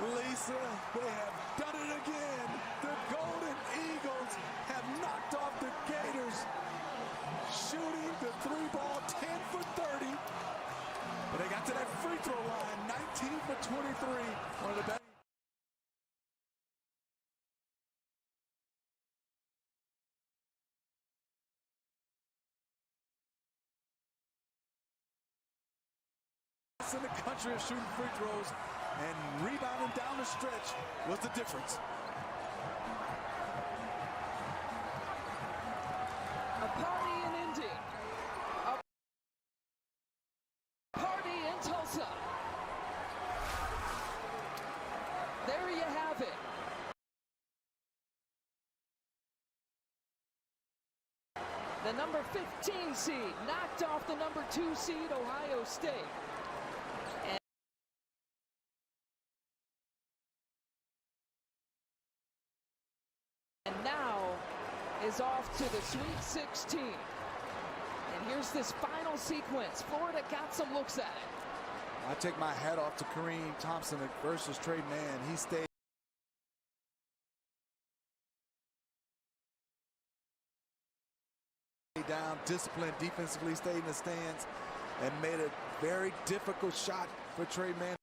Lisa, they have done it again. The Golden Eagles have knocked off the Gators, shooting the three ball 10 for 30. But they got to that free throw line, 19 for 23. One of the best. In the country of shooting free throws and rebounding down the stretch was the difference. A party in Indy. A party in Tulsa. There you have it. The number 15 seed knocked off the number 2 seed, Ohio State. And now is off to the Sweet 16. And here's this final sequence. Florida got some looks at it. I take my hat off to Kareem Thompson versus Trey Mann. He stayed down, disciplined, defensively stayed in the stands, and made a very difficult shot for Trey Mann.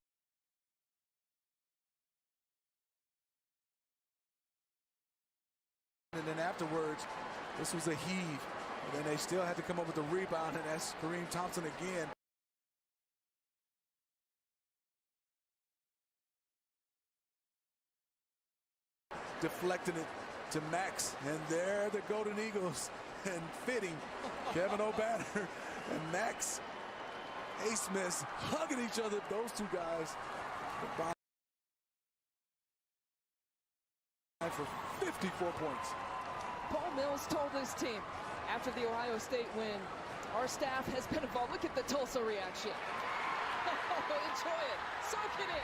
And then afterwards, this was a heave. And then they still had to come up with a rebound, and that's Kareem Thompson again. Deflecting it to Max, and there the Golden Eagles, and fitting Kevin O'Banner and Max Smith hugging each other. Those two guys for 54 points. Paul Mills told his team after the Ohio State win, our staff has been involved. Look at the Tulsa reaction. Enjoy it. Soak it in.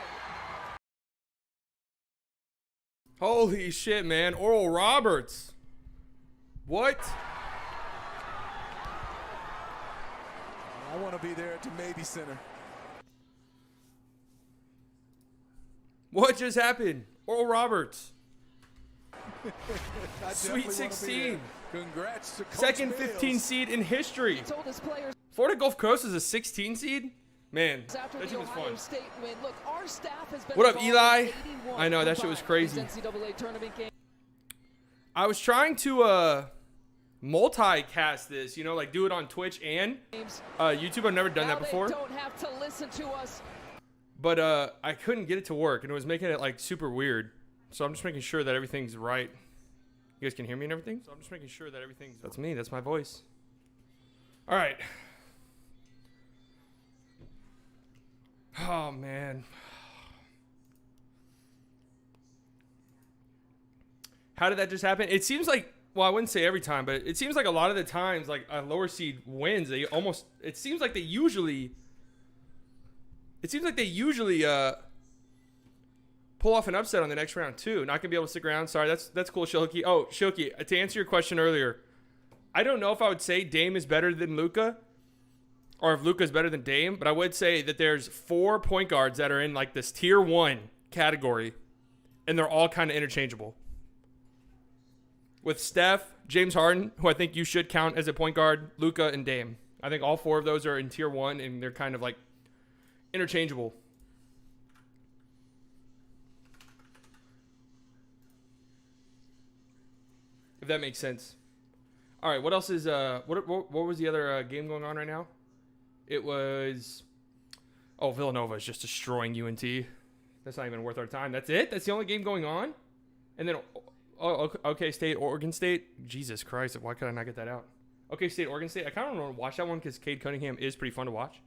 Holy shit, man. Oral Roberts. What? I want to be there at the Maybe Center. What just happened? Oral Roberts. Sweet 16. Congrats to Coach Second Mills. 15 seed in history. He told his players Florida Gulf Coast is a 16 seed? Man, after that the shit was Ohio fun. State win. Look, our staff has been What up, involved Eli? in 81 I know, that shit was combined crazy. NCAA tournament game. I was trying to multicast this, you know, like do it on Twitch and YouTube. I've never done Now that before. They don't have to listen to us. But I couldn't get it to work, and it was making it like super weird. So I'm just making sure that everything's right. You guys can hear me and everything? So I'm just making sure that everything's... That's me. That's my voice. All right. Oh, man. How did that just happen? It seems like... Well, I wouldn't say every time, but it seems like a lot of the times, like a lower seed wins, they almost... It seems like they usually... pull off an upset on the next round too. Not gonna be able to stick around. Sorry, that's cool, Shilky. Oh, Shilky, to answer your question earlier, I don't know if I would say Dame is better than Luka, or if Luka is better than Dame, but I would say that there's 4 point guards that are in like this tier 1 category, and they're all kind of interchangeable. With Steph, James Harden, who I think you should count as a point guard, Luka, and Dame. I think all 4 of those are in tier 1, and they're kind of like interchangeable. If that makes sense. All right, what else is what was the other game going on right now? It was Villanova is just destroying UNT. That's not even worth our time. That's it? That's the only game going on? And then OK State, Oregon State. Jesus Christ, why could I not get that out? OK State, Oregon State. I kind of want to watch that one because Cade Cunningham is pretty fun to watch.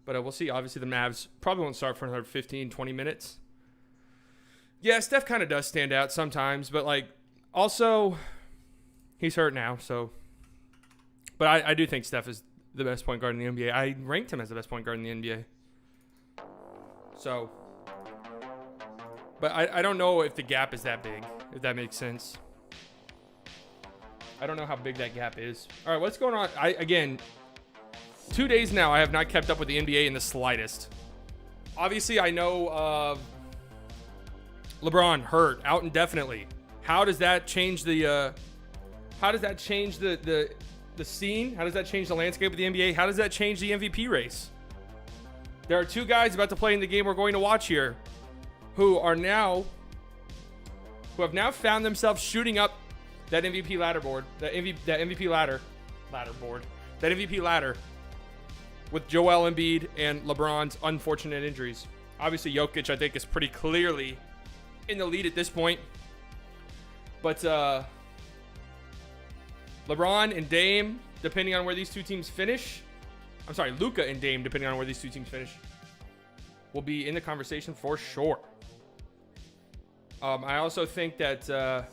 But we'll see. Obviously, the Mavs probably won't start for another 15, 20 minutes. Yeah, Steph kind of does stand out sometimes, but like also he's hurt now, so. But I do think Steph is the best point guard in the NBA. I ranked him as the best point guard in the NBA. So. But I don't know if the gap is that big, if that makes sense. I don't know how big that gap is. All right, what's going on? Again, 2 days now, I have not kept up with the NBA in the slightest. Obviously, I know LeBron hurt, out indefinitely. How does that change the scene? How does that change the landscape of the NBA? How does that change the MVP race? There are two guys about to play in the game we're going to watch here who have now found themselves shooting up that MVP ladder with Joel Embiid and LeBron's unfortunate injuries. Obviously, Jokic, I think, is pretty clearly in the lead at this point. But LeBron and Dame, depending on where these two teams finish. I'm sorry, Luka and Dame, depending on where these two teams finish, will be in the conversation for sure. I also think that,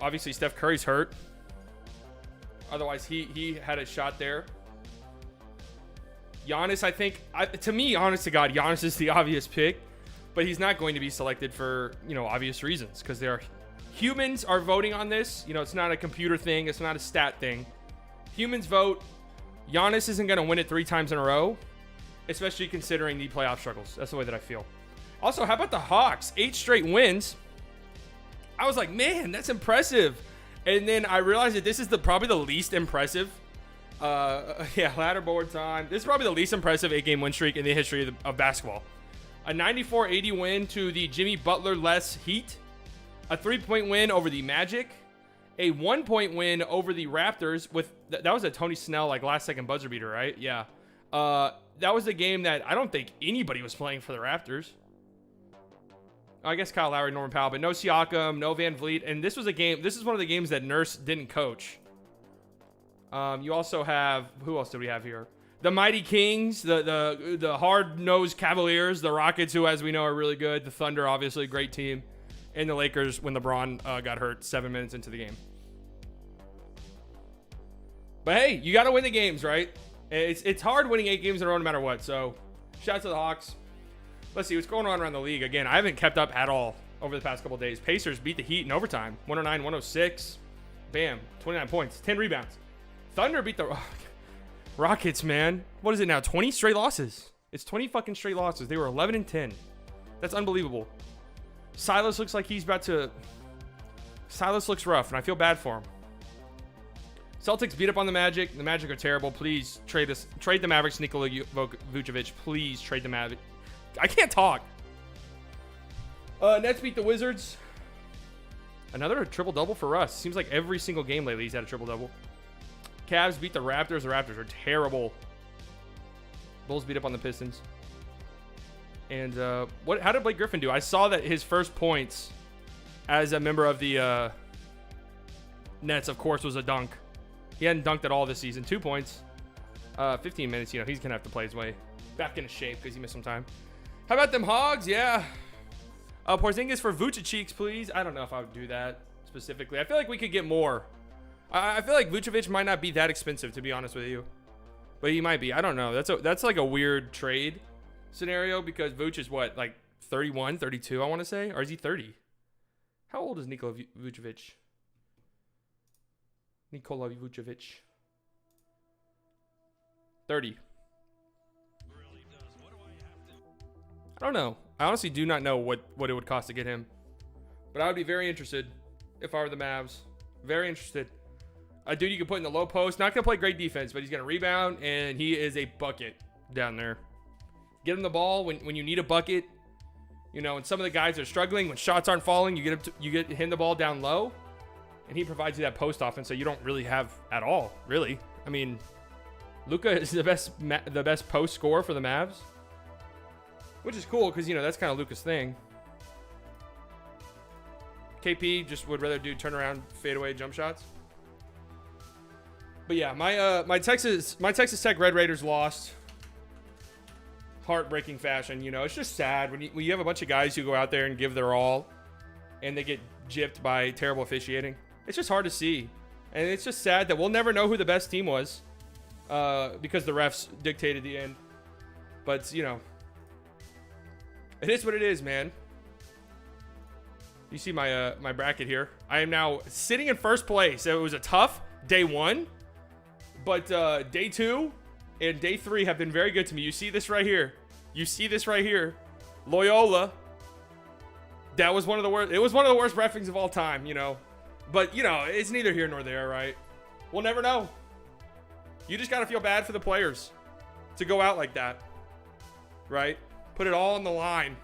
obviously Steph Curry's hurt. Otherwise, he had a shot there. Giannis, I think, to me, honest to God, Giannis is the obvious pick. But he's not going to be selected for, obvious reasons. Because humans are voting on this. It's not a computer thing. It's not a stat thing. Humans vote. Giannis isn't going to win it 3 times in a row. Especially considering the playoff struggles. That's the way that I feel. Also, how about the Hawks? 8 straight wins. I was like, man, that's impressive. And then I realized that this is probably the least impressive. Ladder board time. This is probably the least impressive 8-game win streak in the history of basketball. A 94-80 win to the Jimmy Butler-less Heat. A 3-point win over the Magic. A 1-point win over the Raptors that was a Tony Snell last-second buzzer beater, right? Yeah. That was a game that I don't think anybody was playing for the Raptors. I guess Kyle Lowry, Norman Powell, but no Siakam, no Van Vliet, and this is one of the games that Nurse didn't coach. You also have, who else do we have here? The Mighty Kings, the hard-nosed Cavaliers, the Rockets, who, as we know, are really good. The Thunder, obviously, great team. And the Lakers when LeBron got hurt 7 minutes into the game. But hey, you got to win the games, right? It's hard winning 8 games in a row no matter what. So, shout out to the Hawks. Let's see what's going on around the league. Again, I haven't kept up at all over the past couple days. Pacers beat the Heat in overtime, 109-106. Bam, 29 points, 10 rebounds. Thunder beat the Rockets, man. What is it now? 20 straight losses. It's 20 fucking straight losses. They were 11-10. That's unbelievable. Silas looks like he's about to... Silas looks rough, and I feel bad for him. Celtics beat up on the Magic. The Magic are terrible. Please trade the Mavericks, Nikola Vucevic. Please trade the Mavericks. I can't talk. Nets beat the Wizards. Another triple-double for Russ. Seems like every single game lately he's had a triple-double. Cavs beat the Raptors. The Raptors are terrible. Bulls beat up on the Pistons. And how did Blake Griffin do? I saw that his first points as a member of the Nets, of course, was a dunk. He hadn't dunked at all this season. 2 points. 15 minutes. He's going to have to play his way back into shape because he missed some time. How about them Hogs? Yeah. Porzingis for Vucevic, please. I don't know if I would do that specifically. I feel like we could get more. I feel like Vucevic might not be that expensive, to be honest with you. But he might be. I don't know. That's like a weird trade scenario because Vuce is what, like 31, 32, I want to say? Or is he 30? How old is Nikola Vucevic? Nikola Vucevic. 30. I don't know. I honestly do not know what it would cost to get him. But I would be very interested if I were the Mavs. Very interested. A dude you can put in the low post. Not going to play great defense, but he's going to rebound, and he is a bucket down there. Get him the ball when you need a bucket. And some of the guys are struggling. When shots aren't falling, you get him the ball down low, and he provides you that post offense that you don't really have at all, really. I mean, Luka is the best post scorer for the Mavs, which is cool because, that's kind of Luka's thing. KP just would rather do turnaround, fadeaway jump shots. But yeah, my Texas Tech Red Raiders lost. Heartbreaking fashion, it's just sad when you have a bunch of guys who go out there and give their all and they get gypped by terrible officiating. It's just hard to see. And it's just sad that we'll never know who the best team was because the refs dictated the end. But, it is what it is, man. You see my bracket here. I am now sitting in first place. It was a tough day 1, but day 2 and day 3 have been very good to me. You see this right here. Loyola. That was one of the worst. It was one of the worst reffings of all time, you know. But, you know, it's neither here nor there, right? We'll never know. You just got to feel bad for the players to go out like that, right? Put it all on the line.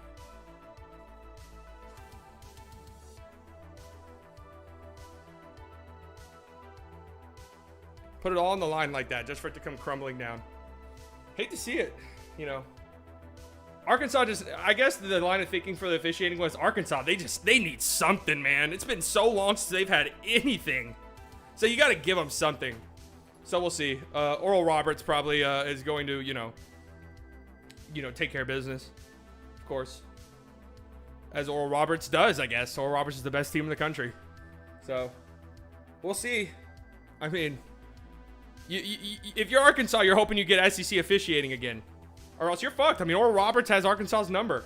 Put it all on the line like that just for it to come crumbling down. Hate to see it, you know. Arkansas just, I guess the line of thinking for the officiating was Arkansas, they need something, man. It's been so long since they've had anything. So you got to give them something. So we'll see. Oral Roberts probably is going to, you know, take care of business, of course. As Oral Roberts does, I guess. Oral Roberts is the best team in the country. So we'll see. I mean, if you're Arkansas, you're hoping you get SEC officiating again. Or else you're fucked. I mean, Oral Roberts has Arkansas's number.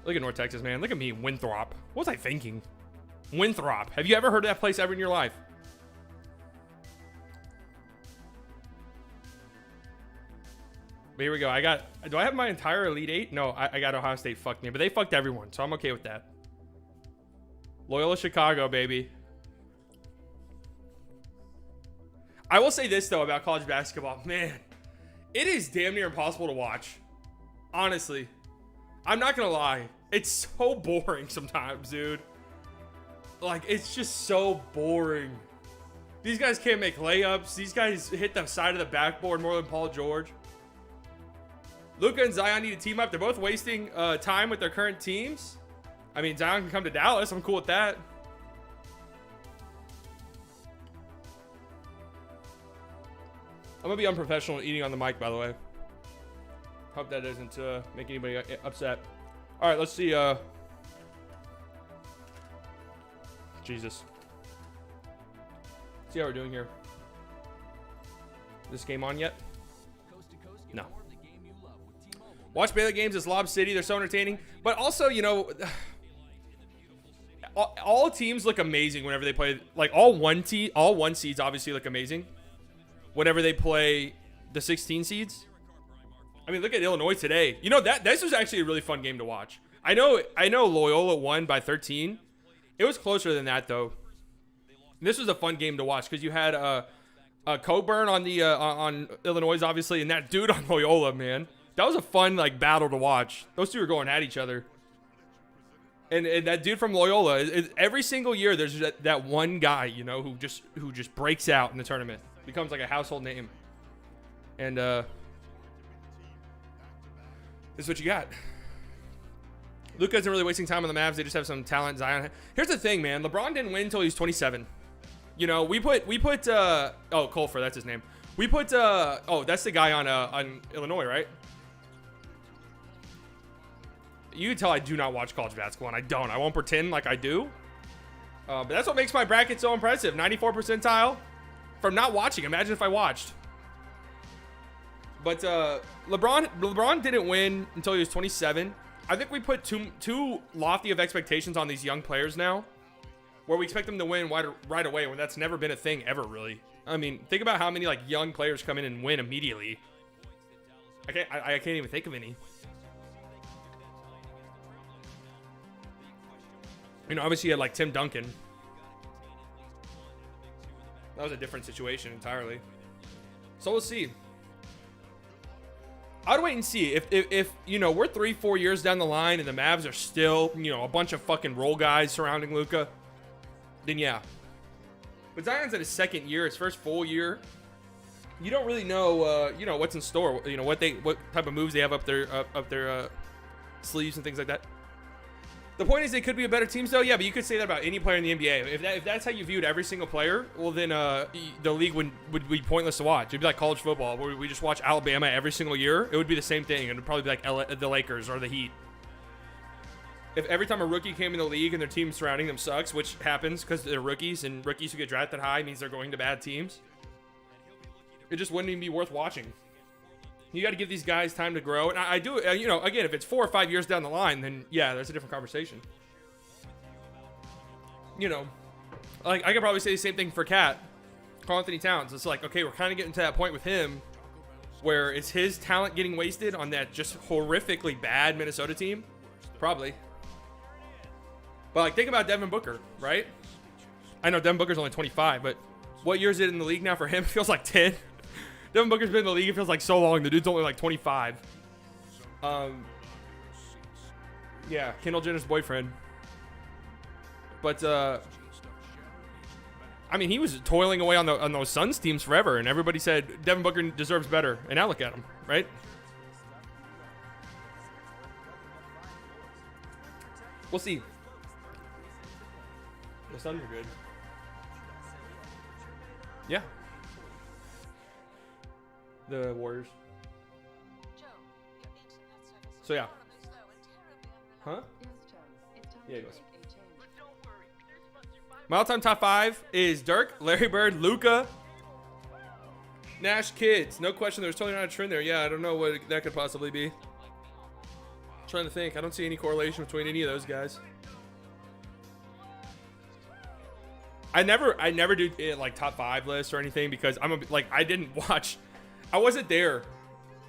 Look at North Texas, man. Look at me, Winthrop. What was I thinking? Winthrop. Have you ever heard of that place ever in your life? But here we go. Do I have my entire Elite Eight? No, I got Ohio State fucked me. But they fucked everyone, so I'm okay with that. Loyola Chicago, baby. I will say this, though, about college basketball. Man, it is damn near impossible to watch. Honestly. I'm not going to lie. It's so boring sometimes, dude. Like, it's just so boring. These guys can't make layups. These guys hit the side of the backboard more than Paul George. Luka and Zion need to team up. They're both wasting time with their current teams. I mean, Zion can come to Dallas. I'm cool with that. I'm going to be unprofessional eating on the mic, by the way. Hope that doesn't make anybody upset. All right, let's see. Jesus. See how we're doing here. This game on yet? No. Watch Baylor games. It's Lob City. They're so entertaining. But also, you know, all teams look amazing whenever they play. Like all one seeds obviously look amazing whenever they play the 16 seeds. I mean, look at Illinois today. You know, this was actually a really fun game to watch. I know Loyola won by 13. It was closer than that, though. This was a fun game to watch because you had Coburn on the on Illinois, obviously, and that dude on Loyola, man. That was a fun battle to watch. Those two were going at each other. And that dude from Loyola, every single year there's that one guy, you know, who just breaks out in the tournament, becomes like a household name. And this is what you got. Luka isn't really wasting time on the Mavs. They just have some talent. Zion. Here's the thing, man. LeBron didn't win until he was 27. You know, we put Colfer, that's his name. We put that's the guy on Illinois, right? You can tell I do not watch college basketball, and I don't. I won't pretend like I do. But that's what makes my bracket so impressive. 94 percentile from not watching. Imagine if I watched. But LeBron didn't win until he was 27. I think we put too lofty of expectations on these young players now, where we expect them to win right away when that's never been a thing ever, really. I mean, think about how many young players come in and win immediately. I can't even think of any. You know, obviously you had Tim Duncan. That was a different situation entirely. So we'll see. I'd wait and see if you know, we're 3-4 years down the line and the Mavs are still, you know, a bunch of fucking role guys surrounding Luka, then yeah. But Zion's in his second year, his first full year. You don't really know, you know, what's in store. You know what type of moves they have up their sleeves and things like that. The point is, they could be a better team, though. Yeah, but you could say that about any player in the NBA. If that's how you viewed every single player, well, then the league would be pointless to watch. It'd be like college football, where we just watch Alabama every single year. It would be the same thing. It would probably be like the Lakers or the Heat. If every time a rookie came in the league and their team surrounding them sucks, which happens because they're rookies, and rookies who get drafted high means they're going to bad teams, it just wouldn't even be worth watching. You got to give these guys time to grow. And I do, you know, again, if it's 4 or 5 years down the line, then yeah, that's a different conversation. You know, like I could probably say the same thing for Carl Anthony Towns. It's like, okay, we're kind of getting to that point with him where it's his talent getting wasted on that just horrifically bad Minnesota team? Probably. But like, think about Devin Booker, right? I know Devin Booker's only 25, but what year is it in the league now for him? It feels like 10. Devin Booker's been in the league. It feels like so long. The dude's only like 25. Yeah, Kendall Jenner's boyfriend. But I mean, he was toiling away on those Suns teams forever, and everybody said Devin Booker deserves better. And now look at him, right? We'll see. The Suns are good. Yeah. The Warriors. So yeah. Huh? Yeah, he goes. My all-time top 5 is Dirk, Larry Bird, Luka, Nash, Kids. No question, there's totally not a trend there. Yeah, I don't know what that could possibly be. I'm trying to think. I don't see any correlation between any of those guys. I never do like top 5 lists or anything because I didn't watch. I wasn't there,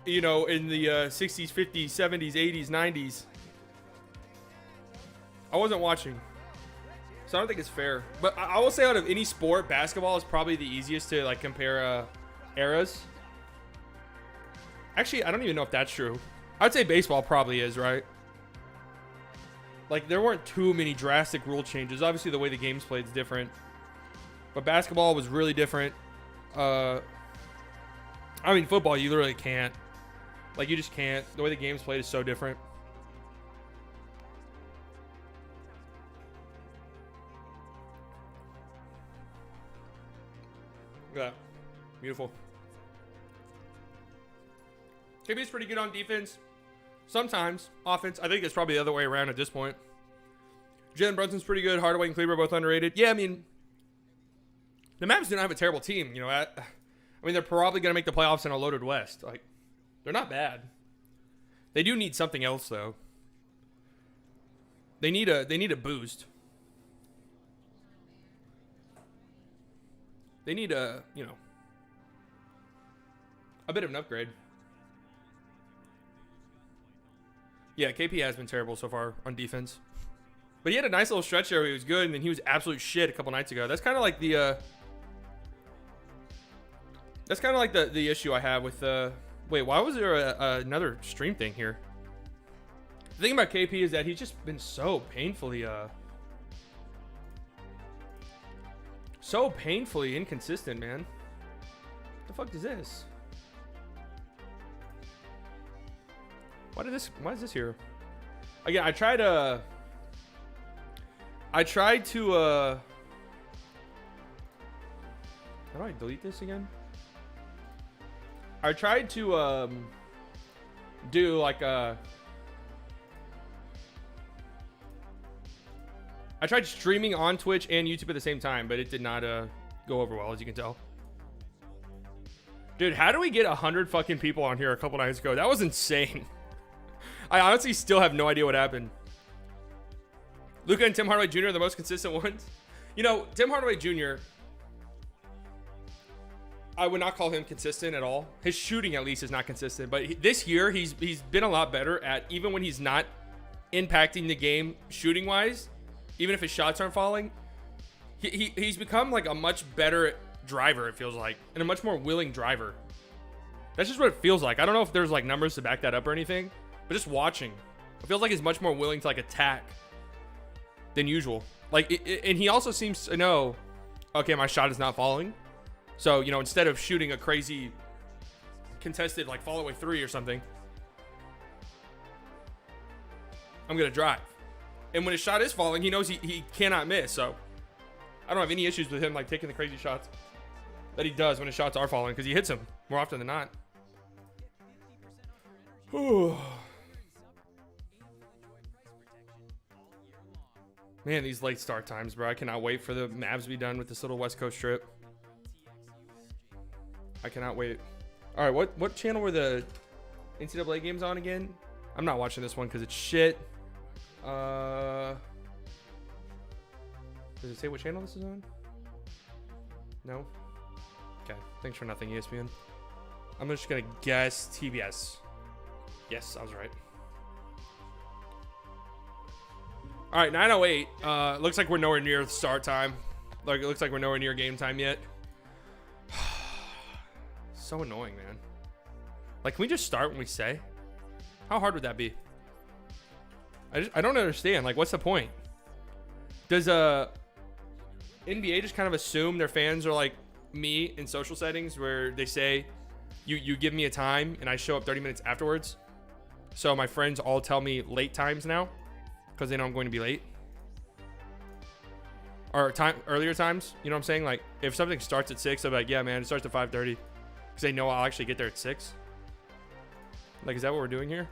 you know, in the 60s, 50s, 70s, 80s, 90s. I wasn't watching. So I don't think it's fair. But I will say out of any sport, basketball is probably the easiest to like compare eras. Actually, I don't even know if that's true. I'd say baseball probably is, right? Like there weren't too many drastic rule changes. Obviously the way the game's played is different. But basketball was really different. I mean, football, you literally can't. Like, you just can't. The way the game's played is so different. Look at that. Beautiful. KB's pretty good on defense. Sometimes. Offense, I think it's probably the other way around at this point. Jalen Brunson's pretty good. Hardaway and Kleber both underrated. Yeah, I mean, the Mavs do not have a terrible team. You know, I mean, they're probably going to make the playoffs in a loaded West. Like, they're not bad. They do need something else, though. They need a boost. They need a, you know, a bit of an upgrade. Yeah, KP has been terrible so far on defense. But he had a nice little stretch there where he was good, and then he was absolute shit a couple nights ago. That's kind of like the the issue I have with wait, why was there another stream thing here? The thing about KP is that he's just been so painfully inconsistent, man. What the fuck is this? Why is this here? Again, I tried to how do I delete this again? I tried to do like I tried streaming on Twitch and YouTube at the same time, but it did not go over well, as you can tell. Dude, how do we get 100 fucking people on here a couple nights ago? That was insane. I honestly still have no idea what happened. Luka and Tim Hardaway Jr. are the most consistent ones. You know, Tim Hardaway Jr., I would not call him consistent at all. His shooting, at least, is not consistent. But this year, he's been a lot better at, even when he's not impacting the game shooting-wise, even if his shots aren't falling, he's become like a much better driver, it feels like, and a much more willing driver. That's just what it feels like. I don't know if there's like numbers to back that up or anything, but just watching, it feels like he's much more willing to like attack than usual. Like, and he also seems to know, okay, my shot is not falling. So, you know, instead of shooting a crazy contested like fall away 3 or something, I'm going to drive. And when his shot is falling, he knows he cannot miss. So I don't have any issues with him like taking the crazy shots that he does when his shots are falling, because he hits them more often than not. Man, these late start times, bro. I cannot wait for the Mavs to be done with this little West Coast trip. I cannot wait. All right, what channel were the NCAA games on again? I'm not watching this one because it's shit. Does it say what channel this is on? No? Okay. Thanks for nothing, ESPN. I'm just gonna guess TBS. Yes, I was right. All right, 9:08. Looks like we're nowhere near the start time. Like, it looks like we're nowhere near game time yet. So annoying, man. Like, can we just start when we say? How hard would that be? I don't understand. Like, what's the point? Does NBA just kind of assume their fans are like me in social settings where they say, you give me a time and I show up 30 minutes afterwards? So my friends all tell me late times now because they know I'm going to be late. Or earlier times, you know what I'm saying? Like, if something starts at 6, I'm like, yeah, man, it starts at 5:30 because they know I'll actually get there at 6. Like, is that what we're doing here?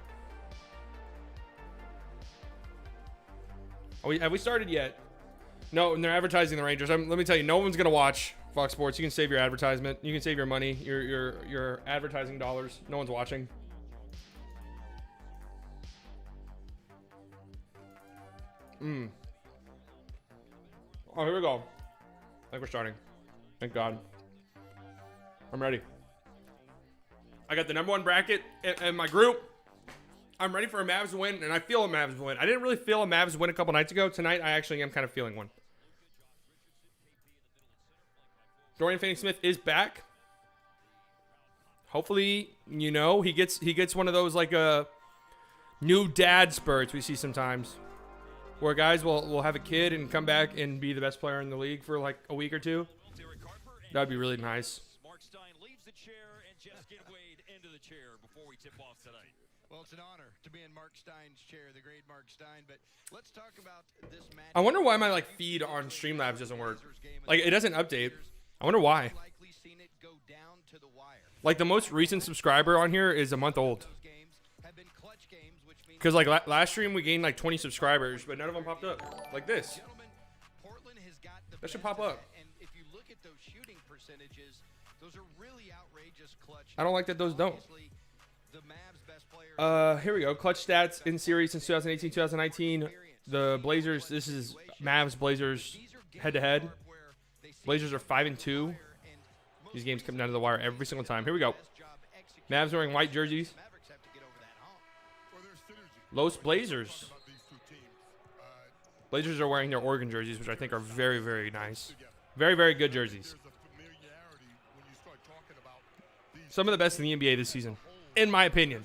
Have we started yet? No, and they're advertising the Rangers. Let me tell you, no one's gonna watch Fox Sports. You can save your advertisement. You can save your money, your advertising dollars. No one's watching. Oh, here we go. I think we're starting. Thank God. I'm ready. I got the #1 bracket in my group. I'm ready for a Mavs win, and I feel a Mavs win. I didn't really feel a Mavs win a couple nights ago. Tonight, I actually am kind of feeling one. Dorian Finney-Smith is back. Hopefully, you know, he gets one of those like new dad spurts we see sometimes, where guys will have a kid and come back and be the best player in the league for like a week or two. That'd be really nice. Well, it's an honor to be in Mark Stein's chair, the great Mark Stein. But let's talk about this match. I wonder why my like feed on Streamlabs doesn't work. Like, it doesn't update. I wonder why. Like, the most recent subscriber on here is a month old. Because like last stream we gained like 20 subscribers, but none of them popped up. Like this. That should pop up. And if you look at those shooting percentages, those are really outrageous clutch. I don't like that those don't. Here we go. Clutch stats in series since 2018, 2019. The Blazers, this is Mavs Blazers head to head. Blazers are 5-2. These games come down to the wire every single time. Here we go. Mavs wearing white jerseys. Los Blazers. Blazers are wearing their Oregon jerseys, which I think are very, very nice. Very, very good jerseys. Some of the best in the NBA this season, in my opinion.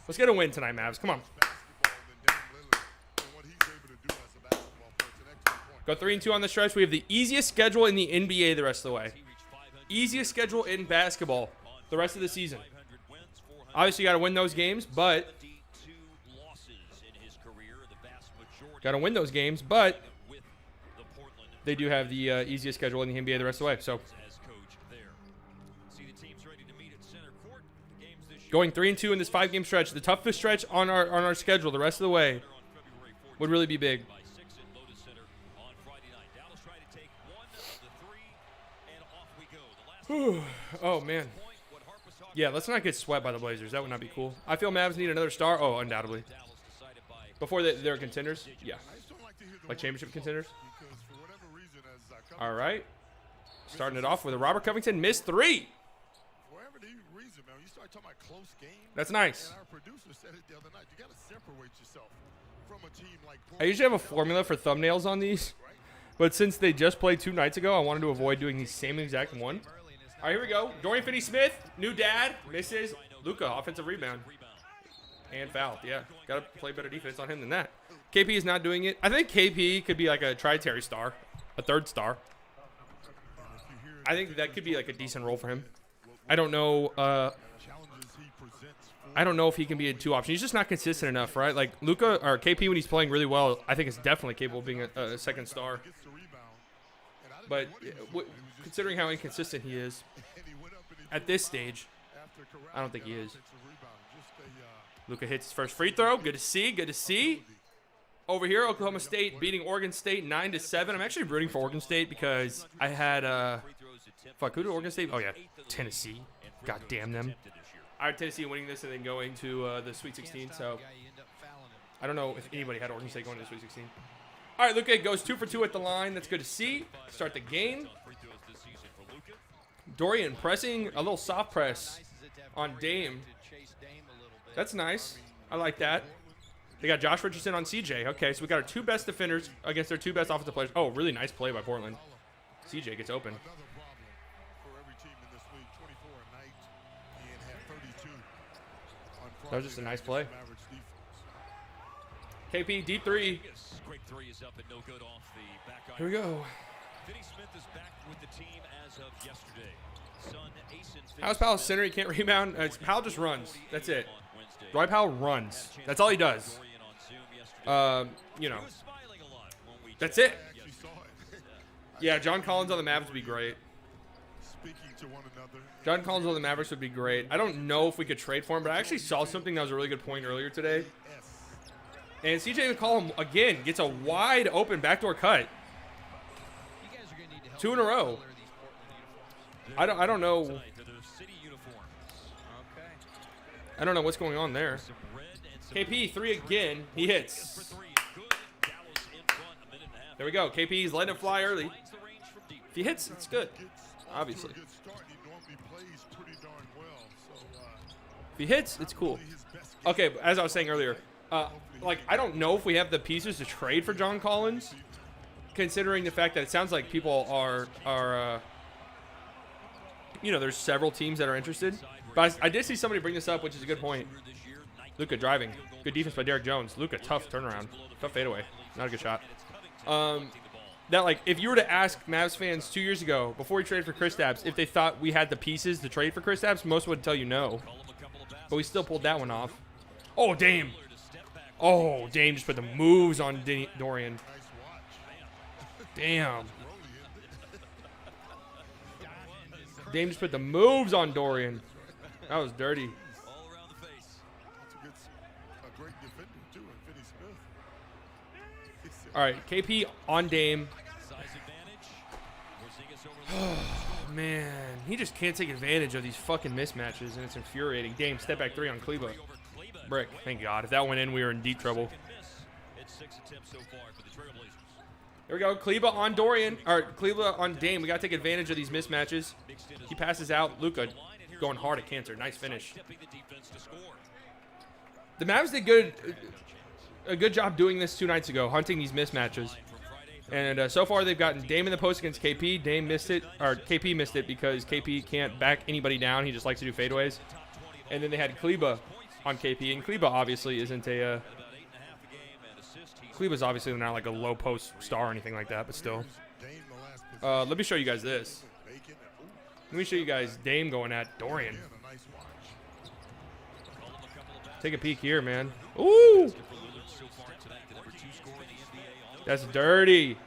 Let's get a win tonight, Mavs. Come on. Go 3-2 on the stretch. We have the easiest schedule in the NBA the rest of the way. Easiest schedule in basketball the rest of the season. Obviously, you got to win those games, but they do have the easiest schedule in the NBA the rest of the way. So, going 3-2 in this 5-game stretch, the toughest stretch on our schedule the rest of the way, would really be big. Oh, man. Yeah, let's not get swept by the Blazers. That would not be cool. I feel Mavs need another star. Oh, undoubtedly. Before they're contenders? Yeah. Like championship contenders? All right. Starting it off with a Robert Covington missed 3. That's nice. I usually have a formula for thumbnails on these, but since they just played 2 nights ago, I wanted to avoid doing the same exact one. All right, here we go. Dorian Finney-Smith, new dad, misses. Luka, offensive rebound. And fouled, yeah. Got to play better defense on him than that. KP is not doing it. I think KP could be like a tri-terry star, a 3rd star. I think that could be like a decent role for him. I don't know. I don't know if he can be a 2 option. He's just not consistent enough, right? Like Luka or KP, when he's playing really well, I think is definitely capable of being a 2nd star. But considering how inconsistent he is at this stage, I don't think he is. Luka hits his first free throw. Good to see. Good to see. Over here, Oklahoma State beating Oregon State 9-7. I'm actually rooting for Oregon State because I had fuck, who did Oregon State? Oh yeah, Tennessee. God damn them. I had Tennessee winning this and then going to the Sweet 16. So I don't know if anybody had Oregon State going to the Sweet 16. All right, Luka goes 2 for 2 at the line. That's good to see. Start the game. Dorian pressing a little soft press on Dame. That's nice. I like that. They got Josh Richardson on CJ. Okay, so we got our 2 best defenders against their 2 best offensive players. Oh, really nice play by Portland. CJ gets open. That was just a nice play. KP, deep 3. Here we go. How's Powell center? He can't rebound. Powell just runs. That's it. Dwight Powell runs. That's all he does. You know. That's it. Yeah, John Collins on the Mavs would be great. John Collins on the Mavericks would be great. I don't know if we could trade for him, but I actually saw something that was a really good point earlier today. And CJ McCollum, again, gets a wide open backdoor cut. 2 in a row. I don't know. I don't know what's going on there. KP, 3 again. He hits. There we go. KP's letting it fly early. If he hits, it's good. Obviously. If he hits, it's cool. Okay, as I was saying earlier, like, I don't know if we have the pieces to trade for John Collins, considering the fact that it sounds like people are you know, there's several teams that are interested. But I did see somebody bring this up, which is a good point. Luka driving. Good defense by Derek Jones. Luka, tough turnaround. Tough fadeaway. Not a good shot. That, like, if you were to ask Mavs fans 2 years ago, before we traded for Kristaps, if they thought we had the pieces to trade for Kristaps, most would tell you no. But we still pulled that one off. Oh, Dame. Oh, Dame just put the moves on Dorian. Damn. Dame just put the moves on Dorian. That was dirty. All right, KP on Dame. Oh, man. He just can't take advantage of these fucking mismatches, and it's infuriating. Dame, step back 3 on Kleba. Brick. Thank God. If that went in, we were in deep trouble. There we go. Kleba on Dorian. Or Kleba on Dame. We got to take advantage of these mismatches. He passes out. Luka going hard at Cantor. Nice finish. The Mavs did a good job doing this 2 nights ago, hunting these mismatches. And so far they've gotten Dame in the post against KP. Dame missed it, or KP missed it because KP can't back anybody down. He just likes to do fadeaways. And then they had Kleba on KP, and Kleba obviously isn't a Kleba's obviously not like a low post star or anything like that, but still. Let me show you guys this. Let me show you guys Dame going at Dorian. Take a peek here, man. Ooh! That's dirty.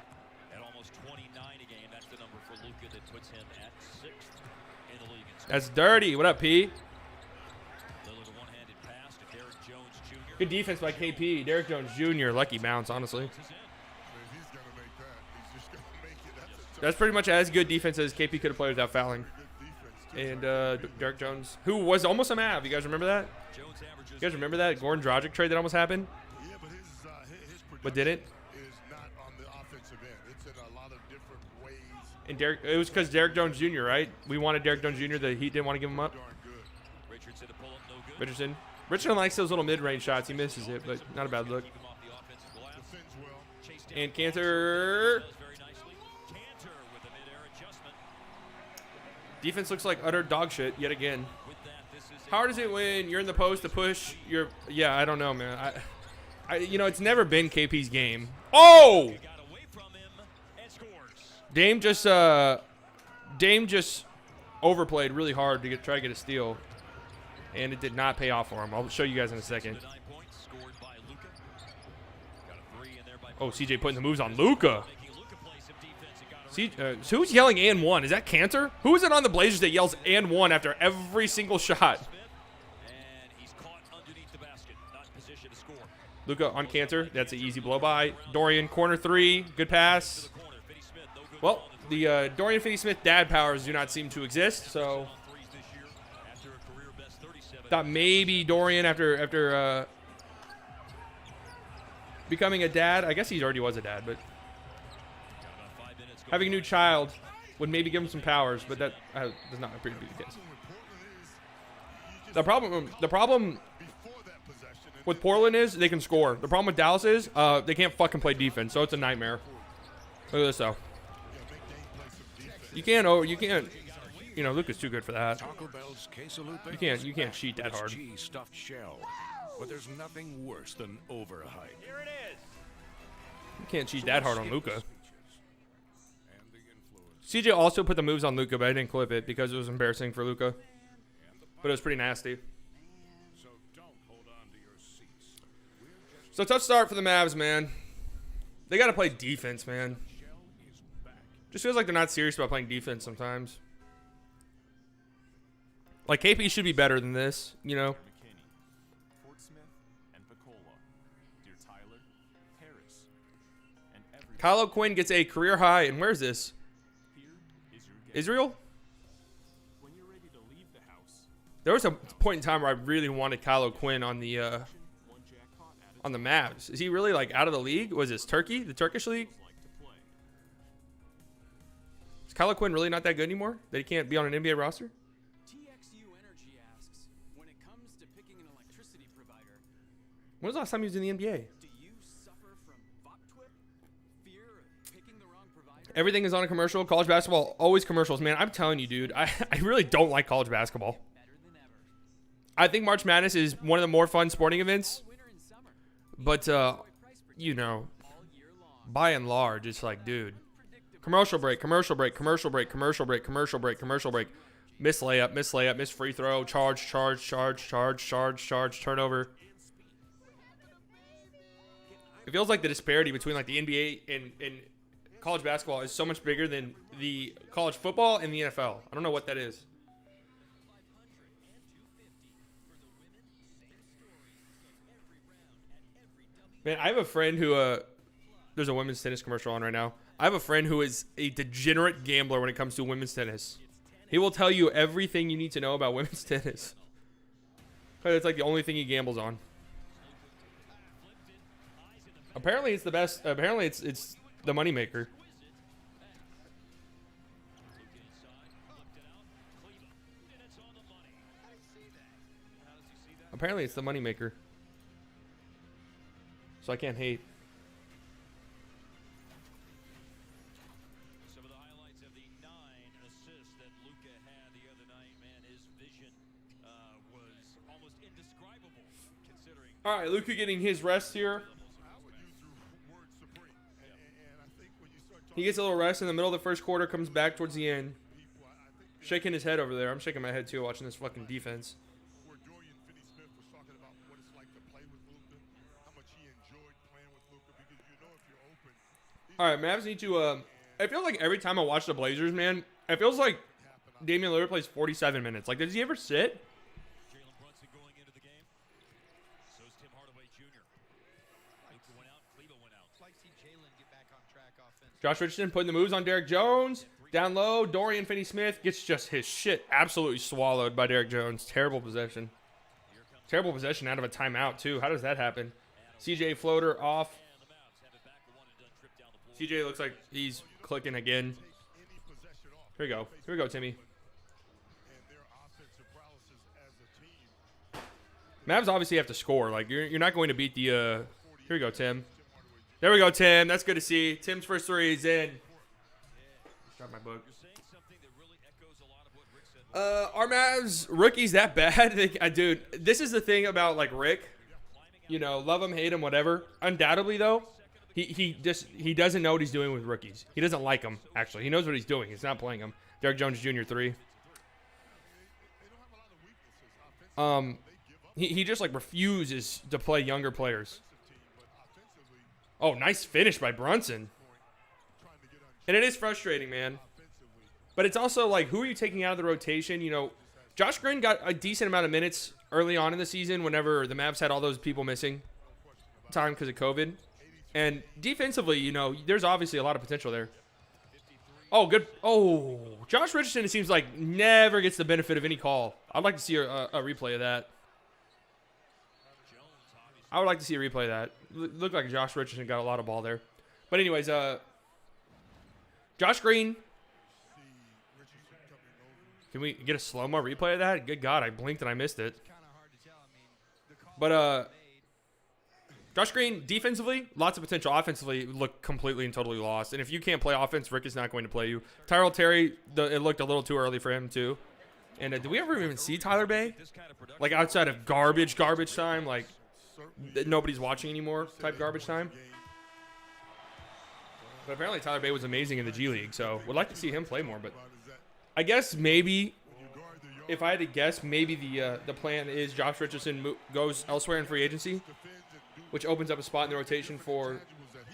That's dirty. What up, P? Good defense by KP. Derek Jones Jr. Lucky bounce, honestly. That's pretty much as good defense as KP could have played without fouling. And Derek Jones, who was almost a Mav. You guys remember that? You guys remember that Goran Dragic trade that almost happened? But didn't? And it was because Derek Jones Jr., right? We wanted Derek Jones Jr. The Heat didn't want to give him up. Richardson likes those little mid-range shots. He misses it, but not a bad look. And Cantor. Defense looks like utter dog shit yet again. How hard is it when you're in the post to push your... Yeah, I don't know, man. You know, it's never been KP's game. Oh! Dame just overplayed really hard to try to get a steal, and it did not pay off for him. I'll show you guys in a second. Oh, CJ putting the moves on Luka. So who's yelling and one? Is that Cantor? Who is it on the Blazers that yells and one after every single shot? Luka on Cantor. That's an easy blow by. Dorian, corner 3. Good pass. Well, the Dorian Finney-Smith dad powers do not seem to exist, so thought maybe Dorian after becoming a dad. I guess he already was a dad, but having a new child would maybe give him some powers, but that does not appear to be the case. The problem with Portland is they can score. The problem with Dallas is they can't fucking play defense, so it's a nightmare. Look at this though. You can't. You know, Luka's too good for that. You can't cheat that hard. Stuffed shell, but there's nothing worse than overhype. Here it is. You can't cheat that hard on Luka. CJ also put the moves on Luka, but I didn't clip it because it was embarrassing for Luka. But it was pretty nasty. So tough start for the Mavs, man. They got to play defense, man. Just feels like they're not serious about playing defense sometimes. Like, KP should be better than this, you know? Kylo Quinn gets a career high, and where's this? Israel? There was a point in time where I really wanted Kylo Quinn on the Mavs. Is he really, like, out of the league? Was this Turkey? The Turkish league? Is Kylo Quinn really not that good anymore? That he can't be on an NBA roster? When was the last time he was in the NBA? Everything is on a commercial. College basketball, always commercials. Man, I'm telling you, dude, I really don't like college basketball. I think March Madness is one of the more fun sporting events. But, you know, by and large, it's like, dude, commercial break, commercial break, commercial break, commercial break, commercial break, commercial break. Miss layup, miss free throw, charge, turnover. It feels like the disparity between, like, the NBA and college basketball is so much bigger than the college football and the NFL. I don't know what that is. Man, I have a friend who, there's a women's tennis commercial on right now. I have a friend who is a degenerate gambler when it comes to women's tennis. He will tell you everything you need to know about women's tennis. It's like the only thing he gambles on. Apparently it's the best. Apparently it's the moneymaker. Apparently it's the moneymaker. So I can't hate. Some of the highlights of the 9 assists that Luka had the other night, man, his vision was almost indescribable considering. All right, Luka getting his rest here. He gets a little rest in the middle of the first quarter, comes back towards the end. Shaking his head over there. I'm shaking my head too watching this fucking defense. All right, Mavs need to, I feel like every time I watch the Blazers, man, it feels like Damian Lillard plays 47 minutes. Like, does he ever sit? Jalen Brunson going into the game. So is Tim Hardaway Jr. Luka went out, Cleveland went out. Like see Jalen get back on track offense. Josh Richardson putting the moves on Derrick Jones. Down low, Dorian Finney-Smith gets just his shit absolutely swallowed by Derrick Jones. Terrible possession. Terrible possession out of a timeout, too. How does that happen? CJ floater off. CJ looks like he's clicking again. Here we go. Here we go, Timmy. Mavs obviously have to score. Like, you're not going to beat the... Here we go, Tim. There we go, Tim. That's good to see. Tim's first three is in. Drop my book. Are Mavs rookies that bad? Dude, this is the thing about, like, Rick. You know, love him, hate him, whatever. Undoubtedly, though, he doesn't know what he's doing with rookies. He doesn't like them, actually. He knows what he's doing. He's not playing them. Derrick Jones Jr. 3. He just, like, refuses to play younger players. Oh, nice finish by Brunson. And it is frustrating, man. But it's also, like, who are you taking out of the rotation? You know, Josh Green got a decent amount of minutes early on in the season whenever the Mavs had all those people missing time because of COVID. And defensively, you know, there's obviously a lot of potential there. Oh, good. Oh, Josh Richardson, it seems like, never gets the benefit of any call. I'd like to see a replay of that. I would like to see a replay of that. Looked like Josh Richardson got a lot of ball there. But anyways, Josh Green. Can we get a slow-mo replay of that? Good God, I blinked and I missed it. But Josh Green, defensively, lots of potential. Offensively, looked completely and totally lost. And if you can't play offense, Rick is not going to play you. Tyrell Terry, it looked a little too early for him, too. And did we ever even see Tyler Bay? Like, outside of garbage time, like, nobody's watching anymore type garbage time. But apparently Tyler Bay was amazing in the G League, so would like to see him play more. But I guess maybe, if I had to guess, maybe the plan is Josh Richardson goes elsewhere in free agency, which opens up a spot in the rotation for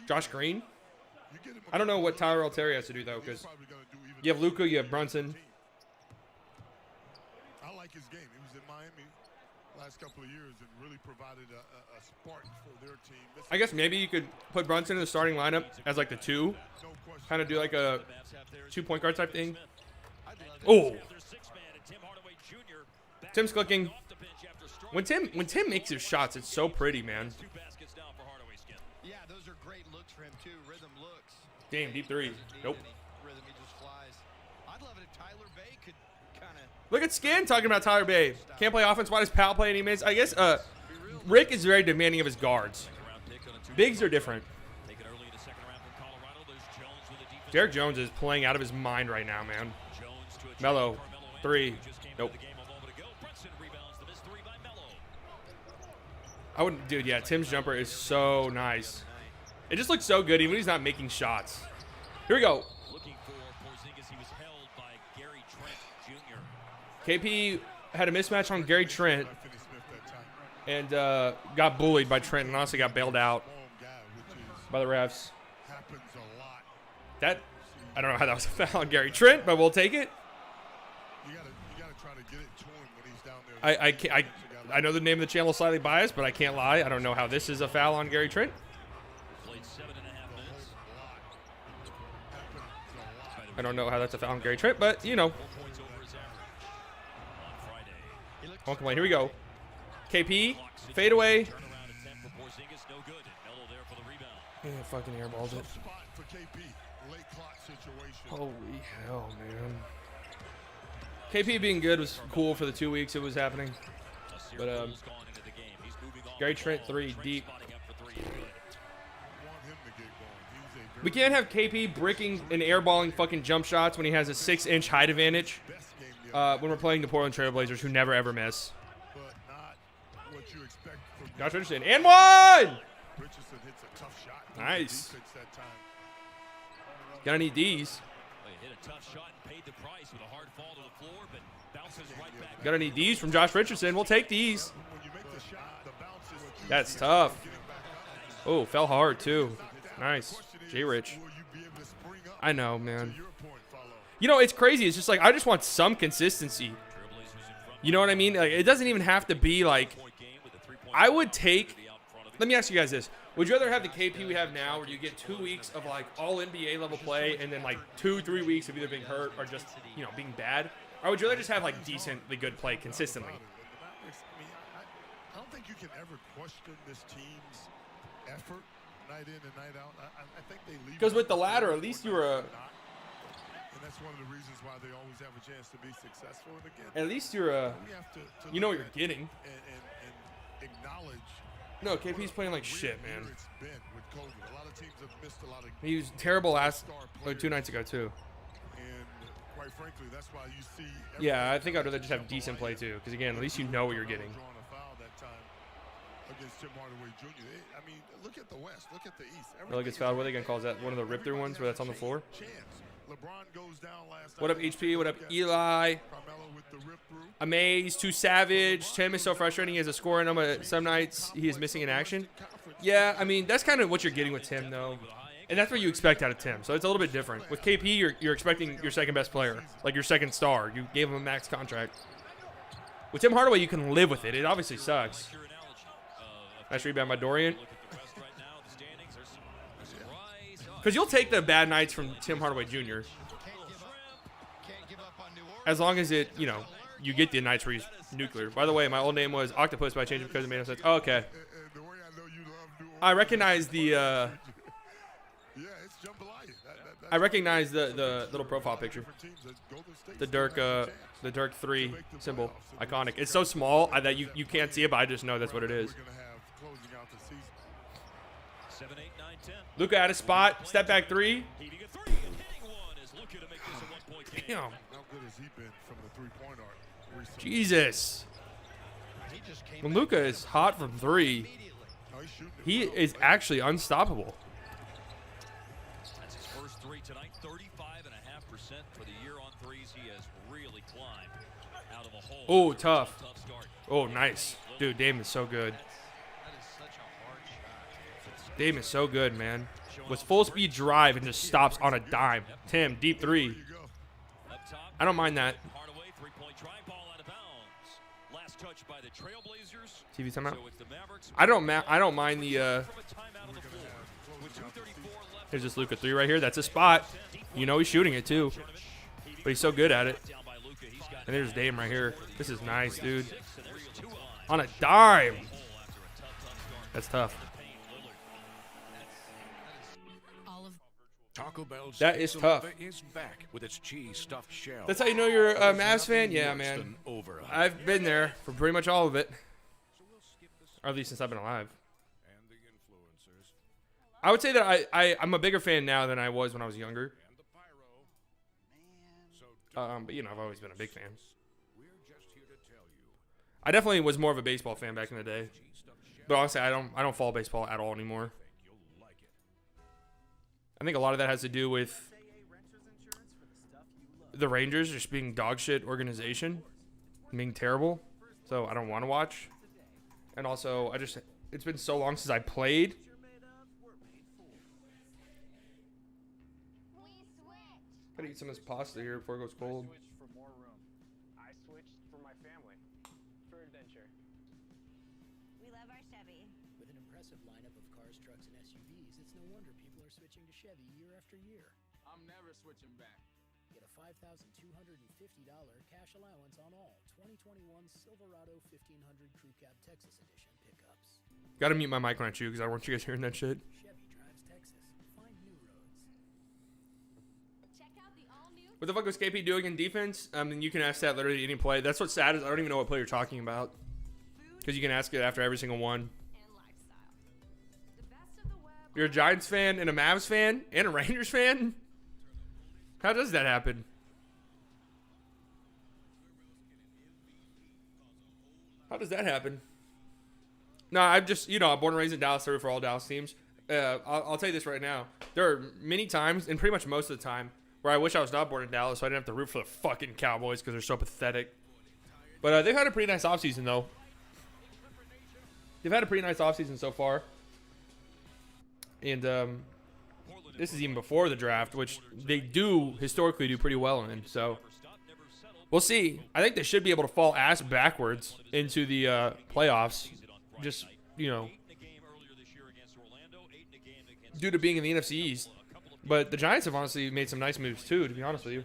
Josh Green. I don't know what Tyrell Terry has to do, though, because you have Luka, you have Brunson. I like his game. He was in Miami last couple of years and really provided a spark for their team. I guess maybe you could put Brunson in the starting lineup as like the 2. Kind of do like a 2-point guard type thing. Oh. Tim's clicking. When Tim makes his shots, it's so pretty, man. Yeah, those are great looks for him too. Rhythm looks. Damn, deep 3. Nope. Rhythm, he just flies. I'd love it if Tyler Bay could kind of. Look at Skin talking about Tyler Bay. Can't play offense. Why does Powell play any minutes? I guess Rick is very demanding of his guards. Bigs are different. Derek Jones is playing out of his mind right now, man. Melo, 3. Nope. I wouldn't, dude. Yeah, Tim's jumper is so nice. It just looks so good, even when he's not making shots. Here we go. KP had a mismatch on Gary Trent and got bullied by Trent and honestly got bailed out by the refs. That, I don't know how that was a foul on Gary Trent, but we'll take it. I know the name of the channel is slightly biased, but I can't lie. I don't know how this is a foul on Gary Trent. I don't know how that's a foul on Gary Trent, but, you know. Won't complain. Here we go. KP, fade away. Yeah, fucking airballs it. Holy hell, man. KP being good was cool for the 2 weeks it was happening. But, Gary Trent 3, deep. We can't have KP bricking and airballing fucking jump shots when he has a 6-inch height advantage when we're playing the Portland Trail Blazers, who never ever miss. Josh Richardson, and 1! Nice. Gonna need these. Gonna need these from Josh Richardson. We'll take these. That's tough. Oh, fell hard too. Nice. J-Rich. I know, man. You know, it's crazy. It's just like, I just want some consistency. You know what I mean? Like, it doesn't even have to be like, I would take, let me ask you guys this. Would you rather have the KP we have now where you get 2 weeks of like all NBA level play and then like 2-3 weeks of either being hurt or just, you know, being bad? Or would you rather just have like decently good play consistently? I don't think you can ever question this team's effort night in and night out. I think they leave. Because with the latter, at least you were a. And that's one of the reasons why they always have a chance to be successful. And again, at least you're a. You know what you're getting. And acknowledge. No, KP's playing like shit, man. It's been with COVID. A lot of teams have missed a lot of. He was terrible last, like 2 nights ago too. And quite frankly, that's why you see. Yeah, I think I'd rather just have decent play too, because again, at least you know what you're getting. Against Tim Hardaway Jr. I mean, look at the West. Look at the East. Really gets fouled. What are they gonna call that? One of the rip-through ones where that's on the floor. LeBron goes down last What up, HP? What up, Eli? Amaze, too savage. Tim is so frustrating. He has a score in him. Some nights he is missing in action. Yeah, I mean, that's kind of what you're getting with Tim, though. And that's what you expect out of Tim. So it's a little bit different. With KP, you're expecting your second best player, like your second star. You gave him a max contract. With Tim Hardaway, you can live with it. It obviously sucks. Nice rebound by Dorian. Because you'll take the bad nights from Tim Hardaway Jr. As long as it, you know, you get the nights where he's nuclear. By the way, my old name was Octopus, but I changed it because it made no sense. Oh, okay. I recognize the Yeah, it's jambalaya. I recognize the little profile picture. The Dirk 3 symbol. Iconic. It's so small that you can't see it, but I just know that's what it is. Luka at a spot. Step back 3. Damn. How good has he been from the three-point arc recently? Jesus. When Luka is hot from 3, Oh, he's shooting it he well. is actually unstoppable. That's his first 3 tonight. 35.5% for the year on threes. He has really climbed out of a hole. Oh, tough. Tough start. Oh, nice. Dude, Dame is so good. That is such a hard shot. Dame is so good, man. With full speed drive and just stops on a dime. Tim, deep 3. Up top, I don't mind that. Hardaway, three-point try, ball out of bounds. Last touch by the Trailblazers. TV timeout. So it's the Mavericks. I don't mind the From a timeout on the floor. With 2:34 left. here's this Luka 3 right here. That's a spot. You know he's shooting it too. But he's so good at it. Down by Luka. He's got And there's Dame right here. This is nice, dude. 6, and there's 2 On on. a dime. Hole after a tough start. That's tough. Paint, Lillard. Taco Bell's That is tough. is back with its cheese stuffed shell. That's how you know you're a Mavs fan? Yeah, Worse man. than over I've been there for pretty much all of it. Or at least since I've been alive. and the influencers I would say that I'm a bigger fan now than I was when I was younger. and the pyro. So But, you know, I've always been a big fan. we're just here to tell you, I definitely was more of a baseball fan back in the day. cheese stuffed shell. But honestly, I don't follow baseball at all anymore. You'll like it. I think a lot of that has to do with the Rangers just being dog shit organization, being terrible. So I don't want to watch. And also, it's been so long since I played. Gotta eat some of this pasta here before it goes cold. Switched for more room. I switched for my family. For adventure. We love our Chevy. With an impressive lineup of cars, trucks, and SUVs, it's no wonder people are switching to Chevy year after year. I'm never switching back. Get a $5,250 cash allowance on all 2021 Silverado 1500 Crew Cab Texas Edition pickups. Gotta mute my mic when I chew because I don't want you guys hearing that shit. Chevy drives Texas. Find new roads. Check out the all-new What the fuck was KP doing in defense? I mean, you can ask that literally any play. That's what's sad is I don't even know what play you're talking about. Because you can ask it after every single one. and lifestyle. The best of the web. You're a Giants fan and a Mavs fan and a Rangers fan? How does that happen? How does that happen? No, I'm just, I'm born and raised in Dallas, sorry for all Dallas teams. I'll tell you this right now. There are many times, and pretty much most of the time, where I wish I was not born in Dallas so I didn't have to root for the fucking Cowboys because they're so pathetic. But they've had a pretty nice offseason, though. They've had a pretty nice offseason so far. And this is even before the draft, which they do historically do pretty well in. So we'll see. I think they should be able to fall ass backwards into the playoffs. Just, due to being in the NFC East. But the Giants have honestly made some nice moves too, to be honest with you.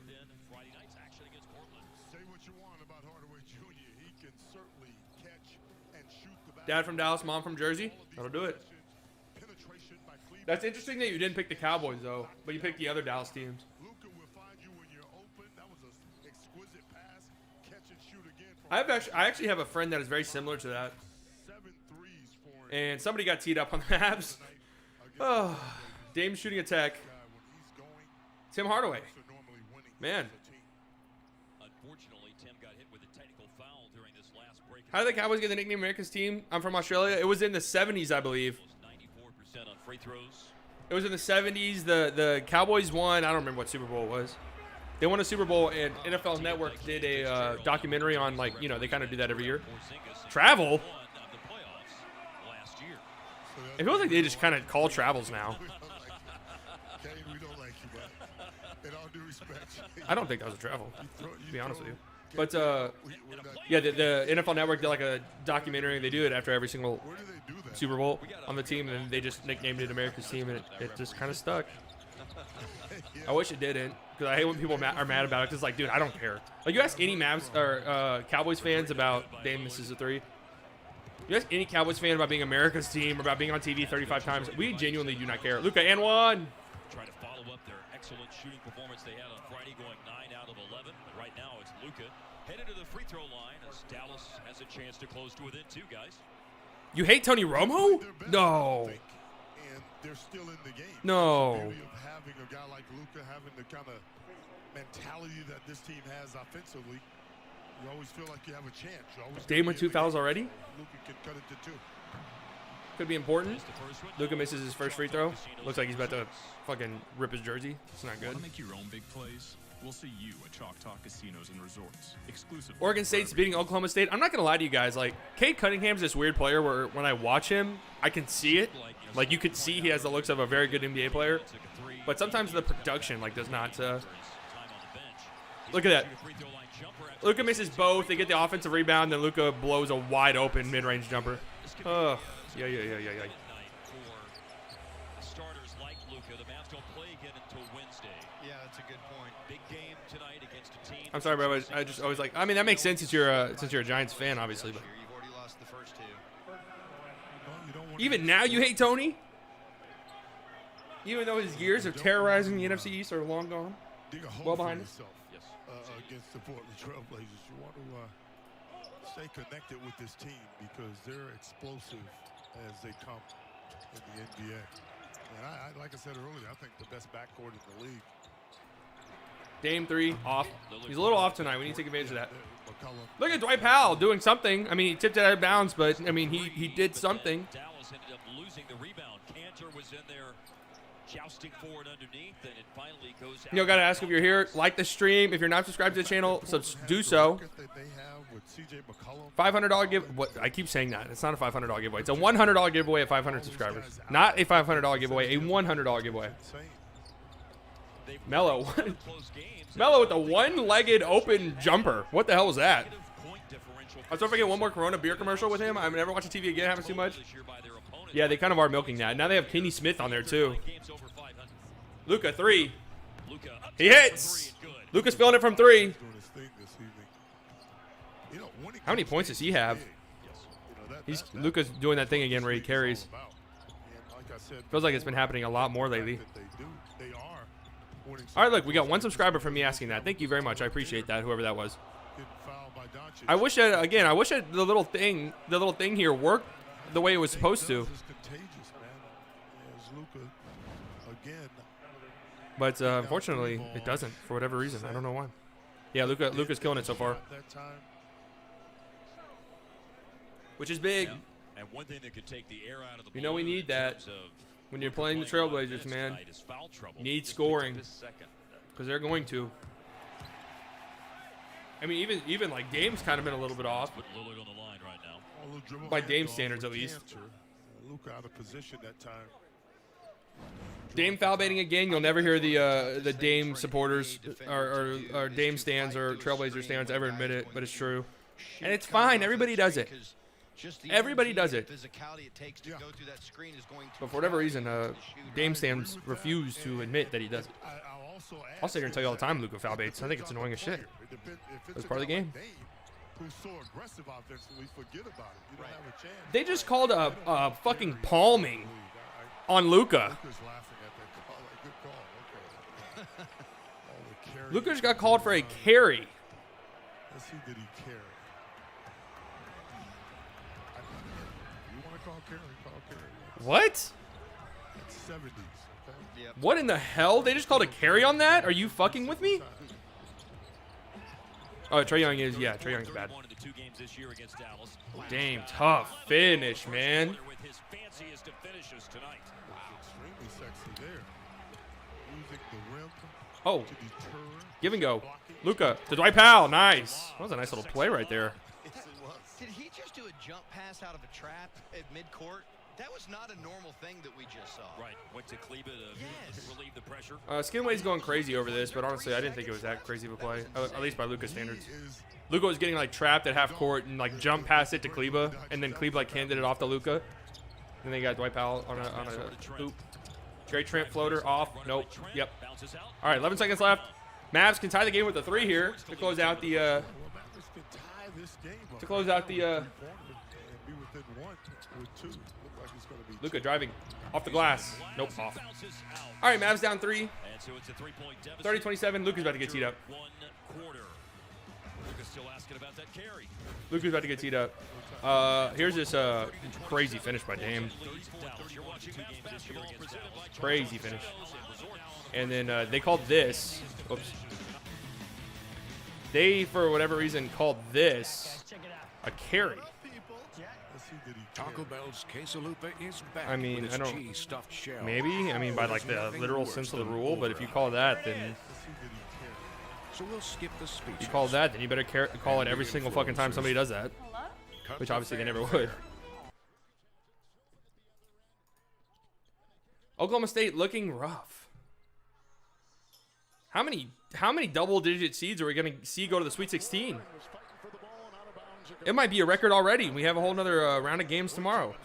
Say what you want about Hardaway Jr. He can certainly catch and shoot the basketball. Dad from Dallas, mom from Jersey. That'll do it. Penetration by Cleveland. That's interesting that you didn't pick the Cowboys, though, but you picked the other Dallas teams. Luka will find you when you're open. That was an exquisite pass. Catch and shoot again. I actually have a friend that is very similar to that. 7 threes for him. And somebody got teed up on the Mavs. Oh, Dame's shooting a tech. When he's going, Tim Hardaway. they're normally winning. Man. as a team. Unfortunately, Tim got hit with a technical foul during this last break. How did the Cowboys get the nickname America's team? I'm from Australia. It was in the 70s, I believe. 94% on free throws. It was in the 70s. The Cowboys won. I don't remember what Super Bowl it was. They won a Super Bowl, and NFL Network did a documentary on, they kind of do that every year. Travel? One of the playoffs last year. It feels like they just kind of call travels now. Okay, we don't like you, but in all due respect, I don't think that was a travel, you to be honest with you. throw- But, we're not- yeah, the NFL Network did like a documentary. They do it after every single where do they do that? Super Bowl on the team, and they just nicknamed it America's team, and it just kind of stuck. I wish it didn't, because I hate when people are mad about it, because, dude, I don't care. Like, you ask any Mavs or Cowboys fans about Dame misses a three, You ask any Cowboys fan about being America's team or about being on TV 35 times, we genuinely do not care. Luka and one. Trying to follow up their excellent shooting performance they had on Friday, going 9 out of 11. Right now, it's Luka headed to the free throw line as Dallas has a chance to close to within 2, guys. You hate Tony Romo? No. And they're still in the game. No. The beauty of having a guy like Luka, having the kind of mentality that this team has offensively, you always feel like you have a chance. Dame with 2 fouls already? Luka can cut it to 2. Could be important. Luka misses his first free throw. Looks like he's about to fucking rip his jersey. It's not good. Want to make your own big plays? We'll see you at Choctaw Casinos and Resorts. Exclusive. Oregon State's beating Oklahoma State. I'm not going to lie to you guys. Like, Cade Cunningham's this weird player where when I watch him, I can see it. Like, you could see he has the looks of a very good NBA player. But sometimes the production, like, does not. Look at that. Luka misses both. They get the offensive rebound. Then Luka blows a wide open mid-range jumper. Ugh. Yeah. Starters like Luka, the Mavs don't play again until Wednesday. Yeah, that's a good point. Big game tonight against a team. I'm sorry, bro. I just always like. I mean, that makes sense since you're a Giants fan, obviously. But You've already lost the first 2. even now, you hate Tony. Even though his years of terrorizing the NFC East are long gone. Well behind us. Yes. Against the Portland Trailblazers, you want to stay connected with this team because they're explosive as they come in the NBA. And I like I said earlier, I think the best backcourt in the league. Dame 3 off. He's a little off tonight. We need to take advantage of that. Look at Dwight Powell doing something. I mean, he tipped it out of bounds, but I mean, he did something. Dallas ended up losing the rebound. Cantor was in there jousting forward underneath, and it finally goes out. You know, gotta ask if you're here, like the stream. If you're not subscribed to the channel, do so. $500 give. What I keep saying that it's not a $500 giveaway. It's a $100 giveaway at 500 subscribers. Not a $500 giveaway. A $100 giveaway. Mello. Mello with the one-legged open jumper. What the hell was that? I was hoping to get one more Corona beer commercial with him. I've never watched TV again. Happens too much. Yeah, they kind of are milking that. Now they have Kenny Smith on there too. Luka 3. He hits. Luka's filling it from 3. How many points does he have? Luka's doing that thing again where he carries. Feels like it's been happening a lot more lately. All right, look, we got one subscriber from me asking that. Thank you very much. I appreciate that, whoever that was. I wish that, again, I wish that the little thing here worked the way it was supposed to. But unfortunately, it doesn't for whatever reason. I don't know why. Yeah, Luka's killing it so far, which is big. And one thing that could take the air out of the you know we need that when you're playing the Trailblazers, man. You need scoring because they're going to. I mean, even like Dame's kind of been a little bit off. Put Lillard on the line right now. By Dame standards, at least. Luka out of position that time. Dame foul baiting again. You'll never hear the Dame supporters or Dame stands or Trailblazer stands ever admit it, but it's true. And it's fine. Everybody does it. Everybody does it. But for whatever reason, Dame stands refuse to admit that he does it. I'll sit here and tell you all the time Luka foul baits. I think it's annoying as shit. That's part of the game. They just called a fucking palming on Luka. Luka just got called for a carry. Let's see, did he carry? You want to call carry? Call carry. What? It's 70s. Okay? Yep. What in the hell? They just called a carry on that? Are you fucking with me? Oh, Trae Young is, yeah, Trae Young's bad. Dame, tough finish, man. Oh, give and go. Luka to Dwight Powell, nice. That was a nice little play right there. Did he just do a jump pass out of a trap at midcourt? That was not a normal thing that we just saw. Right, went to Kleba to relieve the pressure. Skinway's going crazy over this, but honestly, I didn't think it was that crazy of a play, at least by Luka's standards. Luka was getting like trapped at half court and like jumped past it to Kleba, and then Kleba like handed it off to Luka. Then they got Dwight Powell on a hoop. Trey Trent floater off. Nope. Yep. All right, 11 seconds left. Mavs can tie the game with a 3 here to close out the within one with two. Look like it's going to be Luka driving off the glass. Nope, off. All right, Mavs down 3. 30-27. Luka's about to get teed up. Luka's still asking about that carry. Luka's about to get teed up. Here's this crazy finish by Dame. Crazy finish. And then they called this. Oops. They, for whatever reason, called this a carry. Taco Bell's quesalupa is back. I mean, with its I don't. cheese-stuffed shell. Maybe. I mean, by like the literal sense of the rule. But if you call that, then So we'll skip the speech. you call that, then you better call it every single fucking time somebody does that. Which obviously they never would. Oklahoma State looking rough. How many double-digit seeds are we going to see go to the Sweet 16? It might be a record already. We have a whole nother round of games tomorrow.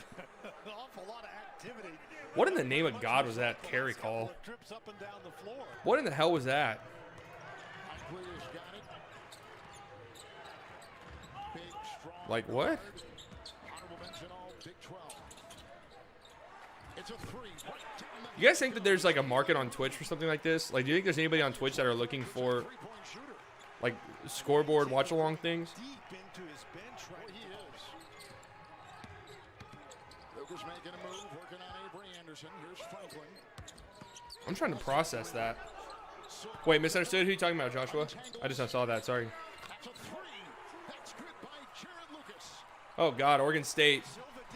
What in the name of God was that carry call? What in the hell was that? Like what? You guys think that there's like a market on Twitch for something like this? Like, do you think there's anybody on Twitch that are looking for like scoreboard watch along things? I'm trying to process that. Wait, misunderstood? Who are you talking about, Joshua? I just saw that. Sorry. Oh, God. Oregon State.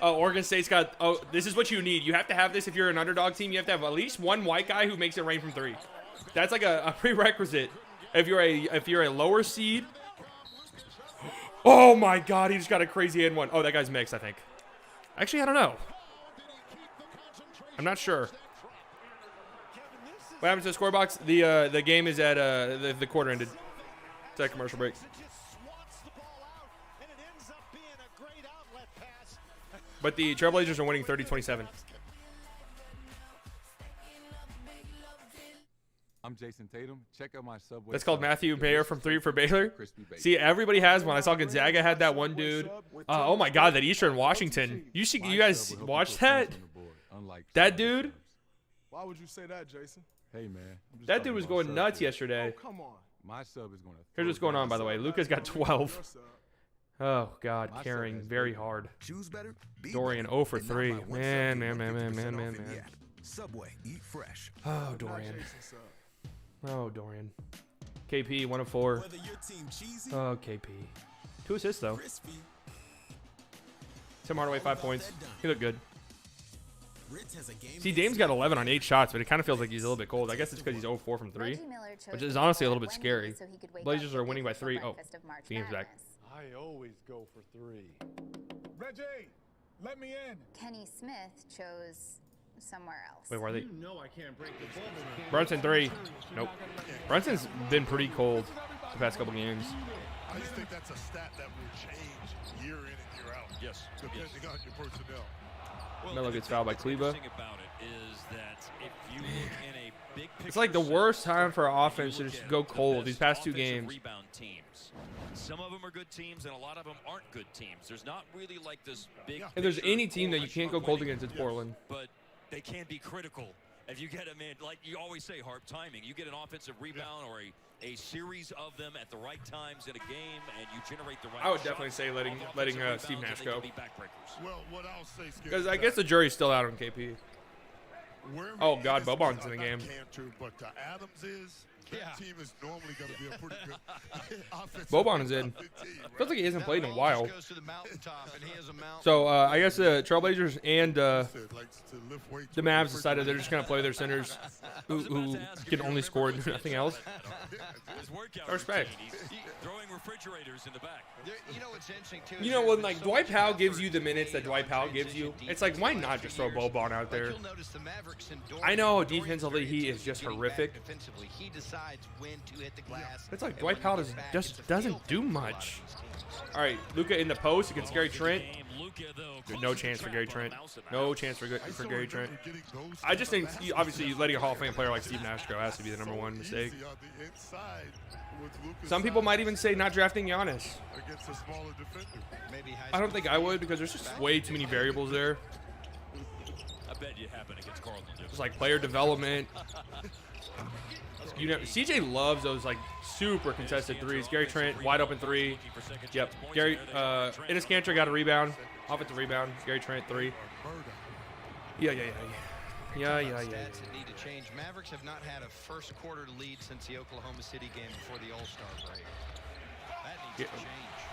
Oh, Oregon State's got... Oh, this is what you need. You have to have this if you're an underdog team. You have to have at least one white guy who makes it rain from 3. That's like a prerequisite. If you're a lower seed... Oh, my God. He just got a crazy N1. Oh, that guy's mixed, I think. Actually, I don't know. I'm not sure. What happens to the score box? The game is at the quarter ended. It's at commercial break. But the Trailblazers are winning 30-27. I'm Jason Tatum. Check out my Subway. That's called Matthew Mayer from 3 for Baylor. See, everybody has one. I saw Gonzaga had that one dude. Oh my God, that Eastern Washington. You guys watch that? That dude? Why would you say that, Jason? Hey man, that dude was going nuts yesterday. Oh, come on. My sub is going to. Here's what's going on, by the way. Luka's got 12. Oh God, carrying very hard. Dorian 0 for 3. Man. Subway, eat fresh. Oh, Dorian. Oh, Dorian. KP 1 of 4. Oh, KP. 2 assists though. Tim Hardaway 5 points. He looked good. See, Dame's got 11 on 8 shots, but it kind of feels like he's a little bit cold. I guess it's because he's 0-4 from 3, which is honestly a little bit scary. Blazers are winning by 3. Oh, Game's back. I always go for 3. Reggie, let me in. Kenny Smith chose somewhere else. Wait, where are they? You know I can't break the bubble. Brunson 3. Nope. Brunson's been pretty cold the past couple games. I just think that's a stat that will change year in and year out. Yes. Depending on your personnel. Melo gets fouled by Kleba. It's It's like the worst time for our offense to just go cold these past 2 games. Rebound teams. Some of them are good teams, and a lot of them aren't good teams. There's not really like this big. If there's any team that you can't go cold against, it's Portland. But they can be critical. If you get them in, like you always say, Harp, timing. You get an offensive rebound or a series of them at the right times in a game, and you generate the right. I would definitely say letting Steve Nash go. Well, what I'll say, Because I guess the jury's still out on KP. Oh God, Boban's in the game. But Adams is. That team is normally going to be a pretty good offensive. Boban is in. Feels like he hasn't played in a while. Goes to the mountaintop, and he has a mountain. So I guess the Trailblazers and the Mavs decided they're just going to play their centers who can only score and do nothing else. I respect. Throwing refrigerators in the back. You know what's interesting too? You know when like Dwight Powell gives you the minutes that Dwight Powell gives you, it's like why not just throw Boban out there? I know defensively he is just horrific. Defensively, he decides when to hit the glass. It's like Dwight Powell just doesn't do much. All right, Luka in the post against Gary Trent. No chance for Gary Trent. No chance for Gary Trent. I just think obviously letting a Hall of Fame player like Steve Nash go has to be the #1 mistake. outside with Luka's Some people size might even say not drafting Giannis. against a smaller defender. Maybe I don't think I would because there's just way too many variables there. I bet you happen against Carlton. Just like player development. You know, CJ loves those like super contested threes. Gary Trent, wide open three. Yep. Gary, Enes Kanter got a rebound. Offensive rebound. Gary Trent, three. Yeah. Stats that need to change. Mavericks have not had a first quarter lead since the Oklahoma City game before the All-Star break. That needs to change.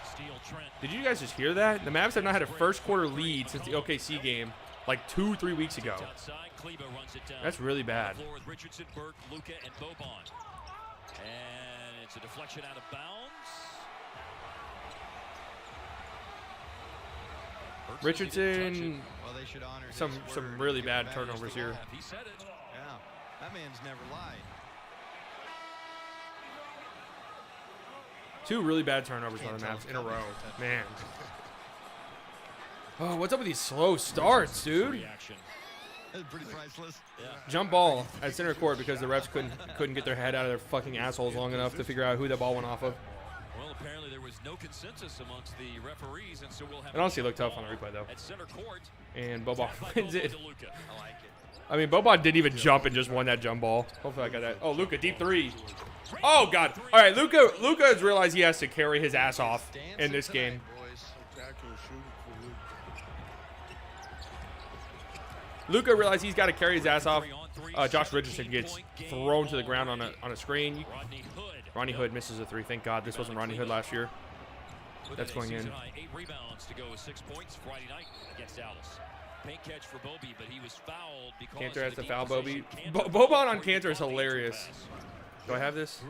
Steal Trent. Did you guys just hear that? The Mavs have not had a first quarter lead since the OKC game like 2-3 weeks ago. That's really bad. With Richardson, Burke, Luka, and Boban. And it's a deflection out of bounds. Richardson, some really bad turnovers here. He said it. Yeah, that man's never lied. 2 really bad turnovers on the Mavs in a row. Man. Oh, what's up with these slow starts, dude? Pretty priceless. Jump ball at center court because the refs couldn't get their head out of their fucking assholes long enough to figure out who that ball went off of. Well, apparently there was no consensus amongst the referees, and so we'll have. It honestly looked tough on the replay though. At center court. And Boban wins it. I like it. I mean, Boban didn't even jump and just won that jump ball. Hopefully I got that. Oh, Luka, deep three. Oh, God. All right, Luka has realized he has to carry his ass off in this game. Luka realized he's got to carry his ass off. Josh Richardson gets thrown to the ground on a screen. Ronnie Hood misses a 3. Thank God this wasn't Ronnie Hood last year. That's going in. 8 rebounds to go with 6 points Friday night against Dallas. Paint catch for Bobby, but he was fouled because Kanter has to foul Bobby. Boban on Kanter is hilarious. Do I have this?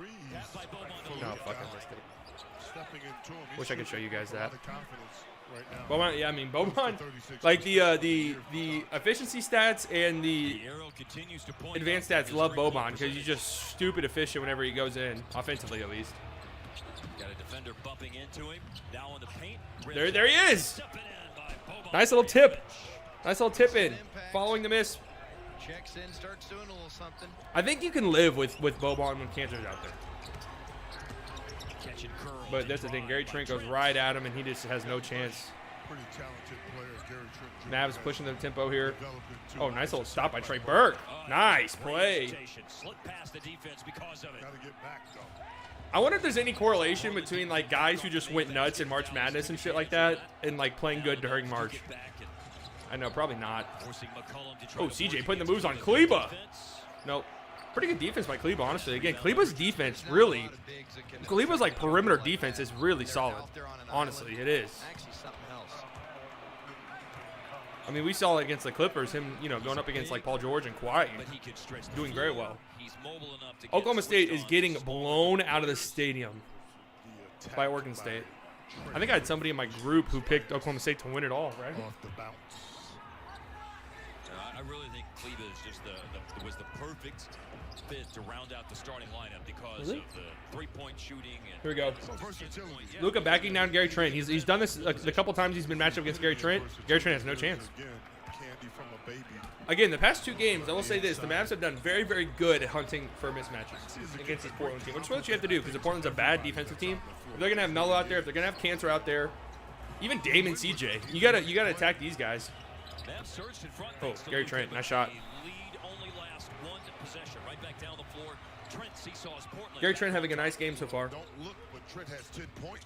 No, fuck, I missed it. Wish I could show you guys that. Boban, yeah, I mean Boban, like the efficiency stats and the advanced stats love Boban because he's just stupid efficient whenever he goes in, offensively at least. Got a defender bumping into him. Now in the paint. There he is. Nice little tip. Nice little tip in. Following the miss. Checks in, starts doing a little something. I think you can live with Boban when Kanter's out there. But that's the thing. Gary Trent goes right at him, and he just has no chance. Pretty talented player, Gary Trent. Mavs pushing the tempo here. Oh, nice little stop by Trey Burke. Nice play. Slipped past the defense because of it. Gotta get back, though. I wonder if there's any correlation between like guys who just went nuts in March Madness and shit like that and like playing good during March. I know, probably not. Oh, CJ putting the moves on Kleba. Nope. Pretty good defense by Kleba, honestly. Again, Kleba's defense really, Kleba's like perimeter defense is really solid. Honestly, it is. I mean, we saw it against the Clippers, him, you know, going up against like Paul George and Kawhi, doing very well. Oklahoma State is getting blown out of the stadium by Oregon State. I think I had somebody in my group who picked Oklahoma State to win it all, right? Off the bounce. I really think Kleba is just was the perfect fit to round out the starting lineup because of the three-point shooting. And here we go. Luka backing down Gary Trent. He's done this a couple times. He's been matched up against Gary Trent. Gary Trent has no chance. Again, the past 2 games, I will say this: the Mavs have done very, very good at hunting for mismatches against this Portland team, which is what you have to do because the Portland's a bad defensive team. If they're gonna have Melo out there, if they're gonna have Kanter out there, even Dame and CJ, you gotta attack these guys. Oh, Gary Trent, nice shot. Gary Trent having a nice game so far. Don't look, but Trent has 10 points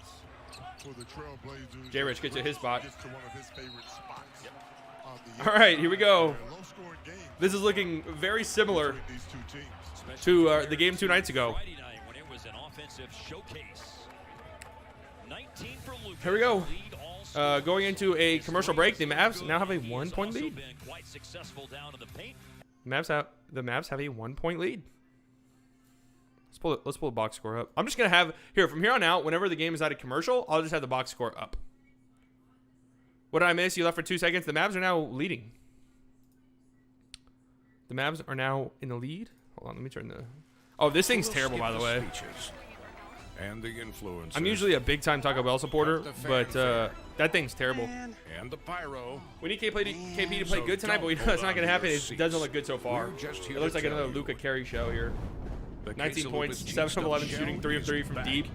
for the Trailblazers. J. Rich gets to his spot. Gets to one of his favorite spots. All right, here we go. This is looking very similar to the game 2 nights ago. Here we go. Going into a commercial break, the Mavs now have a 1-point lead. The Mavs have a 1-point lead. Let's pull the box score up. I'm just gonna have from here on out. Whenever the game is at a commercial, I'll just have the box score up. What did I miss? You left for 2 seconds. The Mavs are now leading. The Mavs are now in the lead. Hold on, let me turn the. Oh, this thing's terrible, by the way. And the influence. I'm usually a big-time Taco Bell supporter, but that thing's terrible. And the pyro. We need KP to play good tonight, but we know that's not going to happen. It doesn't look good so far. It looks like another Luka Carey show here. The 19 points, 7 of 11 shooting, 3 of 3 from deep.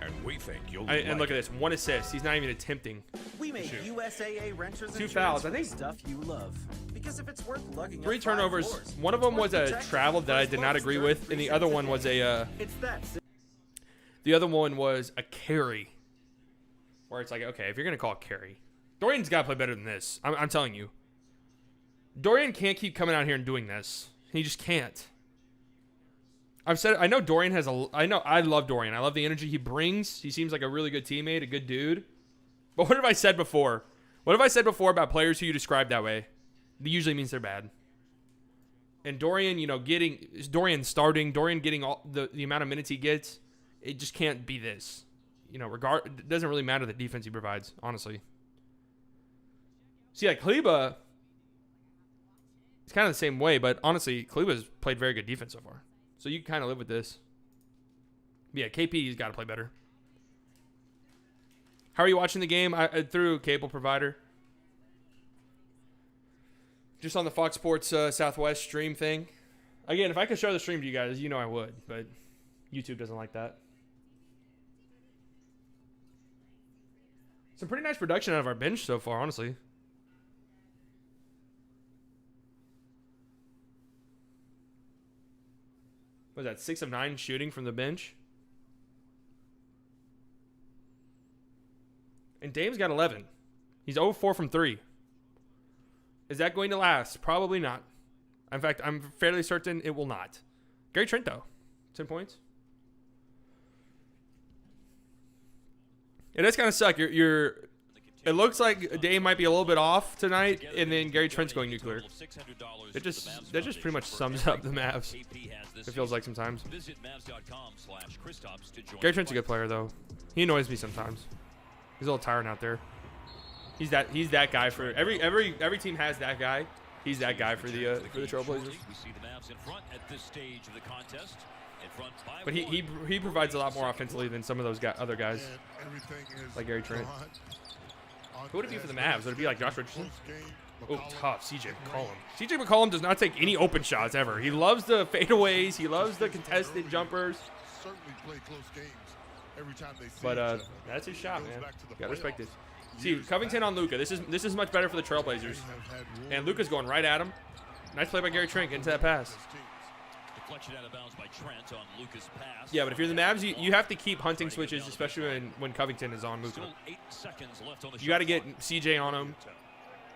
And we think you'll And look at this, 1 assist. He's not even attempting. We made USAA renters 2 fouls. I think stuff you love. Because if it's worth lugging 3 turnovers. One of them was a travel that I did not agree with, and the other one was a the other one was a carry. Where it's like, okay, if you're gonna call it carry, Dorian's got to play better than this. I'm telling you. Dorian can't keep coming out here and doing this. He just can't. I've said I know Dorian has I love Dorian. I love the energy he brings. He seems like a really good teammate, a good dude. But what have I said before? What have I said before about players who you describe that way? It usually means they're bad. And Dorian, Dorian starting, Dorian getting all the amount of minutes he gets, it just can't be this. It doesn't really matter the defense he provides, honestly. See, like Kleba, it's kind of the same way, but honestly, Kleba's played very good defense so far. So you can kind of live with this. Yeah, KP's got to play better. How are you watching the game? Through a cable provider. Just on the Fox Sports Southwest stream thing. Again, if I could show the stream to you guys, I would. But YouTube doesn't like that. Some pretty nice production out of our bench so far, honestly. What was that, 6 of 9 shooting from the bench? And Dame's got 11. He's 0 4 from 3. Is that going to last? Probably not. In fact, I'm fairly certain it will not. Gary Trent, though. 10 points. It does kind of suck. It looks like Dame might be a little bit off tonight, and then Gary Trent's going nuclear. That just pretty much sums up the Mavs. It feels like sometimes. Gary Trent's a good player, though. He annoys me sometimes. He's a little tiring out there. He's that guy for every team has that guy. He's that guy for the Trailblazers. But he provides a lot more offensively than some of those other guys, like Gary Trent. Who would it be for the Mavs? Would it be like Josh Richardson? Oh, tough. CJ McCollum. CJ McCollum does not take any open shots ever. He loves the fadeaways. He loves the contested jumpers. But that's his shot, man. You gotta respect it. See, Covington on Luka. This is much better for the Trailblazers. And Luka's going right at him. Nice play by Gary Trent into that pass. Deflection out of bounds by Trent on Luka's pass. Yeah, but if you're the Mavs, you have to keep hunting switches, especially when Covington is on Luka. You got to get CJ on him.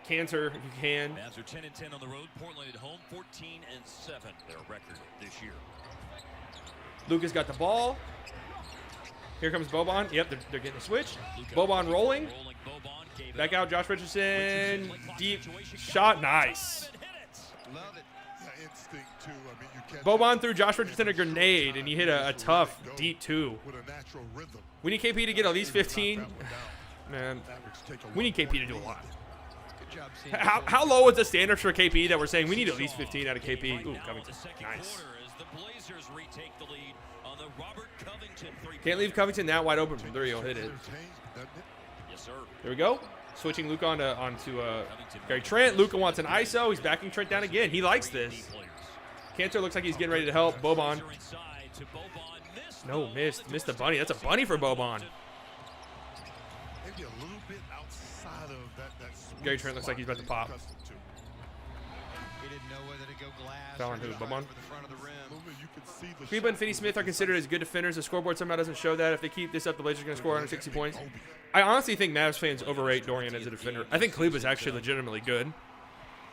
Cantor, if you can. Mavs are 10-10 on the road. Portland at home, 14-7. Their record this year. Luka's got the ball. Here comes Boban. Yep, they're getting a switch. Boban rolling. Back out, Josh Richardson. Deep shot. Nice. Boban threw Josh Richardson a grenade, and he hit a tough, deep 2. We need KP to get at least 15. Man, we need KP to do a lot. How low is the standard for KP that we're saying we need at least 15 out of KP? Ooh, Covington. Nice. Can't leave Covington that wide open from 3. He'll hit it. There we go. Switching Luka onto Gary Trent. Luka wants an ISO. He's backing Trent down again. He likes this. Cantor looks like he's getting ready to help. Boban. No, missed. Missed the bunny. That's a bunny for Boban. Gary Trent looks like he's about to pop. Foul on who? Boban? Kleba and Finney Smith are considered as good defenders. The scoreboard somehow doesn't show that. If they keep this up, the Blazers are going to score 160 points. I honestly think Mavs fans overrate Dorian as a defender. I think Kleba's actually legitimately good.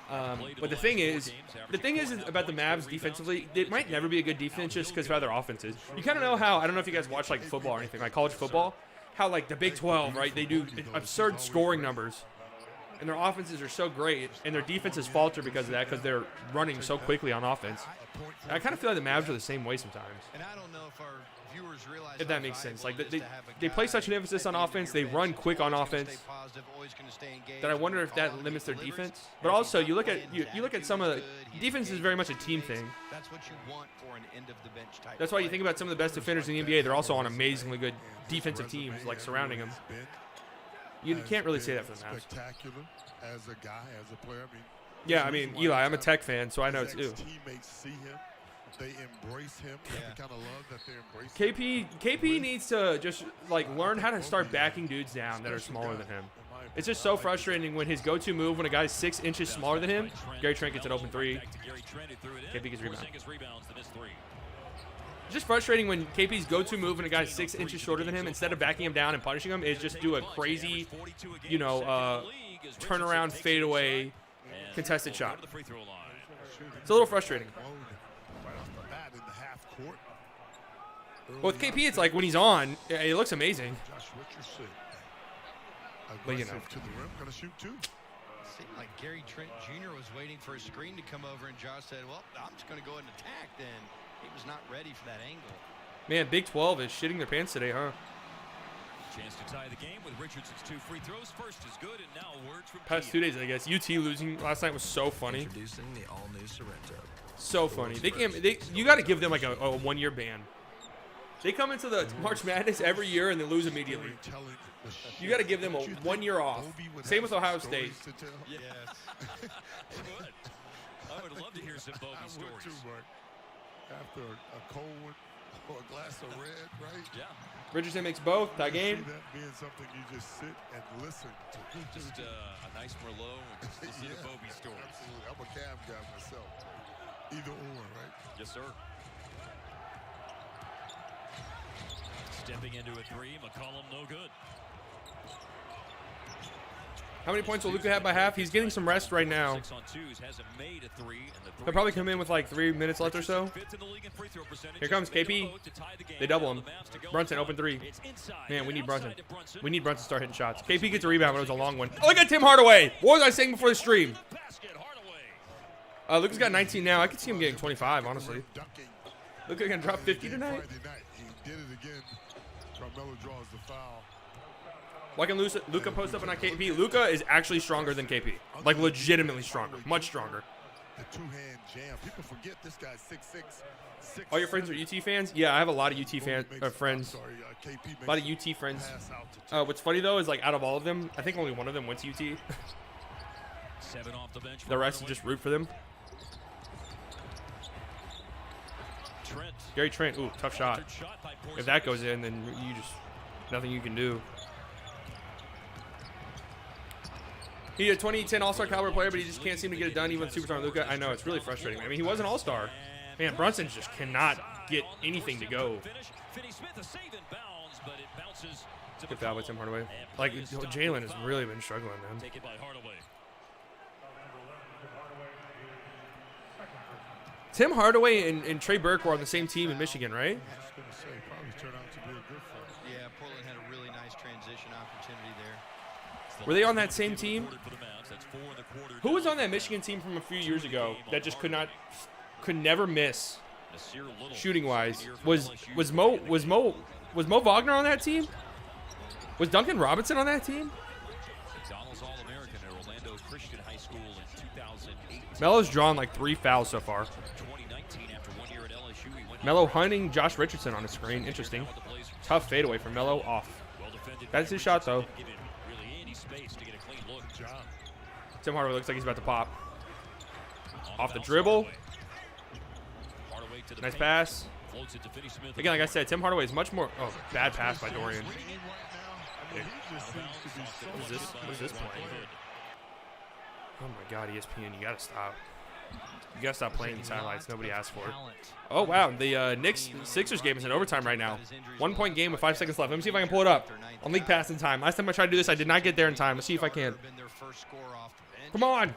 But the thing is about the Mavs defensively, it might never be a good defense just because of how their offense is. You kind of know how, I don't know if you guys watch like football or anything, like college football, how like the Big 12, right? They do absurd scoring numbers. And their offenses are so great, and their defenses falter because of that, because they're running so quickly on offense. I kind of feel like the Mavs are the same way sometimes. And I don't know if our viewers realize if that makes sense. Like they play such an emphasis on offense, they run quick on offense, that I wonder if that limits their defense. But also, you look at some of the defense is very much a team thing. That's what you want for an end of the bench type. That's why you think about some of the best defenders in the NBA. They're also on amazingly good defensive teams, like surrounding them. You can't really say that for the Mavs. Spectacular as a guy, as a player. Yeah, I mean, Eli, I'm a Tech fan, so I know too. Teammates see him they embrace him. The kind of love that they embrace. KP needs to just like learn how to start backing dudes down that are smaller than him. It's just so frustrating when his go-to move when a guy's 6 inches smaller than him, Gary Trent gets an open 3. KP gets rebound. It's just frustrating when KP's go-to move when a guy's 6 inches shorter than him, instead of backing him down and punishing him, is just do a crazy, you know, turnaround fadeaway contested shot. It's a little frustrating. Well, with KP, it's like when he's on, it looks amazing. But you know. To the rim, gonna shoot too. Seemed like Gary Trent Jr. was waiting for a screen to come over, and Josh said, well, I'm just going to go ahead and attack then. He was not ready for that angle. Man, Big 12 is shitting their pants today, huh? Chance to tie the game with Richardson's 2 free throws. First is good, and now words from Past 2 days, I guess. UT losing last night was so funny. Introducing the all-new Sorrento. So funny. You got to give them like a 1-year ban. They come into the March Madness every year and they lose immediately. You got to give them a 1 year off. Same with Ohio State. Yes. I would love to hear some Bobby stories. Too, after a cold one or a glass of red, right? Yeah. Richardson makes both. Tie game. That being something you just sit and listen to. Just a nice Merlot and just listen to Bobby stories. Absolutely. I'm a cab guy myself. Either or, right? Yes, sir. Stepping into a 3, McCollum no good. How many points will Luka have by half? He's getting some rest right now. 6 on 2s, hasn't made a 3, and the He'll probably come in with like 3 minutes left or so. Here comes KP. They double him. Brunson, open 3. Man, we need Brunson. We need Brunson to start hitting shots. KP gets a rebound, but it was a long one. Oh, look at Tim Hardaway. What was I saying before the stream? Luka's got 19 now. I could see him getting 25, honestly. Luka gonna drop 50 tonight? He did it again. Carmelo draws the foul. Why can Luka post up on KP? Luka is actually stronger than KP. Like, legitimately stronger. Much stronger. The two-hand jam. People forget this guy's 6'6". All your friends are UT fans? Yeah, I have a lot of UT friends. A lot of UT friends. What's funny, though, is, like, out of all of them, I think only one of them went to UT. 7 off the bench. The rest just root for them. Trent. Gary Trent, ooh, tough shot. If that goes in, then you just, nothing you can do. He's a 2010 All-Star caliber player, but he just can't seem to get it done, even with Superstar Luka. I know, it's really frustrating. I mean, he was an All-Star. Man, Brunson just cannot get anything to go. Good foul with Tim Hardaway. Like, Jalen has really been struggling, man. Take it by Hardaway. Tim Hardaway and Trey Burke were on the same team in Michigan, right? Yeah, Portland had a really nice transition opportunity there. Were they on that same team? Who was on that Michigan team from a few years ago that just could never miss shooting wise? Was Mo Wagner on that team? Was Duncan Robinson on that team? McDonald's All-American at Orlando Christian High School in 2008. Melo's drawn like 3 fouls so far. 2019 after 1 year at LSU, he went Melo hunting Josh Richardson on the screen. Interesting. Tough fadeaway from Melo off. That's his shot though. Tim Hardaway looks like he's about to pop. Off the dribble. Nice pass. Again, like I said, Tim Hardaway is much more. Oh, bad pass by Dorian. What is this playing? Oh my God, ESPN, you gotta stop. You gotta stop playing these highlights. Nobody asked for it. Oh wow, the Sixers game is in overtime right now. 1 point game with 5 seconds left. Let me see if I can pull it up on League Pass in time. Last time I tried to do this, I did not get there in time. Let's see if I can. Come on. Talk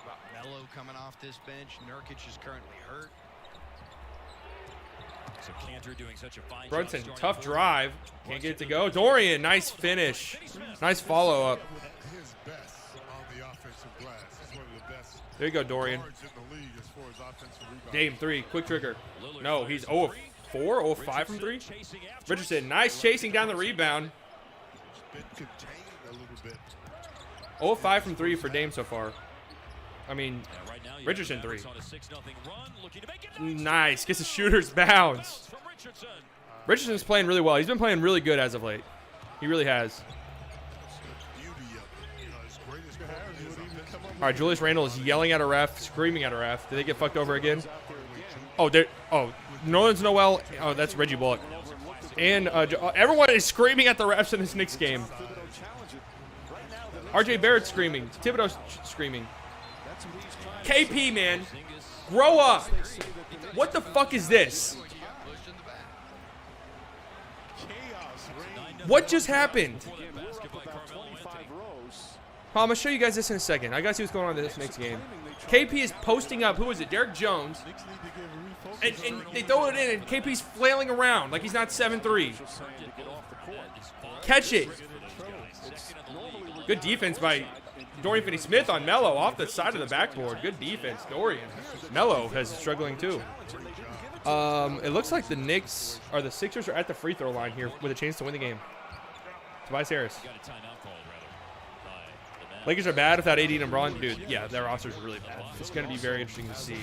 about Melo coming off this bench. Nurkic is currently hurt. So Cantor doing such a fine Brunson, job tough drive. Can't get it to go. Dorian, nice finish. Nice follow up. His best on the offensive glass. He's one of the best. There you go, Dorian. Dame 3, quick trigger. No, he's 0 of 4, 0 of 5 from 3. Richardson, nice chasing down the rebound. 0 of 5 from 3 for Dame so far. I mean, Richardson 3. Nice, gets the shooter's bounce. Richardson's playing really well. He's been playing really good as of late. He really has. All right, Julius Randle is yelling at a ref, screaming at a ref. Did they get fucked over again? Oh, there. Oh, Norland's Noel. Oh, that's Reggie Bullock. And everyone is screaming at the refs in this Knicks game. RJ Barrett's screaming. Thibodeau's screaming. KP, man. Grow up. What the fuck is this? What just happened? I'm going to show you guys this in a second. I got to see what's going on in this Knicks game. KP is posting up. Who is it? Derek Jones. And they throw it in, and KP's flailing around like he's not 7'3". Catch it. Good defense by Dorian Finney-Smith on Melo off the side of the backboard. Good defense, Dorian. Melo is struggling too. It looks like the Knicks or the Sixers are at the free throw line here with a chance to win the game. Tobias Harris. Lakers are bad without AD and LeBron. Dude, yeah, their roster's really bad. It's going to be very interesting to see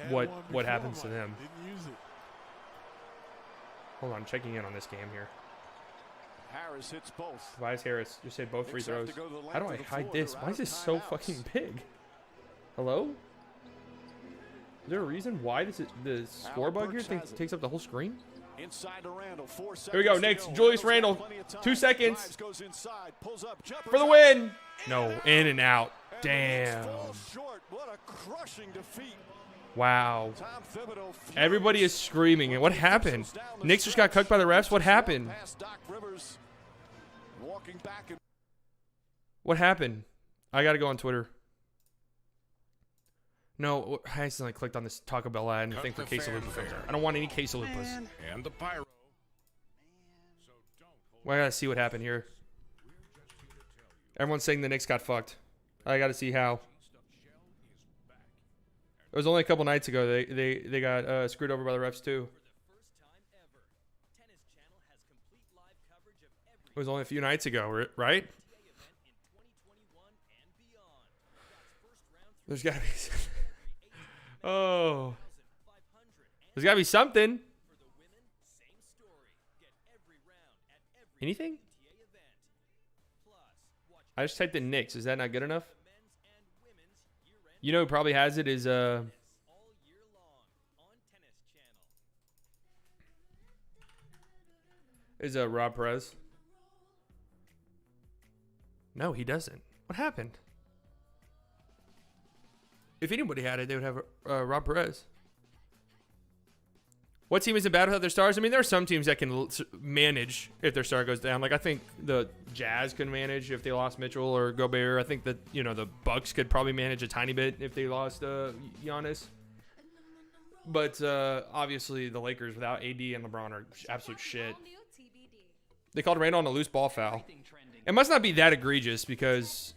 what happens to them. Hold on, checking in on this game here. Harris hits both. Tobias Harris just hit both free throws. How do I hide this? Why is this so fucking big? Hello? Is there a reason why this is the scoreboard here takes up the whole screen? Here we go, Knicks. Julius Randle, 2 seconds for the win. No, in and out. Damn. Wow. Everybody is screaming. And what happened? Knicks just got cooked by the refs. What happened? What happened? I got to go on Twitter. No, I accidentally clicked on this Taco Bell ad and think for quesalupas. I don't want any quesalupas. And the pyro. Well, I gotta see what happened here. Everyone's saying the Knicks got fucked. I gotta see how. It was only a couple nights ago they got screwed over by the refs too. It was only a few nights ago, right? There's gotta be. Oh, there's gotta be something. Anything? I just typed in Knicks. Is that not good enough? You know who probably has it is Rob Perez. No, he doesn't. What happened? If anybody had it, they would have Rob Perez. What team isn't bad without their stars? I mean, there are some teams that can manage if their star goes down. Like, I think the Jazz could manage if they lost Mitchell or Gobert. I think that, you know, the Bucks could probably manage a tiny bit if they lost Giannis. But obviously, the Lakers without AD and LeBron are absolute shit. They called Randall on a loose ball foul. It must not be that egregious because...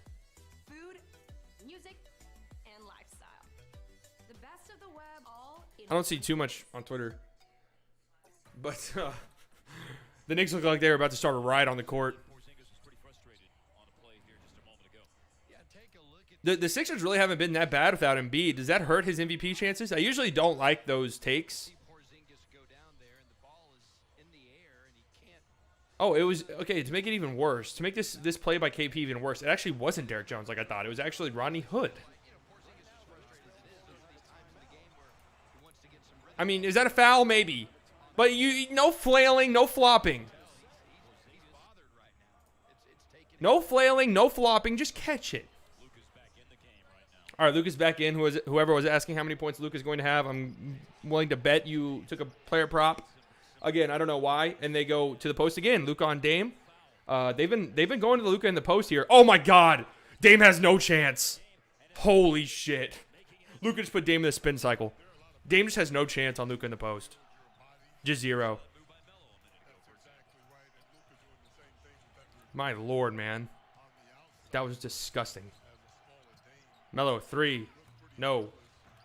I don't see too much on Twitter. But the Knicks look like they were about to start a riot on the court. The Sixers really haven't been that bad without Embiid. Does that hurt his MVP chances? I usually don't like those takes. Oh, it was... Okay, to make it even worse. To make this play by KP even worse, it actually wasn't Derek Jones like I thought. It was actually Rodney Hood. I mean, is that a foul? Maybe. But no flailing, no flopping. No flailing, no flopping. Just catch it. All right, Luka's back in. Whoever was asking how many points Luka's going to have, I'm willing to bet you took a player prop. Again, I don't know why. And they go to the post again. Luka on Dame. They've been going to the Luka in the post here. Oh my God, Dame has no chance. Holy shit. Luka just put Dame in the spin cycle. Dame just has no chance on Luka in the post. Just zero. My Lord, man. That was disgusting. Melo, 3. No.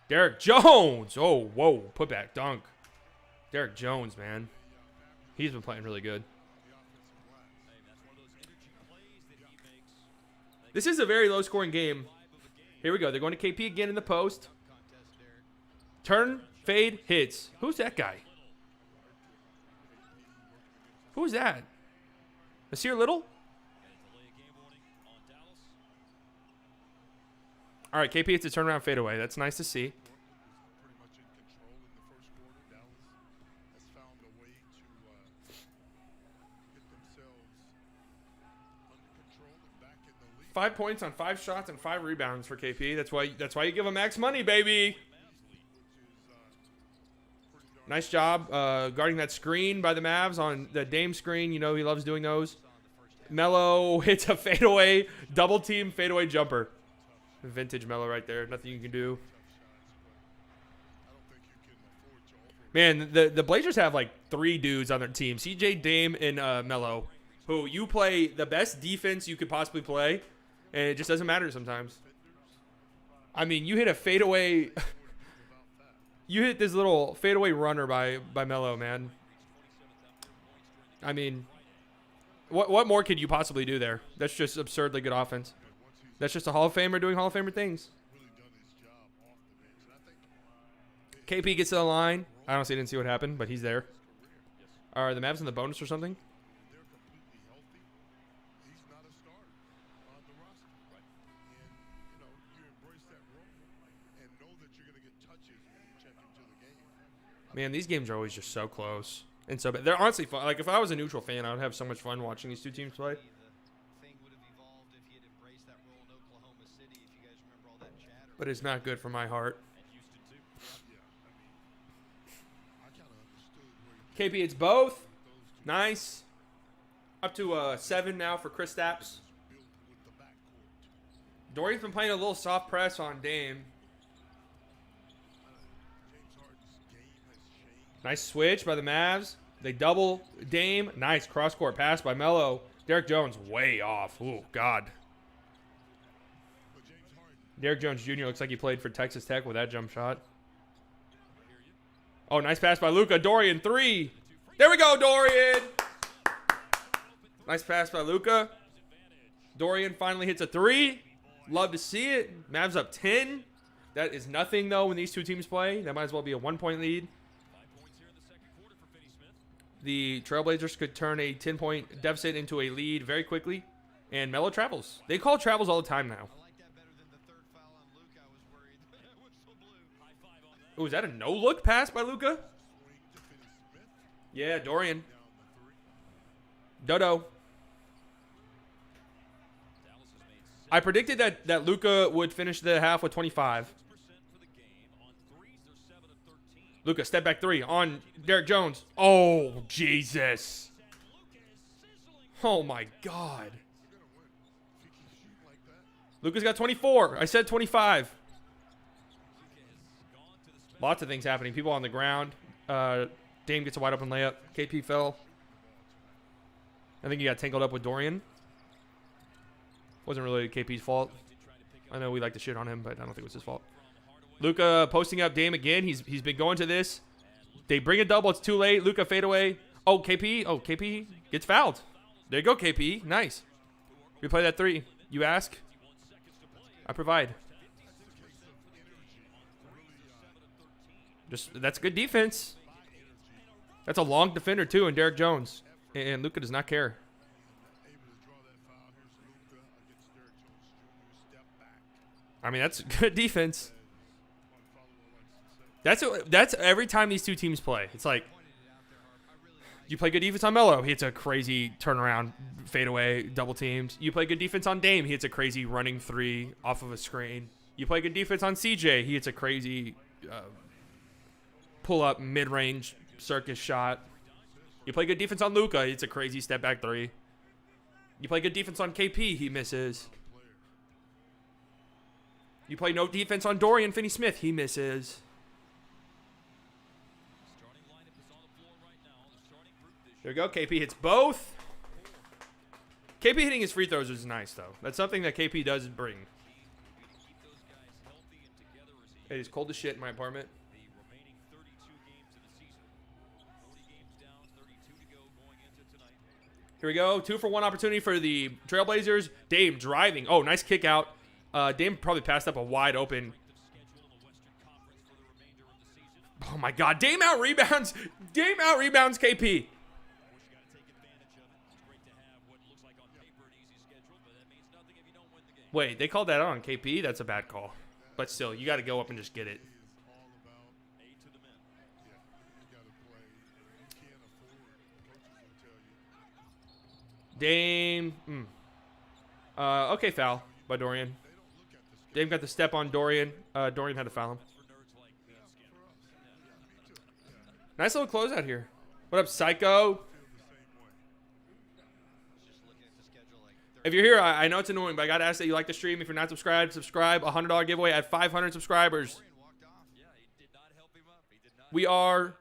Derek Jones. Oh, whoa. Put back dunk. Derek Jones, man. He's been playing really good. This is a very low-scoring game. Here we go. They're going to KP again in the post. Turn, fade, hits. Who's that guy? Who's that? Nasir Little? All right, KP hits a turnaround fadeaway. That's nice to see. 5 points on 5 shots and 5 rebounds for KP. That's why you give him max money, baby. Nice job guarding that screen by the Mavs on the Dame screen. You know he loves doing those. Melo hits a fadeaway, double team fadeaway jumper. Vintage Melo right there. Nothing you can do. Man, the Blazers have like 3 dudes on their team. CJ, Dame, and Melo. Who you play the best defense you could possibly play. And it just doesn't matter sometimes. I mean, you hit a fadeaway... You hit this little fadeaway runner by Melo, man. I mean, what more could you possibly do there? That's just absurdly good offense. That's just a Hall of Famer doing Hall of Famer things. KP gets to the line. I honestly didn't see what happened, but he's there. Are the Mavs in the bonus or something? Man, these games are always just so close and so bad. They're honestly fun. Like, if I was a neutral fan, I would have so much fun watching these two teams play. But it's not good for my heart. KP, it's both. Nice. Up to 7 now for Kristaps. Dorian's been playing a little soft press on Dame. Nice switch by the Mavs. They double Dame. Nice cross-court pass by Melo. Derek Jones way off. Oh, God. Derek Jones Jr. looks like he played for Texas Tech with that jump shot. Oh, nice pass by Luka. Dorian, 3. There we go, Dorian. Nice pass by Luka. Dorian finally hits a 3. Love to see it. Mavs up 10. That is nothing, though, when these two teams play. That might as well be a 1-point lead. The Trailblazers could turn a 10-point deficit into a lead very quickly. And Melo travels. They call travels all the time now. Oh, is that a no-look pass by Luka? Yeah, Dorian. Dodo. I predicted that Luka would finish the half with 25. Luka, step back 3 on Derek Jones. Oh, Jesus. Oh, my God. Luka's got 24. I said 25. Lots of things happening. People on the ground. Dame gets a wide open layup. KP fell. I think he got tangled up with Dorian. Wasn't really KP's fault. I know we like to shit on him, but I don't think it was his fault. Luka posting up Dame again. He's been going to this. They bring a double. It's too late. Luka fadeaway. Oh, KP. Oh, KP gets fouled. There you go, KP. Nice. Replay that 3. You ask. I provide. That's good defense. That's a long defender, too, and Derek Jones. And Luka does not care. I mean, that's good defense. That's every time these two teams play. It's like, you play good defense on Melo, he hits a crazy turnaround, fadeaway, double teamed. You play good defense on Dame, he hits a crazy running 3 off of a screen. You play good defense on CJ, he hits a crazy pull-up, mid-range, circus shot. You play good defense on Luka, it's a crazy step-back 3. You play good defense on KP, he misses. You play no defense on Dorian Finney-Smith, he misses. There we go, KP hits both. KP hitting his free throws is nice, though. That's something that KP does bring. It is cold as shit in my apartment. Here we go. 2-for-1 opportunity for the Trailblazers. Dame driving. Oh, nice kick out. Dame probably passed up a wide open. Oh, my God. Dame out rebounds. Dame out rebounds KP. Wait, they called that out on KP? That's a bad call. But still, you got to go up and just get it. Dame. Okay, foul by Dorian. Dame got the step on Dorian. Dorian had to foul him. Nice little closeout here. What up, Psycho? If you're here, I know it's annoying, but I got to ask that you like the stream. If you're not subscribed, subscribe. $100 giveaway at 500 subscribers. We are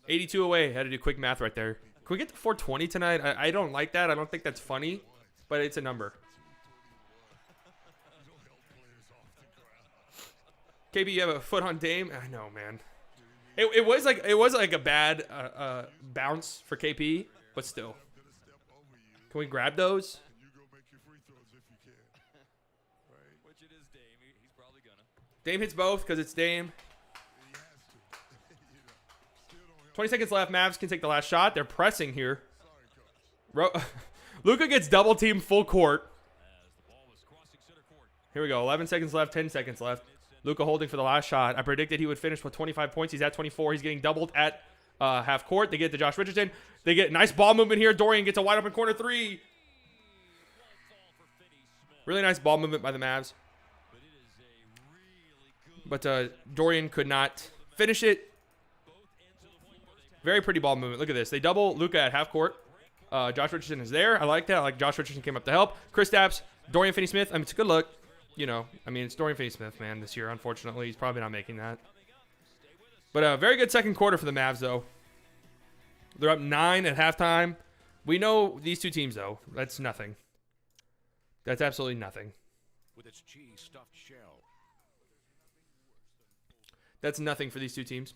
82 away. Had to do quick math right there. Can we get to 420 tonight? I don't like that. I don't think that's funny, but it's a number. KB, you have a foot on Dame? I know, man. It was like a bad bounce for KP, but still. Can we grab those? Dame hits both because it's Dame. 20 seconds left. Mavs can take the last shot. They're pressing here. Luka gets double teamed full court. Here we go. 11 seconds left. 10 seconds left. Luka holding for the last shot. I predicted he would finish with 25 points. He's at 24. He's getting doubled at half court. They get to Josh Richardson. They get nice ball movement here. Dorian gets a wide open corner three. Really nice ball movement by the Mavs. But Dorian could not finish it. Very pretty ball movement. Look at this. They double Luka at half court. Josh Richardson is there. I like that. I like Josh Richardson came up to help. Kristaps, Dorian Finney-Smith. I mean, it's a good look. You know, I mean, it's Dorian Finney-Smith, man, this year. Unfortunately, he's probably not making that. But a very good second quarter for the Mavs, though. They're up 9 at halftime. We know these two teams, though. That's nothing. That's absolutely nothing. With its cheese stuffed shell. That's nothing for these two teams.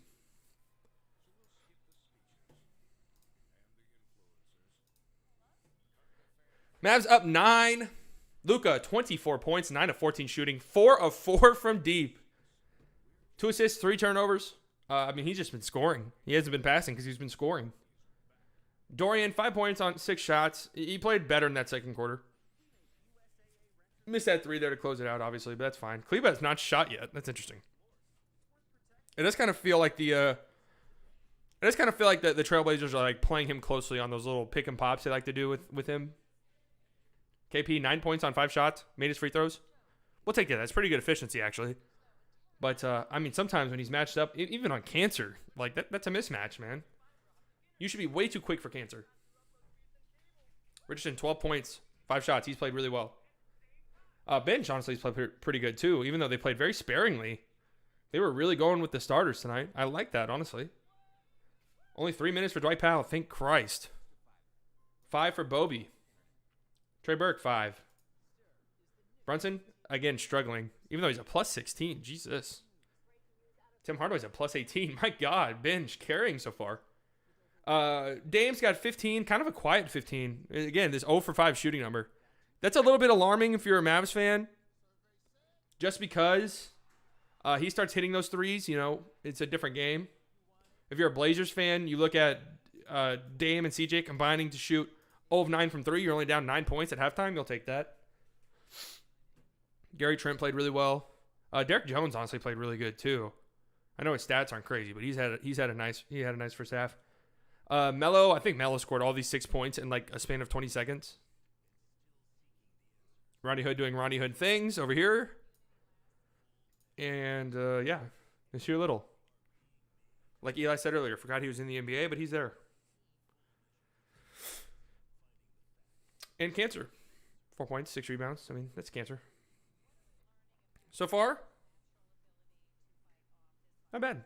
Mavs up 9. Luka, 24 points, 9 of 14 shooting, 4 of 4 from deep. 2 assists, 3 turnovers. I mean, he's just been scoring. He hasn't been passing because he's been scoring. Dorian, 5 points on 6 shots. He played better in that second quarter. Missed that 3 there to close it out, obviously, but that's fine. Kleba has not shot yet. That's interesting. It does kind of feel like the Trailblazers are like playing him closely on those little pick and pops they like to do with him. KP, 9 points on 5 shots. Made his free throws. We'll take that. That's pretty good efficiency, actually. But, I mean, sometimes when he's matched up, even on Cancer, like, that's a mismatch, man. You should be way too quick for Cancer. Richardson, 12 points, 5 shots. He's played really well. Bench, honestly, has played pretty good, too. Even though they played very sparingly, they were really going with the starters tonight. I like that, honestly. Only 3 minutes for Dwight Powell. Thank Christ. 5 for Bobby. Trey Burke, 5. Brunson, again, struggling. Even though he's a plus 16. Jesus. Tim Hardaway's a plus 18. My God, bench carrying so far. Dame's got 15. Kind of a quiet 15. Again, this 0 for 5 shooting number. That's a little bit alarming if you're a Mavs fan. Just because he starts hitting those threes, you know, it's a different game. If you're a Blazers fan, you look at Dame and CJ combining to shoot 0 of 9 from 3. You're only down 9 points at halftime. You'll take that. Gary Trent played really well. Derek Jones honestly played really good too. I know his stats aren't crazy, but he had a nice first half. Melo, I think Melo scored all these 6 points in like a span of 20 seconds. Rodney Hood doing Rodney Hood things over here. And yeah, Nasir Little. Like Eli said earlier, forgot he was in the NBA, but he's there. And Cancer. 4 points, 6 rebounds. I mean, that's Cancer. So far, not bad.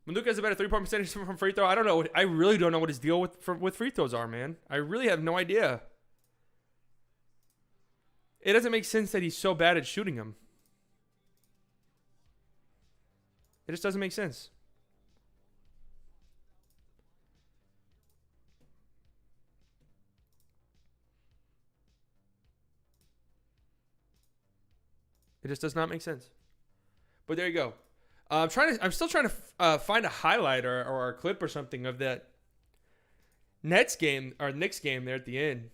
Luka has a better 3-point percentage from free throw. I don't know. I really don't know what his deal with free throws are, man. I really have no idea. It doesn't make sense that he's so bad at shooting them. It just doesn't make sense. It just does not make sense. But there you go. I'm still trying to find a highlight or a clip or something of that Knicks game there at the end.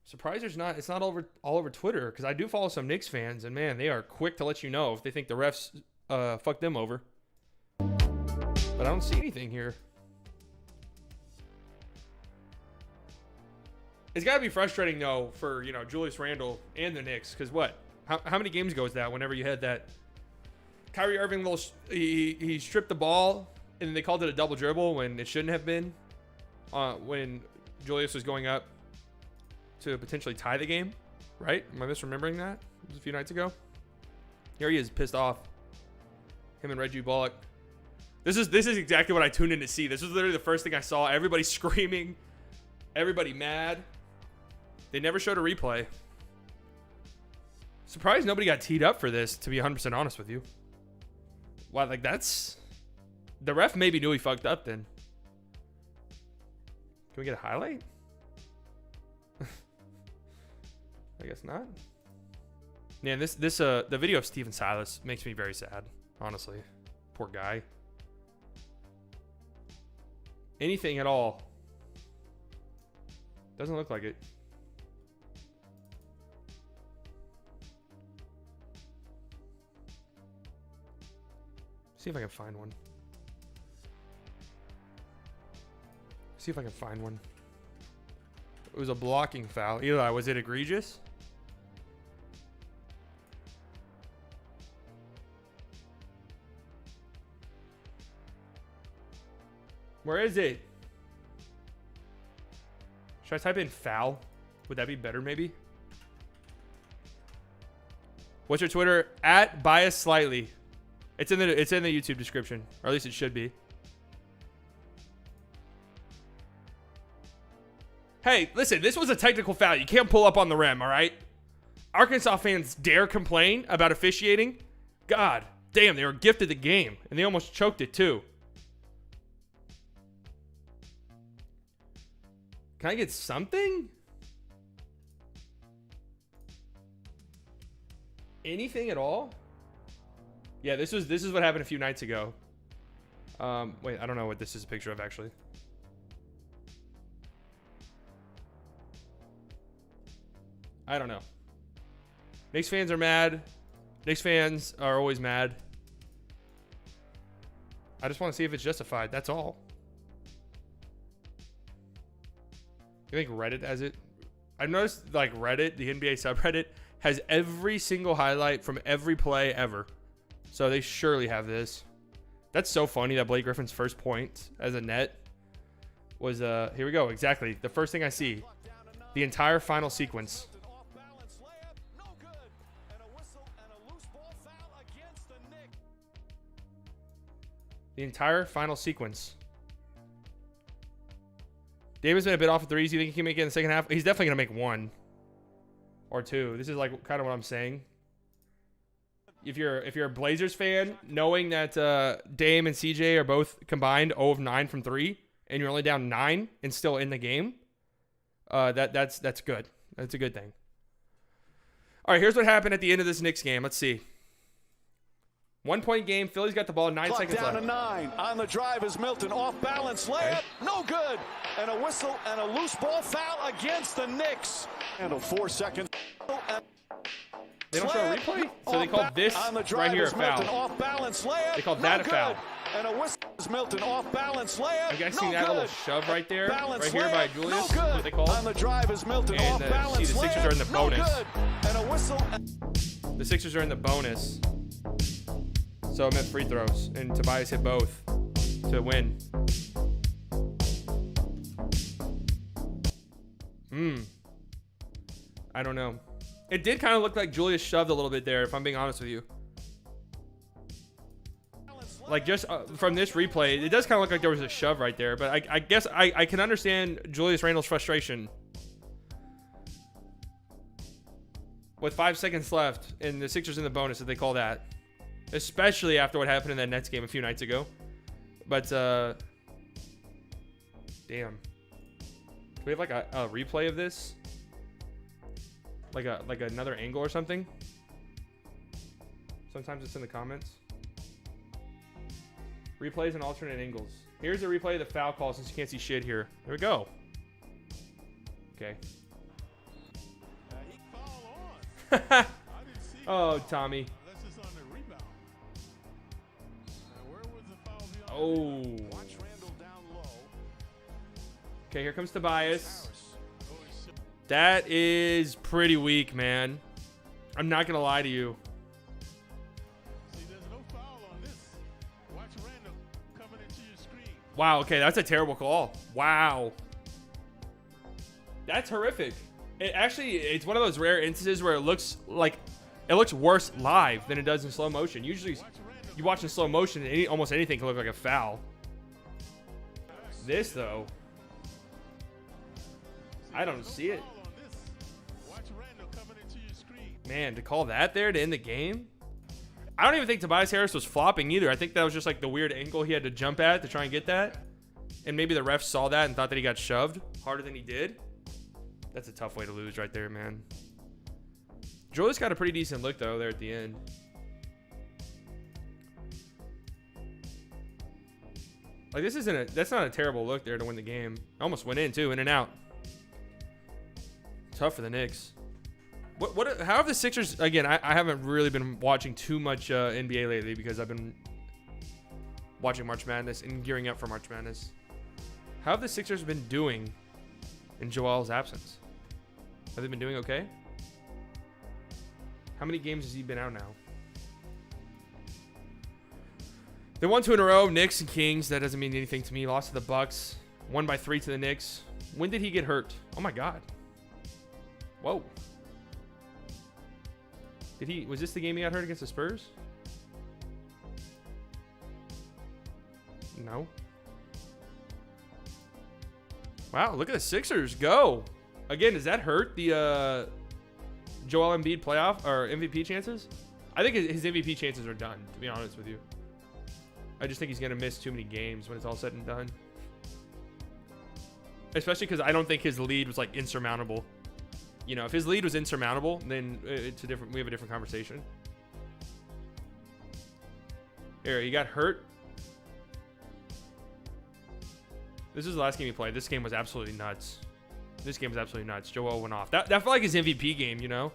Surprised it's not all over Twitter, because I do follow some Knicks fans, and man, they are quick to let you know if they think the refs fucked them over. But I don't see anything here. It's got to be frustrating, though, for, you know, Julius Randle and the Knicks. Because what? How many games ago was that whenever you had that Kyrie Irving little... He stripped the ball, and then they called it a double dribble when it shouldn't have been. When Julius was going up to potentially tie the game. Right? Am I misremembering that? It was a few nights ago. Here he is, pissed off. Him and Reggie Bullock. This is exactly what I tuned in to see. This was literally the first thing I saw. Everybody screaming. Everybody mad. They never showed a replay. Surprised nobody got teed up for this, to be 100% honest with you. Why, like, that's... The ref maybe knew he fucked up then. Can we get a highlight? I guess not. Man, the video of Steven Silas makes me very sad, honestly. Poor guy. Anything at all. Doesn't look like it. See if I can find one. See if I can find one. It was a blocking foul. Eli, was it egregious? Where is it? Should I type in foul? Would that be better, maybe? What's your Twitter? At bias slightly. It's in the YouTube description, or at least it should be. Hey, listen, this was a technical foul. You can't pull up on the rim, all right? Arkansas fans dare complain about officiating? God damn, they were gifted the game, and they almost choked it too. Can I get something? Anything at all? Yeah, this is what happened a few nights ago. Wait, I don't know what this is a picture of, actually. I don't know. Knicks fans are mad. Knicks fans are always mad. I just want to see if it's justified. That's all. You think Reddit has it? I've noticed, like, Reddit, the NBA subreddit, has every single highlight from every play ever. So they surely have this. That's so funny that Blake Griffin's first point as a net was, here we go, exactly. The first thing I see. The entire final sequence. The entire final sequence. Davis been a bit off of threes. You think he can make it in the second half? He's definitely going to make one or two. This is like kind of what I'm saying. If you're a Blazers fan, knowing that Dame and CJ are both combined 0 of 9 from 3, and you're only down 9 and still in the game, that's good. That's a good thing. All right, here's what happened at the end of this Knicks game. Let's see. 1 point game. Philly's got the ball. 9 seconds left. Down to 9. On the drive is Milton. Off balance layup. Okay. No good. And a whistle and a loose ball foul against the Knicks. And 4 seconds. They don't show a replay? So they called this right here a foul. Off balance layup. They called that a foul. And a whistle is Milton. Off balance layup. You guys seen that little shove right there? Right here by Julius? No What they called? On the drive is Milton. And off balance see, the Sixers are in the bonus. No good. And a whistle. The Sixers are in the bonus. So it meant free throws. And Tobias hit both to win. I don't know. It did kind of look like Julius shoved a little bit there, if I'm being honest with you. Like, just from this replay, it does kind of look like there was a shove right there. But I guess I can understand Julius Randle's frustration. With 5 seconds left, and the Sixers in the bonus, if they call that. Especially after what happened in that Nets game a few nights ago. But, damn. Do we have, like, a replay of this? Like another angle or something? Sometimes it's in the comments. Replays and alternate angles. Here's a replay of the foul call since you can't see shit here. There we go. Okay. Oh, Tommy. Oh. Okay, here comes Tobias. That is pretty weak, man. I'm not going to lie to you. See, there's no foul on this. Watch Randall coming into your screen. Wow, okay, that's a terrible call. Wow. That's horrific. It's one of those rare instances where it looks worse live than it does in slow motion. Usually, you watch in slow motion, and almost anything can look like a foul. This, though, I don't see it. Man, to call that there to end the game? I don't even think Tobias Harris was flopping either. I think that was just like the weird angle he had to jump at to try and get that. And maybe the ref saw that and thought that he got shoved harder than he did. That's a tough way to lose right there, man. Julius got a pretty decent look, though, there at the end. Like, that's not a terrible look there to win the game. Almost went in, too, in and out. Tough for the Knicks. How have the Sixers, again, I haven't really been watching too much NBA lately because I've been watching March Madness and gearing up for March Madness. How have the Sixers been doing in Joel's absence? Have they been doing okay? How many games has he been out now? They won 2 in a row, Knicks and Kings. That doesn't mean anything to me. Lost to the Bucks. Won by 3 to the Knicks. When did he get hurt? Oh my God. Whoa. Was this the game he got hurt against the Spurs? No. Wow, look at the Sixers go. Again, does that hurt the Joel Embiid playoff or MVP chances? I think his MVP chances are done, to be honest with you. I just think he's going to miss too many games when it's all said and done. Especially because I don't think his lead was like insurmountable. You know, if his lead was insurmountable, then we have a different conversation. Here, he got hurt. This is the last game he played. This game was absolutely nuts. Joel went off. That felt like his MVP game, you know?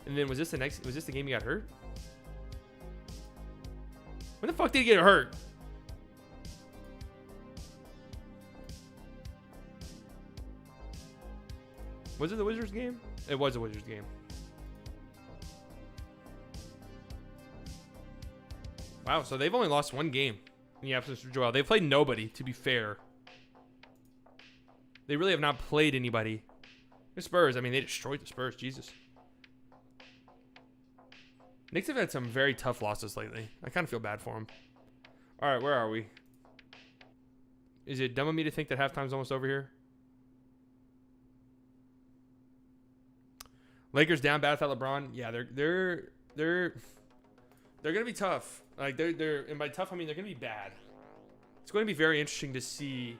And then was this the game he got hurt? When the fuck did he get hurt? Was it the Wizards game? It was a Wizards game. Wow, so they've only lost 1 game in the absence of Joel. They played nobody, to be fair. They really have not played anybody. The Spurs, I mean, they destroyed the Spurs. Jesus. Knicks have had some very tough losses lately. I kind of feel bad for them. All right, where are we? Is it dumb of me to think that halftime's almost over here? Lakers down bad without LeBron. Yeah, they're gonna be tough. Like and by tough I mean they're gonna be bad. It's going to be very interesting to see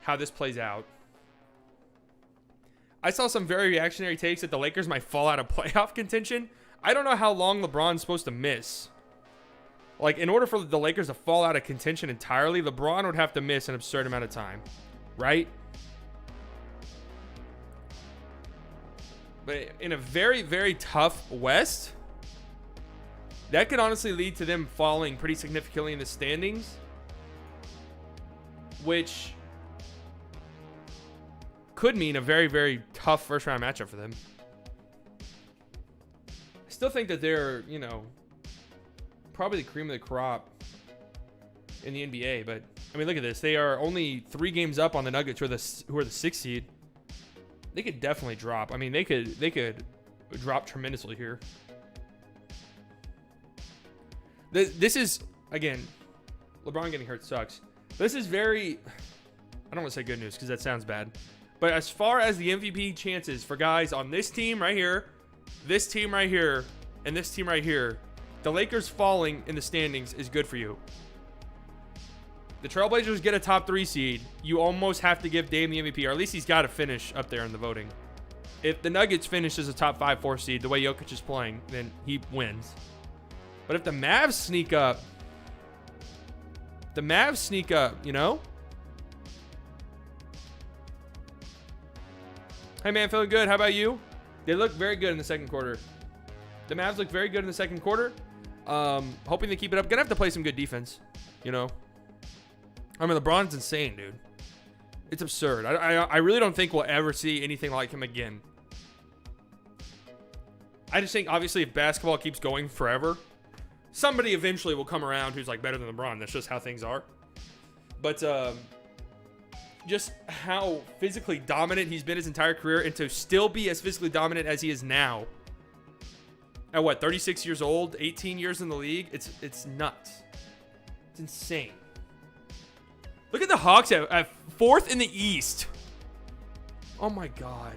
how this plays out. I saw some very reactionary takes that the Lakers might fall out of playoff contention. I don't know how long LeBron's supposed to miss. Like, in order for the Lakers to fall out of contention entirely, LeBron would have to miss an absurd amount of time, right? But in a very, very tough West, that could honestly lead to them falling pretty significantly in the standings, which could mean a very, very tough first-round matchup for them. I still think that they're, you know, probably the cream of the crop in the NBA, but I mean, look at this. They are only 3 games up on the Nuggets, who are the 6th seed. They could definitely drop. I mean, they could drop tremendously here. This is, again, LeBron getting hurt sucks. This is very, I don't want to say good news because that sounds bad. But as far as the MVP chances for guys on this team right here, this team right here, and this team right here, the Lakers falling in the standings is good for you. The Trailblazers get a top 3 seed. You almost have to give Dame the MVP, or at least he's got to finish up there in the voting. If the Nuggets finish as a top 5-4 seed, the way Jokic is playing, then he wins. But if the Mavs sneak up, you know? Hey, man, feeling good. How about you? They look very good in the second quarter. The Mavs look very good in the second quarter. Hoping they keep it up. Gonna have to play some good defense, you know? I mean, LeBron's insane, dude. It's absurd. I really don't think we'll ever see anything like him again. I just think, obviously, if basketball keeps going forever, somebody eventually will come around who's like better than LeBron. That's just how things are. But just how physically dominant he's been his entire career, and to still be as physically dominant as he is now, at what, 36 years old, 18 years in the league, it's nuts. It's insane. Look at the Hawks at 4th in the East. Oh my God.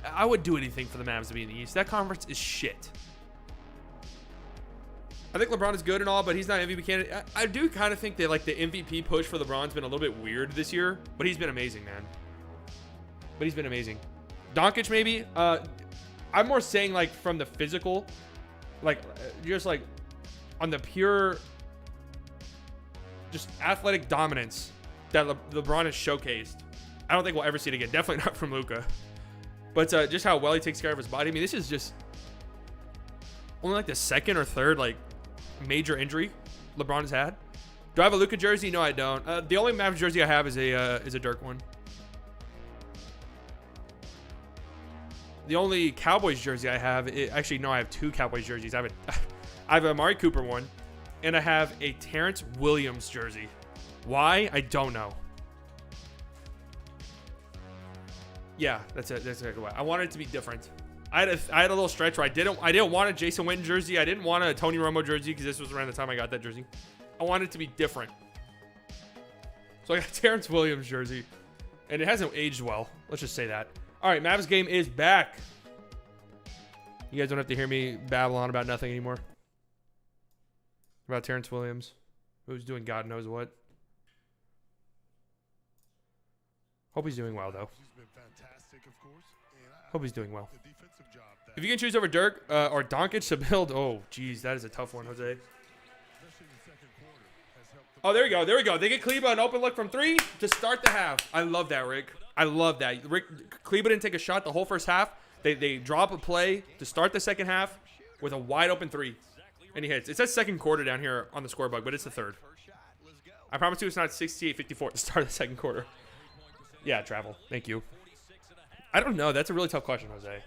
I would do anything for the Mavs to be in the East. That conference is shit. I think LeBron is good and all, but he's not MVP candidate. I do kind of think that like the MVP push for LeBron's been a little bit weird this year, but he's been amazing, man. But he's been amazing. Doncic maybe. I'm more saying like from the physical, like just like on the pure, just athletic dominance that LeBron has showcased. I don't think we'll ever see it again. Definitely not from Luka. But just how well he takes care of his body. I mean, this is just only like the second or third like major injury LeBron has had. Do I have a Luka jersey? No, I don't. The only Mavs jersey I have is a Dirk one. The only Cowboys jersey I have, actually no, I have 2 Cowboys jerseys. I have a Amari Cooper one, and I have a Terrence Williams jersey. Why? I don't know. Yeah, that's it. That's exactly why. I wanted it to be different. I had a little stretch where I didn't want a Jason Witten jersey. I didn't want a Tony Romo jersey because this was around the time I got that jersey. I wanted it to be different. So I got a Terrence Williams jersey, and it hasn't aged well. Let's just say that. All right, Mavs game is back. You guys don't have to hear me babble on about nothing anymore. About Terrence Williams, who's doing God knows what. Hope he's doing well, though. Hope he's doing well. If you can choose over Dirk or Doncic to build, oh, geez, that is a tough one, Jose. Oh, there we go. There we go. They get Kleba an open look from 3 to start the half. I love that, Rick. I love that. Kleba didn't take a shot the whole first half. They drop a play to start the second half with a wide open 3. And he hits. It says second quarter down here on the scoreboard, but it's the third. I promise you it's not 68-54 to start the second quarter. Yeah, travel. Thank you. I don't know. That's a really tough question, Jose.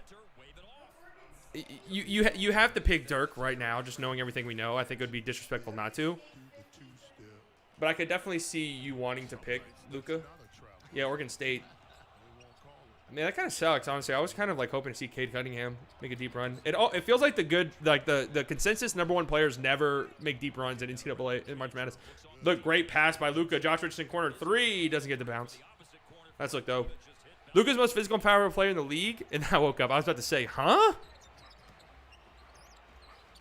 You have to pick Dirk right now, just knowing everything we know. I think it would be disrespectful not to. But I could definitely see you wanting to pick Luka. Yeah, Oregon State. I mean, that kind of sucks, honestly. I was kind of like hoping to see Cade Cunningham make a deep run. It feels like the consensus #1 players never make deep runs in NCAA in March Madness. Look, great pass by Luka. Josh Richardson corner 3 doesn't get the bounce. That's look though. Luka's most physical and powerful player in the league, and I woke up. I was about to say, huh?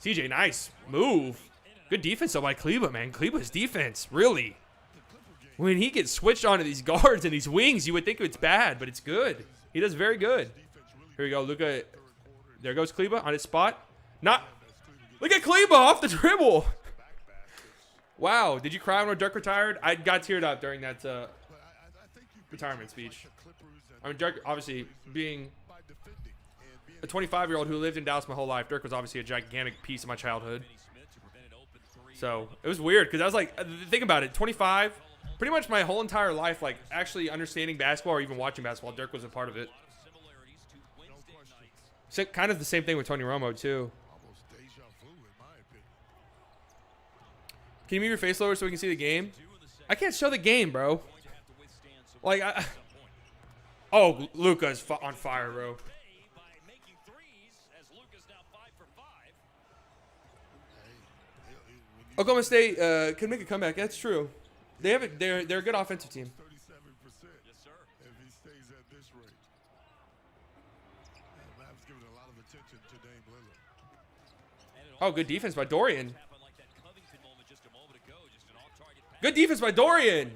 CJ, nice move. Good defense though by Kleba, man. Kleba's defense, really. When he gets switched onto these guards and these wings, you would think it's bad, but it's good. He does very good. Here we go, Luka. There goes Kleba on his spot. Look at Kleba off the dribble. Wow, did you cry when Dirk retired? I got teared up during that retirement speech. I mean, Dirk, obviously, being a 25-year-old who lived in Dallas my whole life, Dirk was obviously a gigantic piece of my childhood. So it was weird because I was like, think about it, 25, pretty much my whole entire life, like actually understanding basketball or even watching basketball, Dirk was a part of it. So kind of the same thing with Tony Romo too. Can you move your face lower so we can see the game? I can't show the game, bro. Like, oh, Luka's on fire, bro. Oklahoma State could make a comeback. That's true. They have it. They're a good offensive team. Oh, good defense by Dorian. Good defense by Dorian.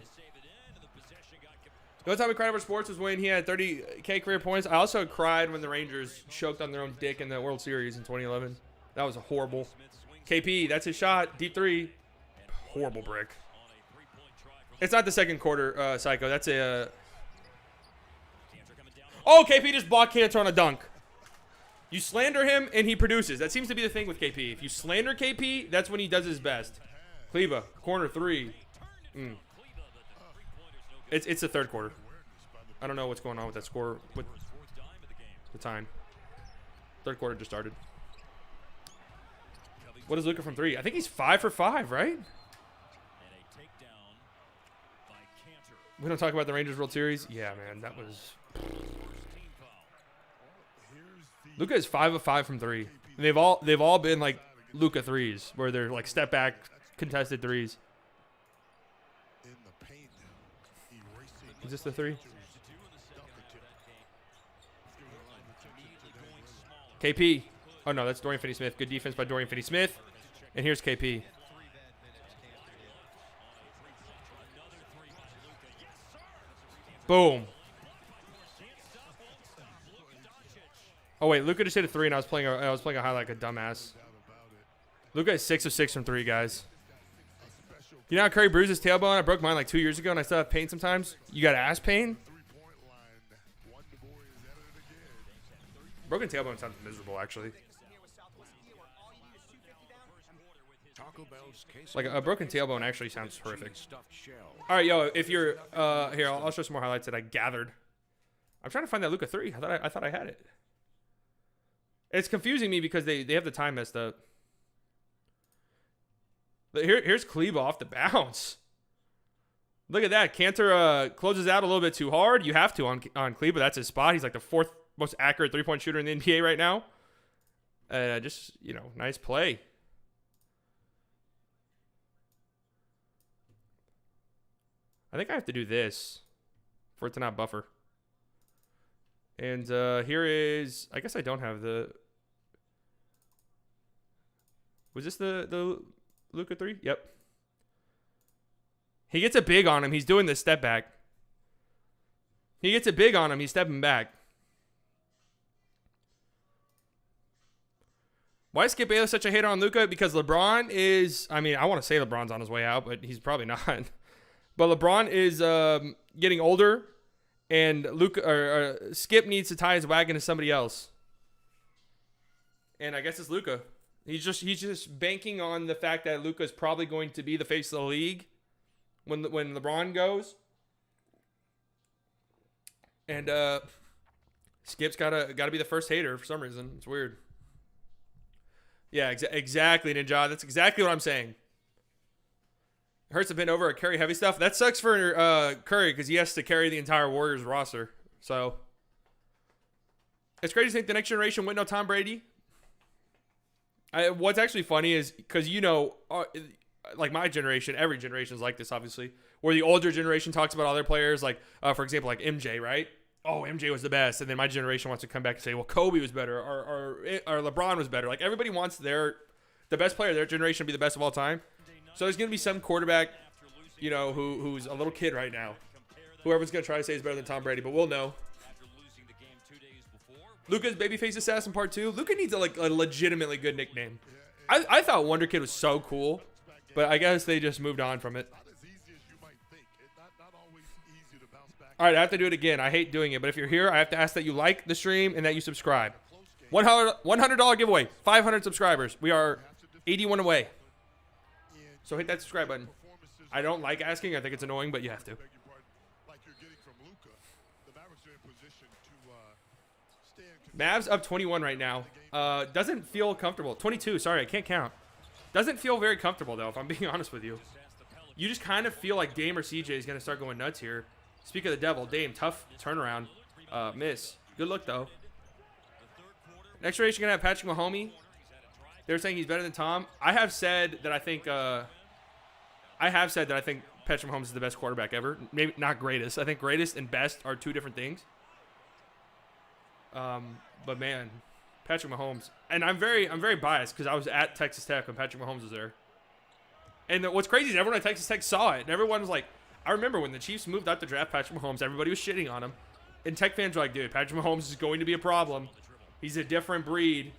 The only time we cried over sports was when he had 30K career points. I also cried when the Rangers choked on their own dick in the World Series in 2011. That was a horrible. KP, that's his shot. Deep 3. Horrible brick. It's not the second quarter, Psycho. That's a... Oh, KP just blocked Cantor on a dunk. You slander him, and he produces. That seems to be the thing with KP. If you slander KP, that's when he does his best. Kleba, corner 3. It's the third quarter. I don't know what's going on with that score, with the time. Third quarter just started. What is Luka from 3? I think he's 5 for 5, right? We don't talk about the Rangers World Series. Yeah, man, that was. Luka is 5 of 5 from 3. And they've all been like Luka threes, where they're like step back contested threes. Is this the 3? KP. Oh no, that's Dorian Finney-Smith. Good defense by Dorian Finney-Smith. And here's KP. Boom. Oh wait, Luka just hit a 3, and I was playing a highlight like a dumbass. Luka is 6 of 6 from 3, guys. You know how Curry bruised his tailbone? I broke mine like 2 years ago, and I still have pain sometimes. You got ass pain? Broken tailbone sounds miserable, actually. Like a broken tailbone actually sounds horrific. All right, yo, if you're here, I'll show some more highlights that I gathered. I'm trying to find that Luka 3. I thought I had it. It's confusing me because they have the time messed up. But here's Kleba off the bounce. Look at that. Cantor closes out a little bit too hard. You have to on Kleba. That's his spot. He's like the 4th most accurate three-point shooter in the NBA right now. Just, you know, nice play. I think I have to do this for it to not buffer. And here is, I guess I don't have the, was this the Luka 3? Yep. He gets a big on him. He's doing the step back. He gets a big on him. He's stepping back. Why is Skip Bayless such a hater on Luka? Because LeBron is, I mean, I want to say LeBron's on his way out, but he's probably not. But LeBron is getting older, and Skip needs to tie his wagon to somebody else. And I guess it's Luka. He's just banking on the fact that Luka's probably going to be the face of the league when LeBron goes. And Skip's gotta be the first hater for some reason. It's weird. Yeah, exactly, Ninja. That's exactly what I'm saying. It hurts to bend over or carry heavy stuff. That sucks for Curry because he has to carry the entire Warriors roster. So it's crazy to think the next generation went no Tom Brady. What's actually funny is because, you know, like my generation, every generation is like this, obviously, where the older generation talks about other players, like, for example, like MJ, right? Oh, MJ was the best. And then my generation wants to come back and say, well, Kobe was better or LeBron was better. Like, everybody wants the best player of their generation to be the best of all time. So there's going to be some quarterback, you know, who's a little kid right now. Whoever's going to try to say is better than Tom Brady, but we'll know. Luka's Babyface Assassin Part 2. Luka needs a legitimately good nickname. I thought Wonder Kid was so cool, but I guess they just moved on from it. All right, I have to do it again. I hate doing it, but if you're here, I have to ask that you like the stream and that you subscribe. $100 giveaway, 500 subscribers. We are 81 away. So hit that subscribe button. I don't like asking. I think it's annoying, but you have to. Mavs up 21 right now. Doesn't feel comfortable. 22, sorry, I can't count. Doesn't feel very comfortable, though, if I'm being honest with you. You just kind of feel like Dame or CJ is going to start going nuts here. Speak of the devil, Dame, tough turnaround. Miss. Good look, though. Next race, you're going to have Patrick Mahomes. They're saying he's better than Tom. I have said that I think Patrick Mahomes is the best quarterback ever. Maybe not greatest. I think greatest and best are two different things. But man, Patrick Mahomes, and I'm very biased because I was at Texas Tech when Patrick Mahomes was there. And what's crazy is everyone at Texas Tech saw it, and everyone was like, I remember when the Chiefs moved out to draft Patrick Mahomes, everybody was shitting on him. And Tech fans were like, dude, Patrick Mahomes is going to be a problem. He's a different breed.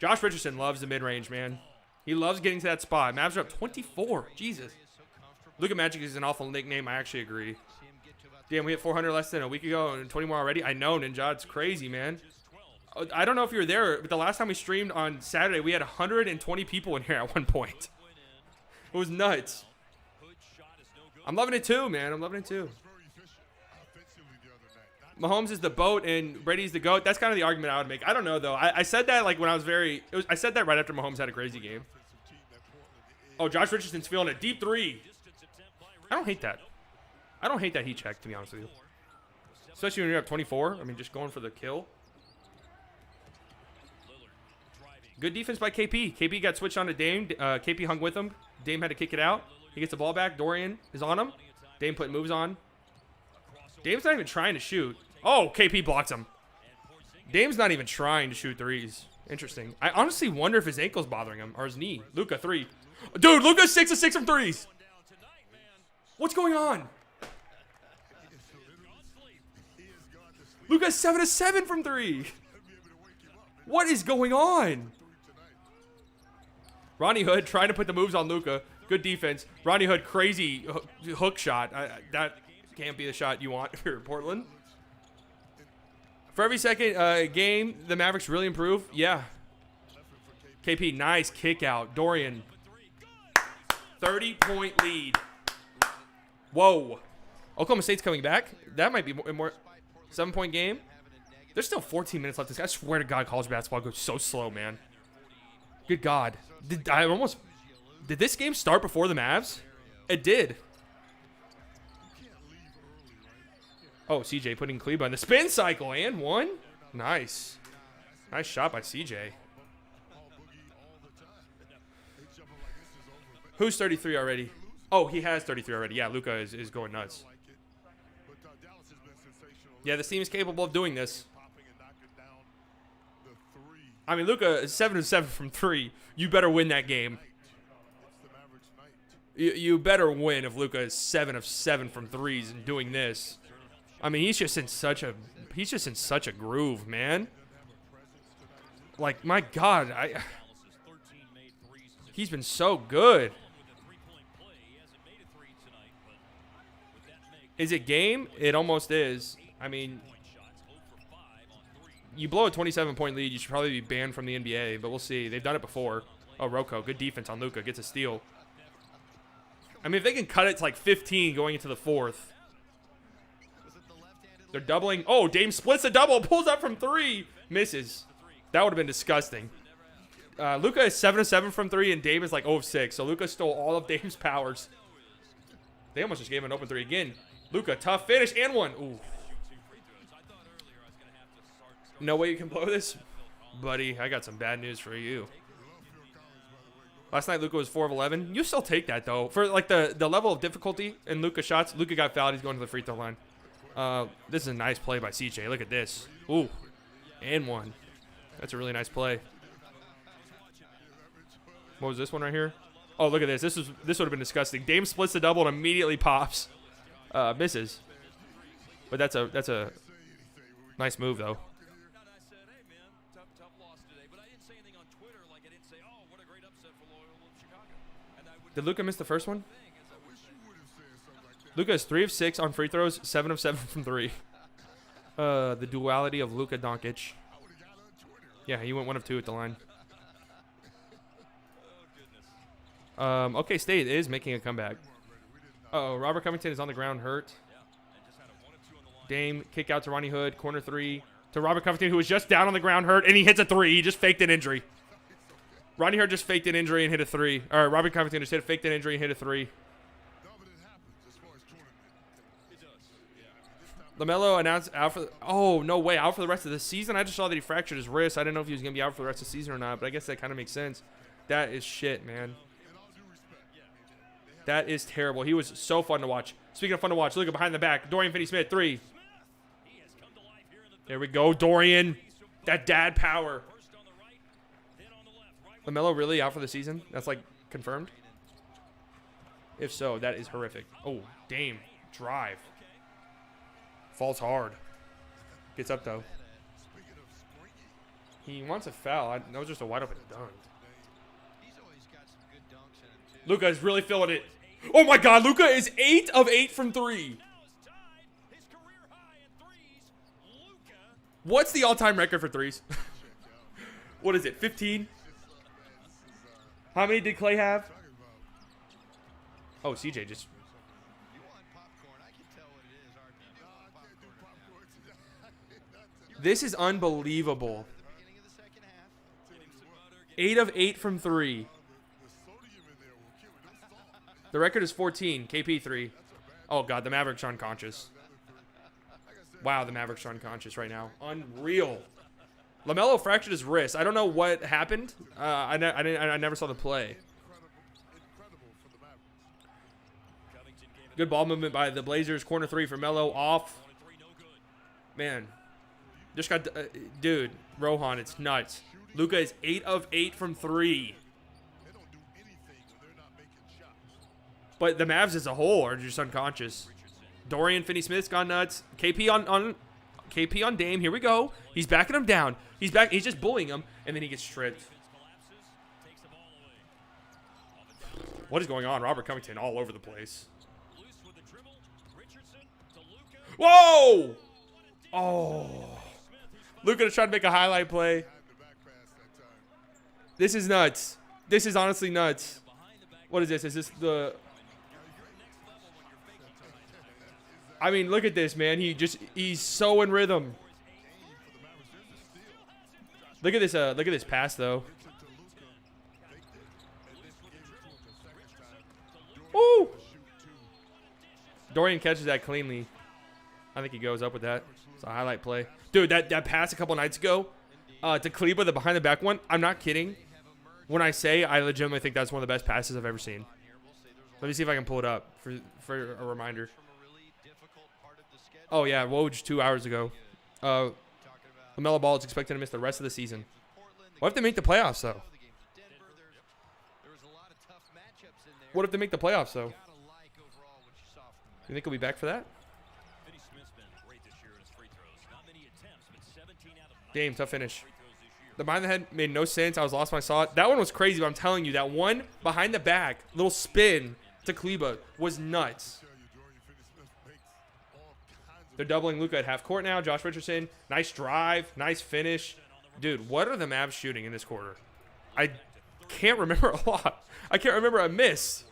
Josh Richardson loves the mid-range, man. He loves getting to that spot. Mavs are up 24. Jesus. Luka Magic is an awful nickname. I actually agree. Damn, we hit 400 less than a week ago and 20 more already. I know, Ninja. It's crazy, man. I don't know if you were there, but the last time we streamed on Saturday, we had 120 people in here at one point. It was nuts. I'm loving it too, man. I'm loving it too. Mahomes is the boat and Brady's the GOAT. That's kind of the argument I would make. I don't know, though. I said that like when I was I said that right after Mahomes had a crazy game. Oh, Josh Richardson's feeling a deep three. I don't hate that. I don't hate that heat check, to be honest with you. Especially when you're up 24. I mean, just going for the kill. Good defense by KP. KP got switched on to Dame. KP hung with him. Dame had to kick it out. He gets the ball back. Dorian is on him. Dame put moves on. Dame's not even trying to shoot. Oh, KP blocks him. Dame's not even trying to shoot threes. Interesting. I honestly wonder if his ankle's bothering him or his knee. Luka, 3. Dude, Luka's 6 of 6 from threes. What's going on? Luka's 7 of 7 from 3. What is going on? Ronnie Hood trying to put the moves on Luka. Good defense. Ronnie Hood, crazy hook shot. That can't be the shot you want if you're in Portland. For every second game, the Mavericks really improve. Yeah. KP, nice kick out. Dorian, 30-point lead. Whoa. Oklahoma State's coming back. That might be more 7-point game. There's still 14 minutes left. I swear to God, college basketball goes so slow, man. Good God. Did this game start before the Mavs? It did. Oh, CJ putting Kleba in the spin cycle and 1. Nice. Nice shot by CJ. Who's 33 already? Oh, he has 33 already. Yeah, Luka is going nuts. Yeah, this team is capable of doing this. I mean, Luka is 7 of 7 from 3. You better win that game. You better win if Luka is 7 of 7 from threes and doing this. I mean, he's just in such a groove, man. Like, my God, he's been so good. Is it game? It almost is. I mean, you blow a 27-point lead, you should probably be banned from the NBA, but we'll see. They've done it before. Oh, Rocco, good defense on Luka, gets a steal. I mean, if they can cut it to like 15 going into the 4th. They're doubling. Oh, Dame splits a double, pulls up from 3, misses. That would have been disgusting. Luka is 7 of 7 from 3, and Dame is like 0 of 6. So Luka stole all of Dame's powers. They almost just gave him an open 3 again. Luka, tough finish and 1. Ooh. No way you can blow this? Buddy, I got some bad news for you. Last night, Luka was 4 of 11. You still take that, though. For, like, the level of difficulty in Luka shots, Luka got fouled. He's going to the free throw line. This is a nice play by CJ. Look at this. Ooh. And 1. That's a really nice play. What was this one right here? Oh, look at this. This would have been disgusting. Dame splits the double and immediately pops. Misses. But that's a nice move, though. Did Luka miss the first one? Luka is 3 of 6 on free throws, 7 of 7 from 3. The duality of Luka Doncic. Yeah, he went 1 of 2 at the line. OK State is making a comeback. Uh-oh, Robert Covington is on the ground, hurt. Dame, kick out to Ronnie Hood, corner 3. To Robert Covington, who was just down on the ground, hurt, and he hits a 3. He just faked an injury. Ronnie Hood just faked an injury and hit a 3. Or Robert Covington just faked an injury and hit a 3. LaMelo announced out for oh, no way, out for the rest of the season? I just saw that he fractured his wrist. I didn't know if he was going to be out for the rest of the season or not, but I guess that kind of makes sense. That is shit, man. That is terrible. He was so fun to watch. Speaking of fun to watch, look at behind the back. Dorian Finney-Smith, 3. There we go, Dorian. That dad power. LaMelo really out for the season? That's like confirmed? If so, that is horrific. Oh, Dame. Drive. Falls hard. Gets up, though. He wants a foul. That was just a wide open dunk. Luka is really feeling it. Oh, my God. Luka is 8 of 8 from 3. What's the all-time record for threes? What is it, 15? How many did Clay have? Oh, CJ just... This is unbelievable. 8 of 8 from 3. The record is 14. KP 3. Oh, God. The Mavericks are unconscious. Wow, the Mavericks are unconscious right now. Unreal. LaMelo fractured his wrist. I don't know what happened. I never saw the play. Good ball movement by the Blazers. Corner 3 for Melo. Off. Man. Just got... dude, Rohan, it's nuts. Luka is 8 of 8 from 3. But the Mavs as a whole are just unconscious. Dorian Finney-Smith's gone nuts. KP on Dame. Here we go. He's backing him down. He's back. He's just bullying him, and then he gets stripped. What is going on? Robert Covington all over the place. Whoa! Oh. Luka trying to make a highlight play. This is nuts. This is honestly nuts. What is this? Is this the... I mean, look at this, man. He's so in rhythm. Look at this pass though. Woo! Dorian catches that cleanly. I think he goes up with that. It's a highlight play. Dude, that pass a couple nights ago to Kleba, the behind the back one. I'm not kidding when I say I legitimately think that's one of the best passes I've ever seen. Let me see if I can pull it up for a reminder. Oh, yeah, Woj 2 hours ago. LaMelo Ball is expected to miss the rest of the season. What if they make the playoffs, though? What if they make the playoffs, though? You think he'll be back for that? Game, tough finish. The behind the head made no sense. I was lost when I saw it. That one was crazy, but I'm telling you, that one behind the back, little spin to Kleba was nuts. They're doubling Luka at half court now. Josh Richardson, nice drive, nice finish. Dude, what are the Mavs shooting in this quarter? I can't remember a lot. I can't remember a miss.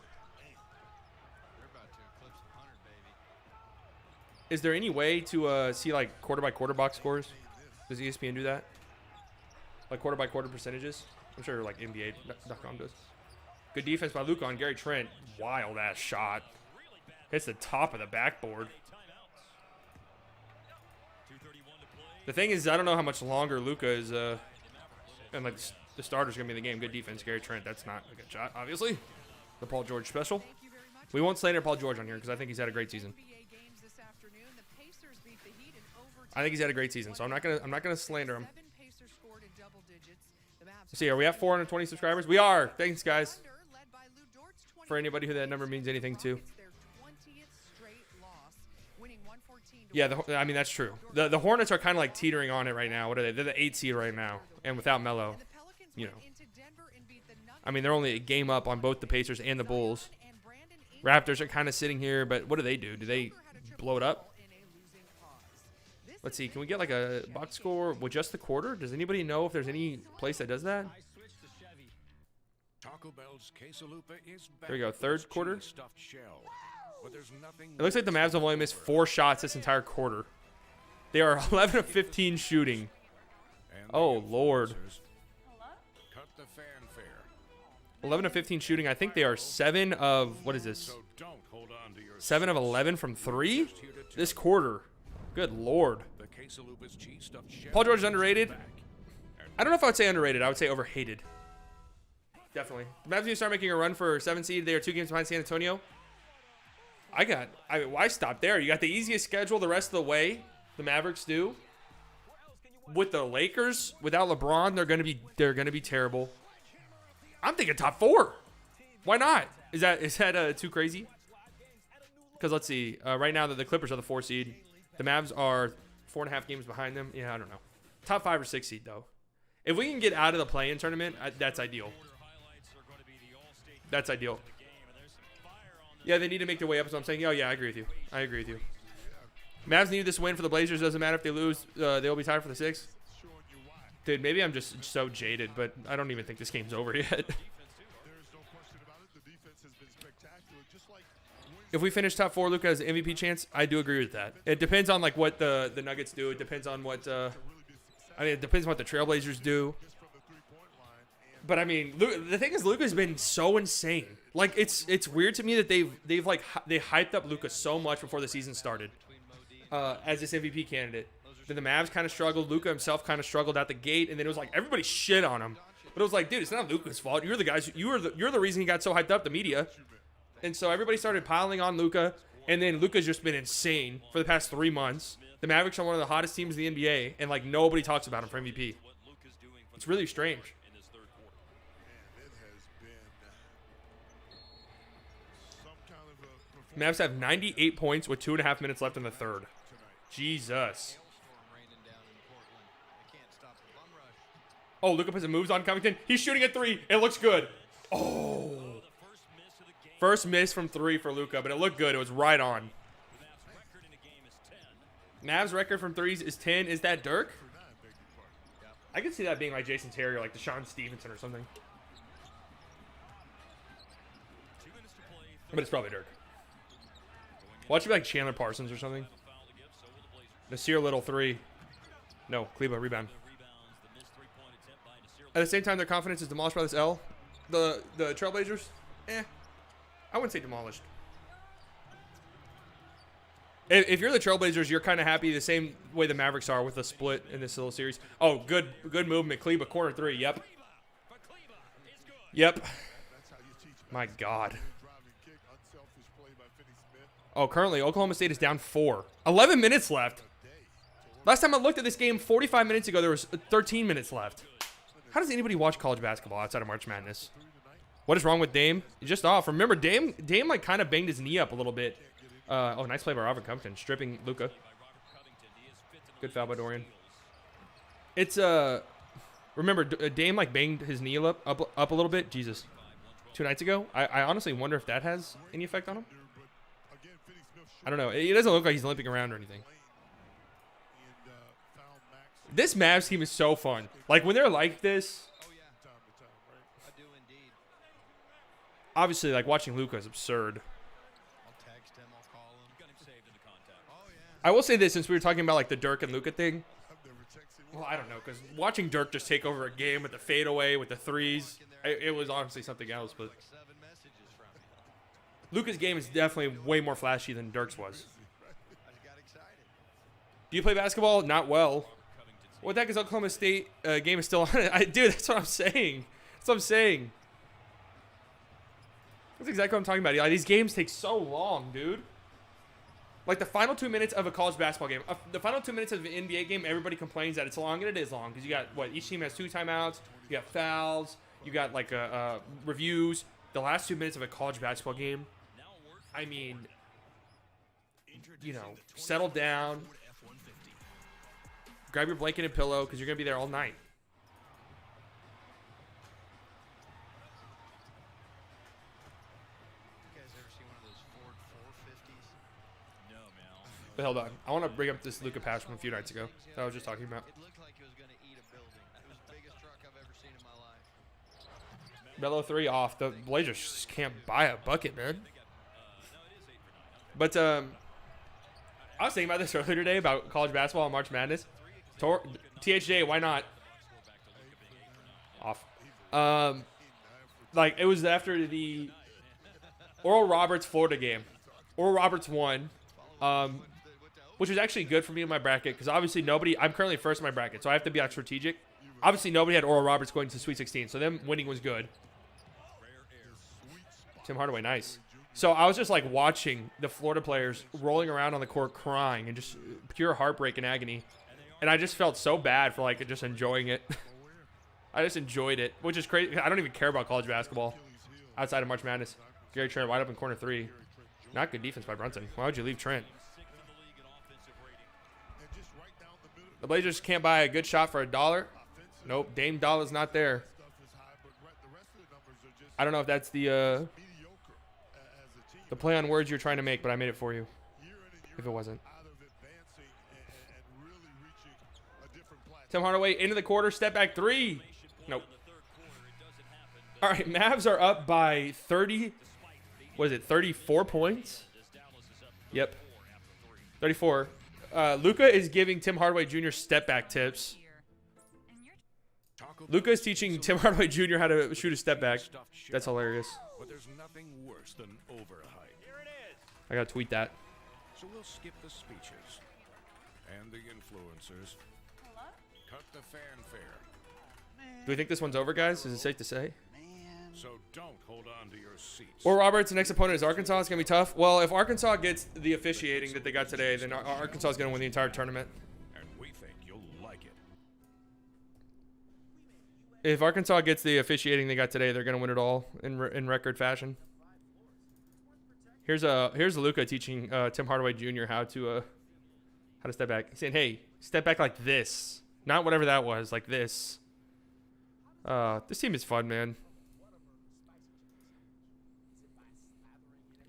Is there any way to see like quarter by quarter box scores? Does ESPN do that? Like quarter by quarter percentages? I'm sure like NBA.com does. Good defense by Luka on Gary Trent. Wild ass shot. Hits the top of the backboard. The thing is, I don't know how much longer Luka is, and like the starter's gonna be in the game. Good defense, Gary Trent. That's not a good shot, obviously. The Paul George special. We won't slander Paul George on here because I think he's had a great season. I think he's had a great season, so I'm not gonna slander him. Let's see, are we at 420 subscribers? We are. Thanks, guys. For anybody who that number means anything to. Yeah, I mean, that's true. The Hornets are kind of like teetering on it right now. What are they? They're the 8 seed right now. And without Melo, you know. I mean, they're only a game up on both the Pacers and the Bulls. Raptors are kind of sitting here, but what do? Do they blow it up? Let's see. Can we get like a box score with just the quarter? Does anybody know if there's any place that does that? Here we go. Third quarter. It looks like the Mavs have only missed 4 shots this entire quarter. They are 11 of 15 shooting. Oh, Lord. 11 of 15 shooting. I think they are 7 of, what is this? 7 of 11 from 3 this quarter. Good Lord. Paul George is underrated. I don't know if I would say underrated. I would say overhated. Definitely. The Mavs need to start making a run for 7 seed. They are 2 games behind San Antonio. Why stop there? You got the easiest schedule the rest of the way. The Mavericks do. With the Lakers, without LeBron, they're gonna be terrible. I'm thinking top 4. Why not? Is that too crazy? Because let's see. Right now, the Clippers are the 4 seed. The Mavs are 4.5 games behind them. Yeah, I don't know. Top 5 or 6 seed though. If we can get out of the play-in tournament, that's ideal. That's ideal. Yeah, they need to make their way up. So I'm saying, oh yeah, I agree with you. I agree with you. Mavs need this win for the Blazers. Doesn't matter if they lose. They'll be tied for the 6th. Dude, maybe I'm just so jaded, but I don't even think this game's over yet. If we finish top 4, Luka has an MVP chance. I do agree with that. It depends on like what the Nuggets do. It depends on what it depends on what the Trailblazers do. But I mean, the thing is, Luka's been so insane. Like it's weird to me that they hyped up Luka so much before the season started as this MVP candidate. Then the Mavs kind of struggled. Luka himself kind of struggled out the gate, and then it was like everybody shit on him. But it was like, dude, it's not Luka's fault. You're the guys. You're the reason he got so hyped up. The media, and so everybody started piling on Luka, and then Luka's just been insane for the past 3 months. The Mavericks are one of the hottest teams in the NBA, and like nobody talks about him for MVP. It's really strange. Mavs have 98 points with 2.5 minutes left in the third. Jesus. Oh, Luka puts some moves on Covington. He's shooting at 3. It looks good. Oh. First miss from 3 for Luka, but it looked good. It was right on. Mavs record from 3s is 10. Is that Dirk? I could see that being like Jason Terry or like Deshaun Stevenson or something. But it's probably Dirk. Watch it be like Chandler Parsons or something. Nasir Little 3. No, Kleba rebound. At the same time, their confidence is demolished by this L. The Trailblazers, I wouldn't say demolished. If you're the Trailblazers, you're kind of happy the same way the Mavericks are with the split in this little series. Oh, good movement. Kleba, corner 3. Yep. Yep. My God. Oh, currently, Oklahoma State is down 4. 11 minutes left. Last time I looked at this game 45 minutes ago, there was 13 minutes left. How does anybody watch college basketball outside of March Madness? What is wrong with Dame? He's just off. Remember, Dame like kind of banged his knee up a little bit. Oh, nice play by Robert Covington, stripping Luka. Good foul by Dorian. It's remember Dame like banged his knee up a little bit. Jesus, 2 nights ago. I honestly wonder if that has any effect on him. I don't know. It doesn't look like he's limping around or anything. This Mavs team is so fun. Like when they're like this. Obviously, like watching Luka is absurd. I will say this, since we were talking about like the Dirk and Luka thing. Well, I don't know, because watching Dirk just take over a game with the fadeaway, with the 3s, it was honestly something else. But Luka's game is definitely way more flashy than Dirk's was. Do you play basketball? Not well. What the heck is Oklahoma State game is still on? Dude, that's what I'm saying. That's what I'm saying. That's exactly what I'm talking about. Like, these games take so long, dude. Like the final 2 minutes of a college basketball game. The final 2 minutes of an NBA game, everybody complains that it's long, and it is long. Because you got, what, each team has 2 timeouts. You got fouls. You got, like, reviews. The last 2 minutes of a college basketball game, I mean, you know, settle down. Grab your blanket and pillow because you're going to be there all night. You guys ever see one of those Ford 450s? No, man. But hold on. I want to bring up this Luka pass from a few nights ago that I was just talking about. It looked like it was going to eat a building. It was the biggest truck I've ever seen in my life. Melo 3 off. The Blazers just can't buy a bucket, man. But I was thinking about this earlier today about college basketball and March Madness. THJ, why not? Off. Like, it was after the Oral Roberts Florida game. Oral Roberts won, which was actually good for me in my bracket because obviously nobody – I'm currently first in my bracket, so I have to be like strategic. Obviously, nobody had Oral Roberts going to the Sweet 16, so them winning was good. Tim Hardaway, nice. So I was just like watching the Florida players rolling around on the court crying and just pure heartbreak and agony. And I just felt so bad for like just enjoying it. I just enjoyed it, which is crazy. I don't even care about college basketball outside of March Madness. Gary Trent wide open corner 3. Not good defense by Brunson. Why would you leave Trent? The Blazers can't buy a good shot for $1. Nope, Dame Dolla's not there. I don't know if that's the play on words you're trying to make, but I made it for you. If it wasn't. Tim Hardaway into the quarter, step back 3. Nope. All right, Mavs are up by 30. What is it, 34 points? Yep. 34. Luka is giving Tim Hardaway Jr. step back tips. Luka's teaching Tim Hardaway Jr. how to shoot a step back. That's hilarious. But there's nothing worse than overhype. I gotta tweet that. So we'll skip the speeches and the influencers. Cut the fanfare. Do we think this one's over, guys? Is it safe to say? So don't hold on to your seats. Or Roberts, the next opponent is Arkansas. It's gonna be tough. Well, if Arkansas gets the officiating that they got today, then Arkansas is gonna win the entire tournament. And we think you'll like it. If Arkansas gets the officiating they got today, they're gonna win it all in record fashion. Here's Luka teaching Tim Hardaway Jr. how to step back. He's saying, "Hey, step back like this, not whatever that was, like this." This team is fun, man.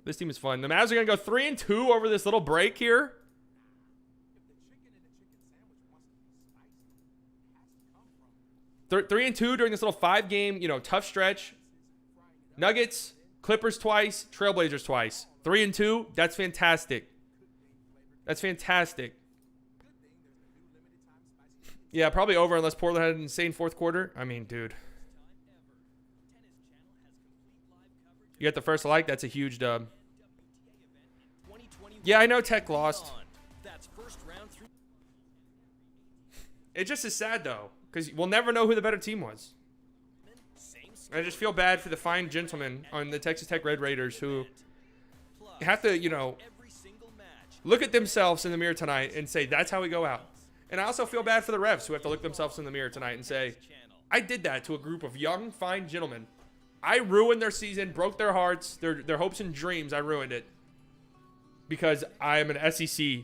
This team is fun. The Mavs are gonna go 3-2 over this little break here. Three and two during this little 5-game, tough stretch. Nuggets, Clippers twice, Trailblazers twice. 3-2. That's fantastic. That's fantastic. Yeah, probably over unless Portland had an insane fourth quarter. I mean, dude. You got the first like. That's a huge dub. Yeah, I know Tech lost. It just is sad, though, because we'll never know who the better team was. I just feel bad for the fine gentlemen on the Texas Tech Red Raiders who have to, look at themselves in the mirror tonight and say, that's how we go out. And I also feel bad for the refs who have to look themselves in the mirror tonight and say, I did that to a group of young, fine gentlemen. I ruined their season, broke their hearts, their hopes and dreams. I ruined it because I am an SEC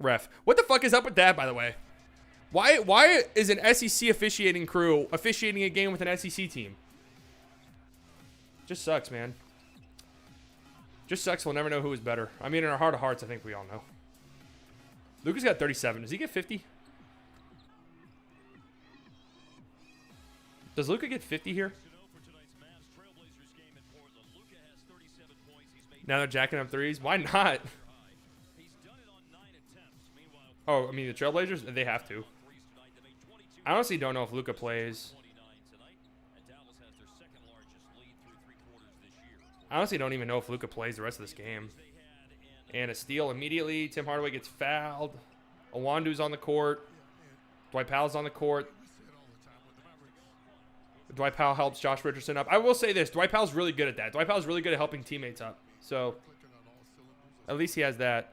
ref. What the fuck is up with that, by the way? Why is an SEC officiating crew officiating a game with an SEC team? Just sucks, man. Just sucks. We'll never know who is better. I mean, in our heart of hearts, I think we all know. Luka's got 37. Does he get 50? Does Luka get 50 here? Now they're jacking up threes. Why not? Oh, I mean, the Trailblazers, they have to. I honestly don't know if Luka plays. I honestly don't even know if Luka plays the rest of this game. And a steal immediately. Tim Hardaway gets fouled. Awandu's on the court. Dwight Powell's on the court. Dwight Powell helps Josh Richardson up. I will say this. Dwight Powell's really good at that. Dwight Powell's really good at helping teammates up. So, at least he has that.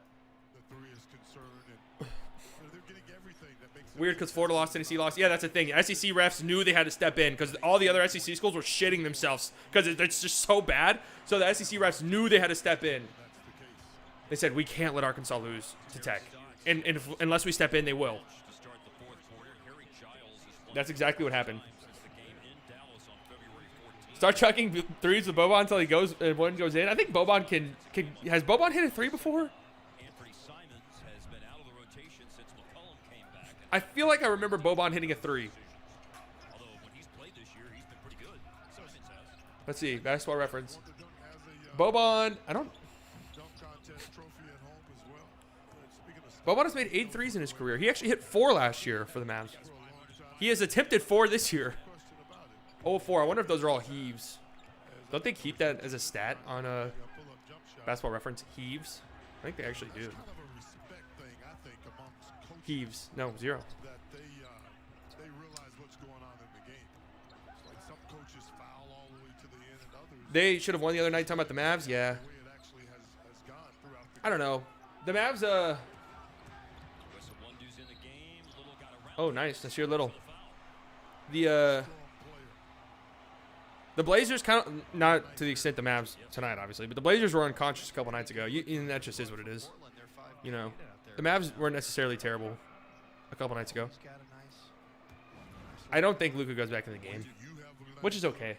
Weird because Florida lost, Tennessee lost. Yeah, that's the thing. SEC refs knew they had to step in because all the other SEC schools were shitting themselves because it's just so bad. So the SEC refs knew they had to step in. They said, we can't let Arkansas lose to Tech. And unless we step in, they will. That's exactly what happened. Start chucking threes with Boban until he goes and one goes in. I think Boban can has Boban hit a three before? I feel like I remember Boban hitting a three. Let's see, basketball reference. Boban, Boban has made 8 threes in his career. He actually hit 4 last year for the Mavs. He has attempted 4 this year. 0-4. I wonder if those are all heaves. Don't they keep that as a stat on a basketball reference? Heaves? I think they actually do. Heaves. No, 0. They should have won the other night. Talking about the Mavs? Yeah. I don't know. The Mavs, oh, nice. Nasir Little. The Blazers kind of, not to the extent the Mavs tonight, obviously, but the Blazers were unconscious a couple nights ago. And that just is what it is. You know, the Mavs weren't necessarily terrible a couple nights ago. I don't think Luka goes back in the game, which is okay.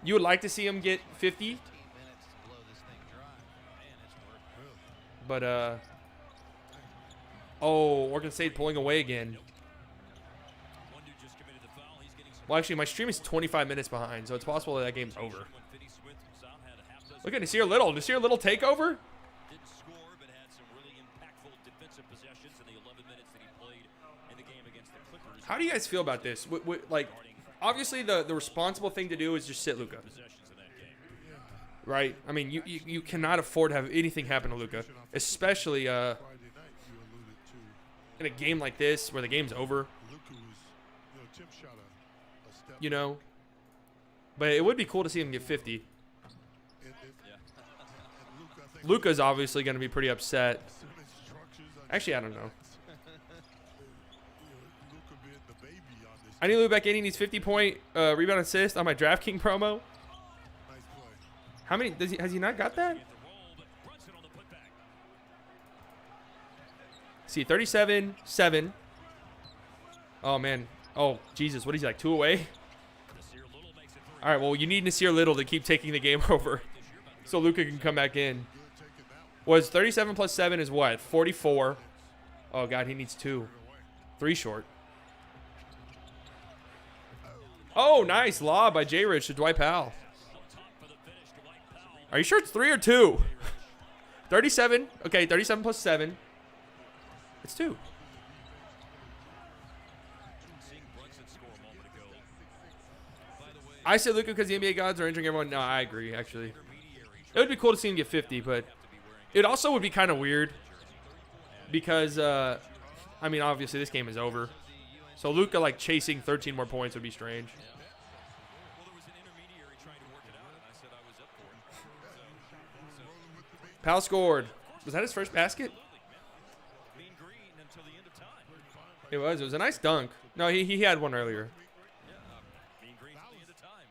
You would like to see him get 50, but oh, Oregon State pulling away again. Well, actually, my stream is 25 minutes behind, so it's possible that game's over. Look at Nasir Little. Takeover? How do you guys feel about this? Like, obviously the responsible thing to do is just sit Luka. Right? I mean, you cannot afford to have anything happen to Luka, especially in a game like this where the game's over. You know? But it would be cool to see him get 50. Luka's obviously going to be pretty upset. Actually, I don't know. I need Luka back in. He needs 50-point rebound assist on my DraftKings promo. How many has he not got that? See, 37, 7. Oh man. Oh Jesus, what is he, like 2 away? All right, well, you need Nasir Little to keep taking the game over so Luka can come back in. Was 37 plus 7 is what? 44. Oh God, he needs 2. 3 short. Oh, nice lob by J. Rich to Dwight Powell. Are you sure it's 3 or 2? 37. Okay, 37 plus 7. It's 2. I said Luka because the NBA gods are injuring everyone. No, I agree, actually. It would be cool to see him get 50, but it also would be kind of weird because, I mean, obviously this game is over. So Luka, like, chasing 13 more points would be strange. Powell scored. Was that his first basket? It was. It was a nice dunk. No, he had one earlier.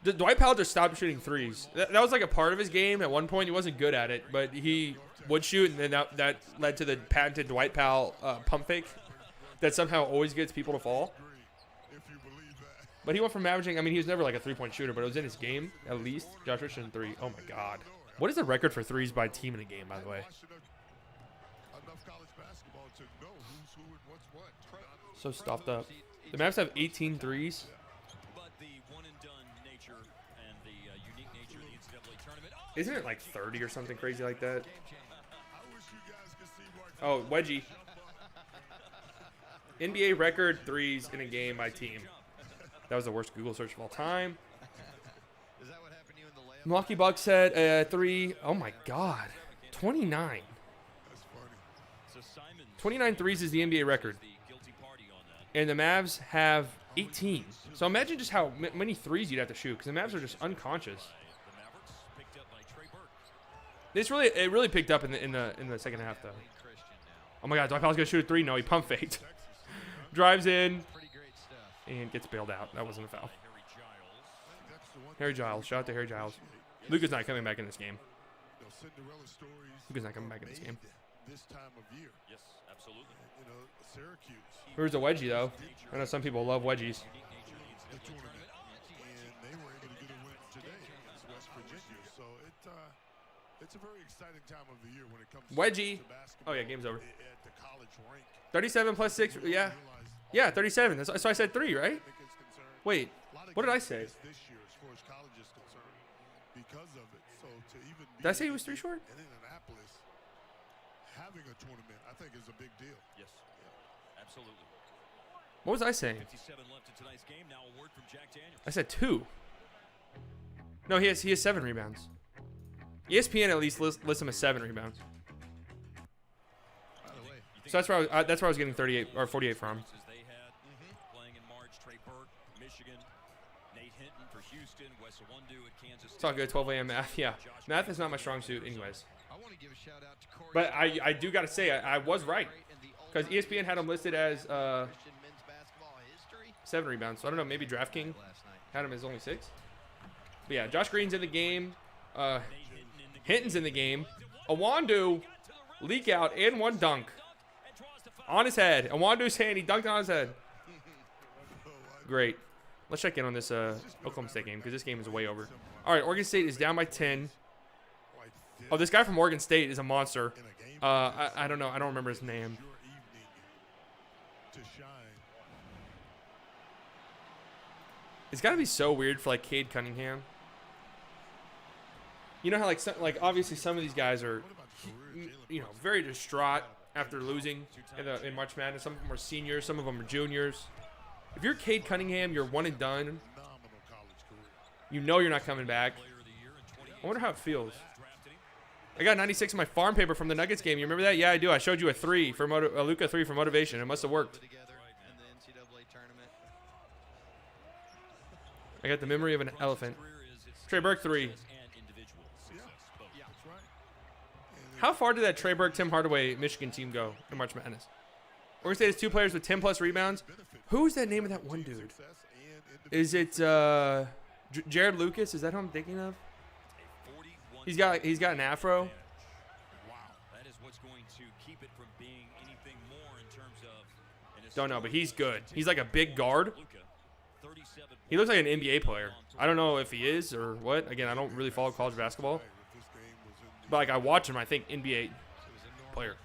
Dwight Powell just stopped shooting threes. That was like a part of his game. At one point, he wasn't good at it, but he would shoot, and then that led to the patented Dwight Powell pump fake that somehow always gets people to fall. But he went from averaging, I mean, he was never like a three-point shooter, but it was in his game, at least. Josh Richardson 3. Oh, my God. What is the record for threes by team in a game, by the way? So stuffed up. The Mavs have 18 threes. Isn't it like 30 or something crazy like that? Oh, wedgie. NBA record threes in a game by team. That was the worst Google search of all time. Milwaukee Bucks said 3. Oh my God. 29. 29 threes is the NBA record. And the Mavs have 18. So imagine just how many threes you'd have to shoot, because the Mavs are just unconscious. It really picked up in the second half though. Oh my God, Dwight Powell's gonna shoot a 3. No, he pump faked. Drives in and gets bailed out. That wasn't a foul. Harry Giles. Shout out to Harry Giles. Luka's not coming back in this game. Luka's not coming back in this game. Yes, absolutely. Here's a wedgie though. I know some people love wedgies. It's a very exciting time of the year when it comes wedgie. Oh yeah, game's over. 37 plus 6. Yeah. Yeah, 37. That's why I said 3, right? Wait, what did I say? Did I say he was 3 short? And in Annapolis, having a tournament, I think, is a big deal. Yes, absolutely. What was I saying? 57 left in tonight's game. Now a word from Jack Daniels. I said 2. No, he has 7 rebounds. ESPN at least lists him as 7 rebounds. So that's where I was getting 38 or 48 from. Playing in March, Trey Burke, Michigan, Nate Hinton for Houston, Wes Iwundu at Kansas State. It's all good. 12 a.m. math. Yeah, math is not my strong suit, anyways. But I do gotta say I was right, because ESPN had him listed as 7 rebounds. So I don't know, maybe DraftKings had him as only 6. But yeah, Josh Green's in the game. Hinton's in the game. Iwundu leak out and 1 dunk on his head. Iwundu's hand, he dunked on his head. Great. Let's check in on this Oklahoma State game, because this game is way over. All right, Oregon State is down by 10. Oh, this guy from Oregon State is a monster. I don't know. I don't remember his name. It's got to be so weird for like Cade Cunningham. You know how like obviously some of these guys are, you know, very distraught after losing in March Madness. Some of them are seniors, some of them are juniors. If you're Cade Cunningham, you're one and done. You know you're not coming back. I wonder how it feels. I got 96 in my farm paper from the Nuggets game. You remember that? Yeah, I do. I showed you a 3 for a Luka 3 for motivation. It must have worked. I got the memory of an elephant. Trey Burke 3. How far did that Trey Burke, Tim Hardaway Michigan team go in March Madness? Oregon State has 2 players with 10+ rebounds. Who's that name of that one dude? Is it Jared Lucas? Is that who I'm thinking of? He's got an afro. That is what's going to keep it from being anything more in terms of. Don't know, but he's good. He's like a big guard. He looks like an NBA player. I don't know if he is or what. Again, I don't really follow college basketball. But like I watch him, I think NBA player.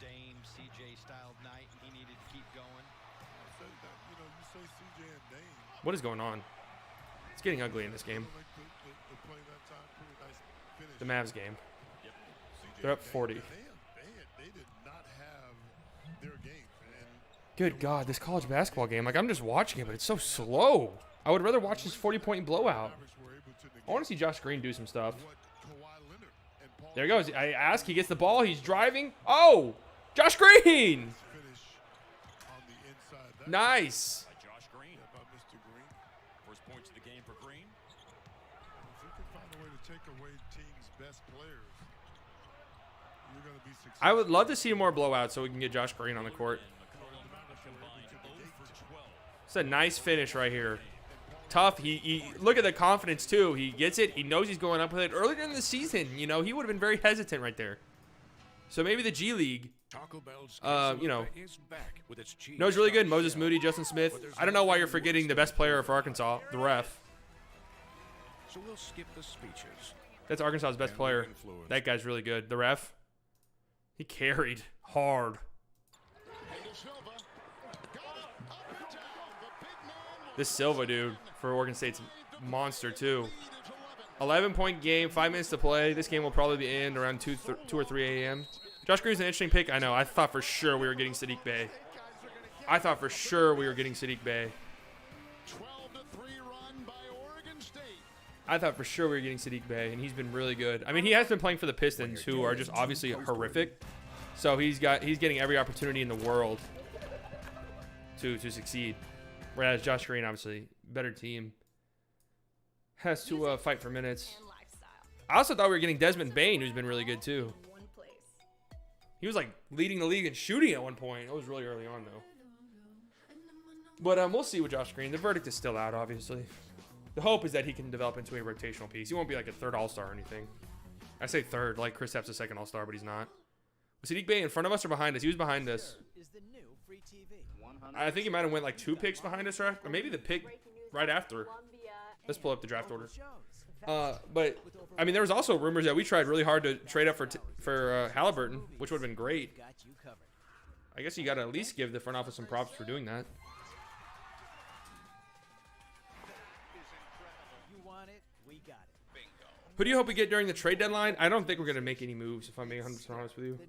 What is going on? It's getting ugly in this game. The Mavs game. They're up 40. Good God, this college basketball game. Like, I'm just watching it, but it's so slow. I would rather watch this 40-point blowout. I want to see Josh Green do some stuff. There he goes. I ask. He gets the ball. He's driving. Oh! Josh Green! Nice. I would love to see more blowouts so we can get Josh Green on the court. It's a nice finish right here. Tough. He look at the confidence too. He gets it. He knows he's going up with it. Earlier in the season, you know, he would have been very hesitant right there. So maybe the G League, you know, knows really good. Moses Moody, Justin Smith. I don't know why you're forgetting the best player for Arkansas, the ref. So we'll skip the speeches. That's Arkansas's best player. That guy's really good. The ref. He carried hard. This Silva dude for Oregon State's monster too. 11-point game, 5 minutes to play. This game will probably end around 2 or 3 a.m. Josh Green's an interesting pick. I know. I thought for sure we were getting Sadiq Bey. I thought for sure we were getting Sadiq Bey. I thought for sure we were getting Sadiq Bey, and he's been really good. I mean, he has been playing for the Pistons, who are just obviously horrific. So he's getting every opportunity in the world to succeed. Whereas Josh Green, obviously, better team, has to fight for minutes. I also thought we were getting Desmond Bane, who's been really good too. He was like leading the league in shooting at one point. It was really early on though. But we'll see with Josh Green. The verdict is still out, obviously. The hope is that he can develop into a rotational piece. He won't be like a third All-Star or anything. I say third, like Chris Stepp's a second All-Star, but he's not. Was Sadiq Bey in front of us or behind us? He was behind us. I think he might have went like 2 picks behind us, or maybe the pick right after. Let's pull up the draft order. But I mean, there was also rumors that we tried really hard to trade up for Halliburton, which would have been great. I guess you got to at least give the front office some props for doing that. Who do you hope we get during the trade deadline? I don't think we're going to make any moves, if I'm being 100% honest with you.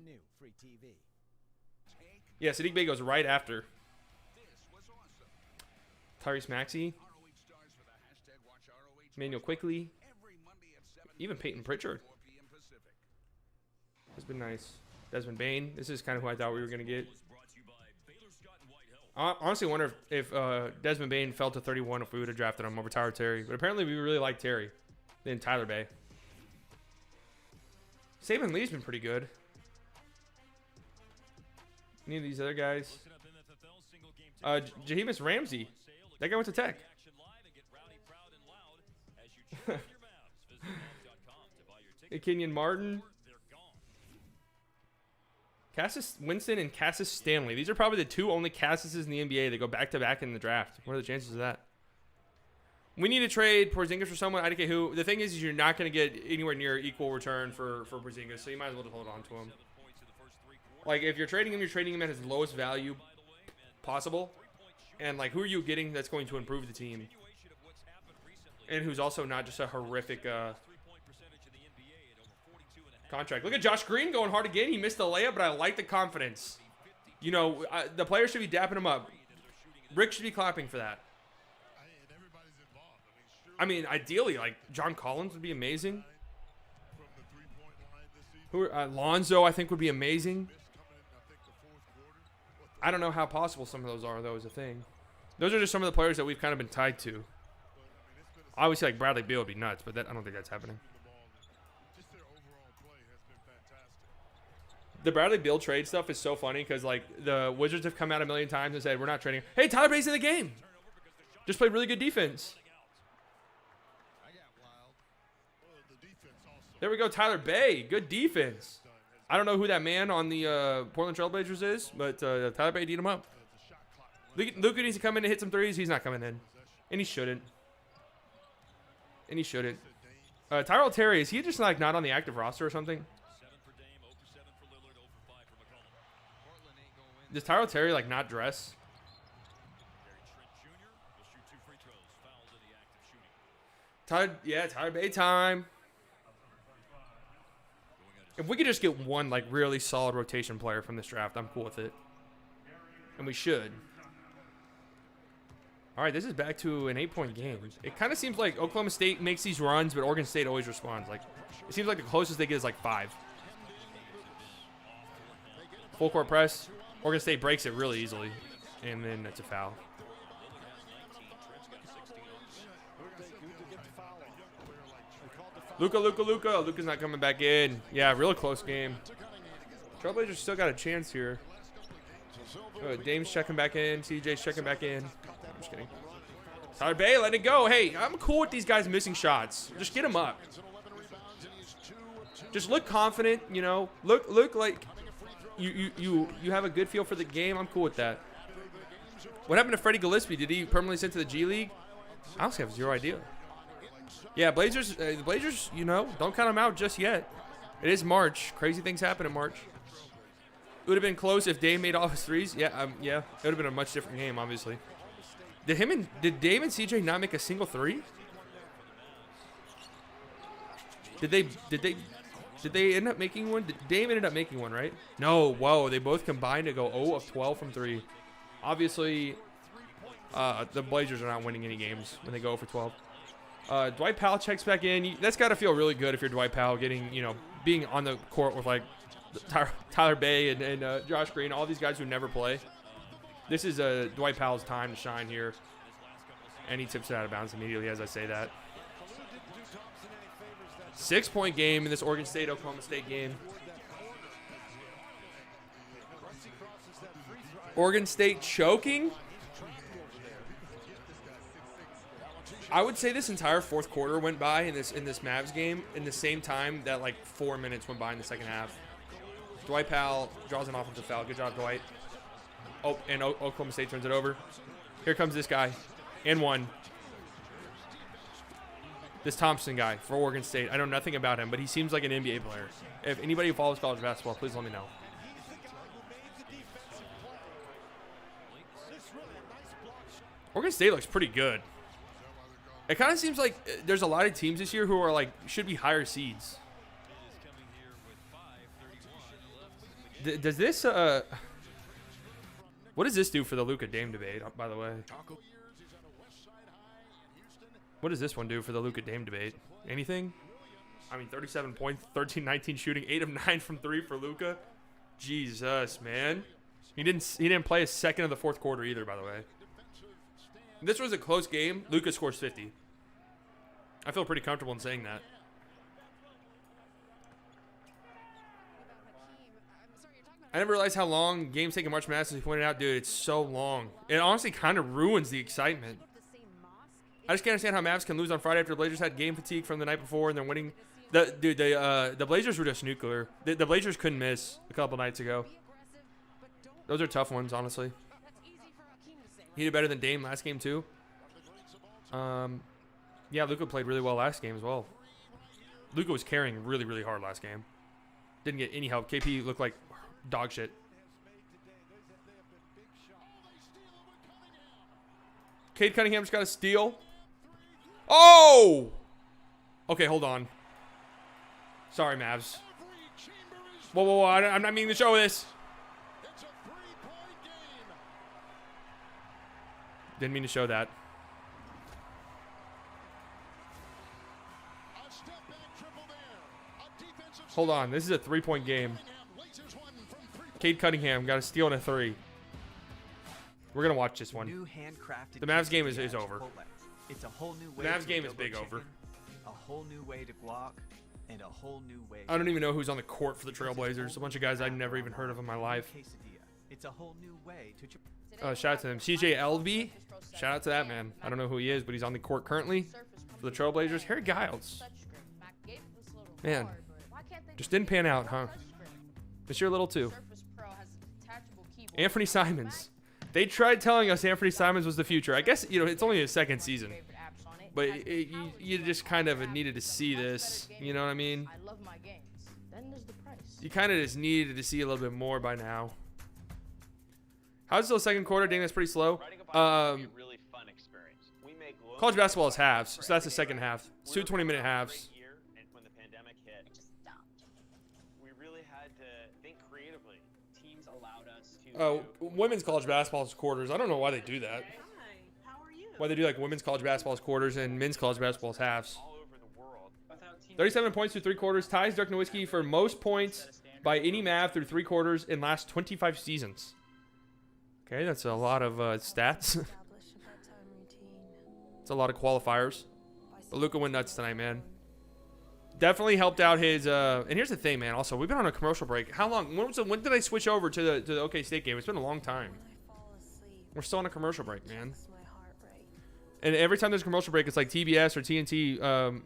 Yeah, Sadiq Bey goes right after. Tyrese Maxey. Emmanuel Quickly. Even Peyton Pritchard. That's been nice. Desmond Bane. This is kind of who I thought we were going to get. I honestly wonder if Desmond Bane fell to 31 if we would have drafted him over Tyler Terry. But apparently we really like Terry than Tyler Bey. Saban Lee's been pretty good. Any of these other guys? Jahemus Ramsey. That guy went to Tech. Kenyon Martin. Cassius Winston and Cassius Stanley. These are probably the 2 only Cassiuses in the NBA that go back-to-back in the draft. What are the chances of that? We need to trade Porzingis for someone. I don't care who. The thing is you're not going to get anywhere near equal return for Porzingis, so you might as well just hold on to him. Like, if you're trading him at his lowest value possible, and, like, who are you getting that's going to improve the team? And who's also not just a horrific contract. Look at Josh Green going hard again. He missed the layup, but I like the confidence. You know, the players should be dapping him up. Rick should be clapping for that. I mean, ideally, like John Collins would be amazing. Lonzo, I think, would be amazing. I don't know how possible some of those are, though, is a thing. Those are just some of the players that we've kind of been tied to. Obviously, like Bradley Beal would be nuts, but I don't think that's happening. The Bradley Beal trade stuff is so funny because, like, the Wizards have come out a million times and said, we're not trading. Hey, Tyler Bay's in the game. Just played really good defense. There we go, Tyler Bay. Good defense. I don't know who that man on the Portland Trailblazers is, but Tyler Bay beat him up. Luka needs to come in and hit some threes. He's not coming in. And he shouldn't. Tyrell Terry, is he just like not on the active roster or something? Does Tyrell Terry like not dress? Tyler Bay time. If we could just get one like really solid rotation player from this draft, I'm cool with it. And we should. All right, this is back to an 8-point game. It kind of seems like Oklahoma State makes these runs, but Oregon State always responds. Like, it seems like the closest they get is like 5. Full court press. Oregon State breaks it really easily, and then it's a foul. Luka. Luka's not coming back in. Yeah, real close game. Trailblazers still got a chance here. Dame's checking back in. CJ's checking back in. I'm just kidding. Tyler Bay, let it go. Hey, I'm cool with these guys missing shots. Just get them up. Just look confident, you know. Look like you have a good feel for the game. I'm cool with that. What happened to Freddie Gillespie? Did he permanently sent to the G League? I honestly have zero idea. Yeah, the Blazers, you know, don't count them out just yet. It is March. Crazy things happen in March. It would have been close if Dame made all his threes. Yeah, it would have been a much different game, obviously. Did Dame and CJ not make a single three? Did they end up making one? Dame ended up making one, right? No, whoa, they both combined to go 0 of 12 from 3. Obviously, the Blazers are not winning any games when they go 0 for 12. Dwight Powell checks back in. That's got to feel really good if you're Dwight Powell getting, you know, being on the court with like Tyler Bay and Josh Green, all these guys who never play. This is Dwight Powell's time to shine here. And he tips it out of bounds immediately as I say that. 6-point game in this Oregon State-Oklahoma State game. Oregon State choking. I would say this entire fourth quarter went by in this Mavs game in the same time that like 4 minutes went by in the second half. Dwight Powell draws an offensive foul. Good job, Dwight. Oh, and Oklahoma State turns it over. Here comes this guy. And one. This Thompson guy for Oregon State. I know nothing about him, but he seems like an NBA player. If anybody who follows college basketball, please let me know. Oregon State looks pretty good. It kind of seems like there's a lot of teams this year who are like should be higher seeds. Does this what does this do for the Luka Dame debate, by the way? What does this one do for the Luka Dame debate? Anything? I mean, 37 points, 13-19 shooting, 8 of 9 from 3 for Luka. Jesus, man. He didn't play a second of the fourth quarter either, by the way. This was a close game. Luka scores 50. I feel pretty comfortable in saying that. I never realized how long games take in March Madness, as you pointed out. Dude, it's so long. It honestly kind of ruins the excitement. I just can't understand how Mavs can lose on Friday after the Blazers had game fatigue from the night before and they're winning. The Blazers were just nuclear. The Blazers couldn't miss a couple nights ago. Those are tough ones, honestly. He did better than Dame last game, too. Yeah, Luka played really well last game as well. Luka was carrying really, really hard last game. Didn't get any help. KP looked like dog shit. Cade Cunningham just got a steal. Oh! Okay, hold on. Sorry, Mavs. Whoa. I'm not meaning to show this. Didn't mean to show that. Hold on. This is a 3-point game. Cade Cunningham got a steal and a 3. We're going to watch this one. The Mavs game is over. It's a whole new way. The Mavs game is big over. A whole new way to guac and a whole new way. I don't even know who's on the court for the Trailblazers. A bunch of guys I've never even heard of in my life. It's a whole new way to. Shout out to them. CJ LB. Shout out to that man. I don't know who he is, but he's on the court currently for the Trailblazers. Harry Giles. Man, just didn't pan out, huh? This year a little too. Anthony Simons. They tried telling us Anthony Simons was the future. I guess, you know, it's only his second season. But you just kind of needed to see this. You know what I mean? You kind of just needed to see a little bit more by now. How's the second quarter? Dang, that's pretty slow. College basketball is halves, so that's the second half. 2 20-minute halves. When the pandemic hit, we really had to think creatively. Teams allowed us to. Women's college basketball is quarters. I don't know why they do that. Why they do like women's college basketball is quarters and men's college basketball is halves. 37 points through 3 quarters ties Dirk Nowitzki for most points by any Mav through 3 quarters in last 25 seasons. Okay, that's a lot of stats. It's a lot of qualifiers. But Luka went nuts tonight, man. Definitely helped out his. And here's the thing, man. Also, we've been on a commercial break. How long? When did I switch over to the OK State game? It's been a long time. We're still on a commercial break, man. And every time there's a commercial break, it's like TBS or TNT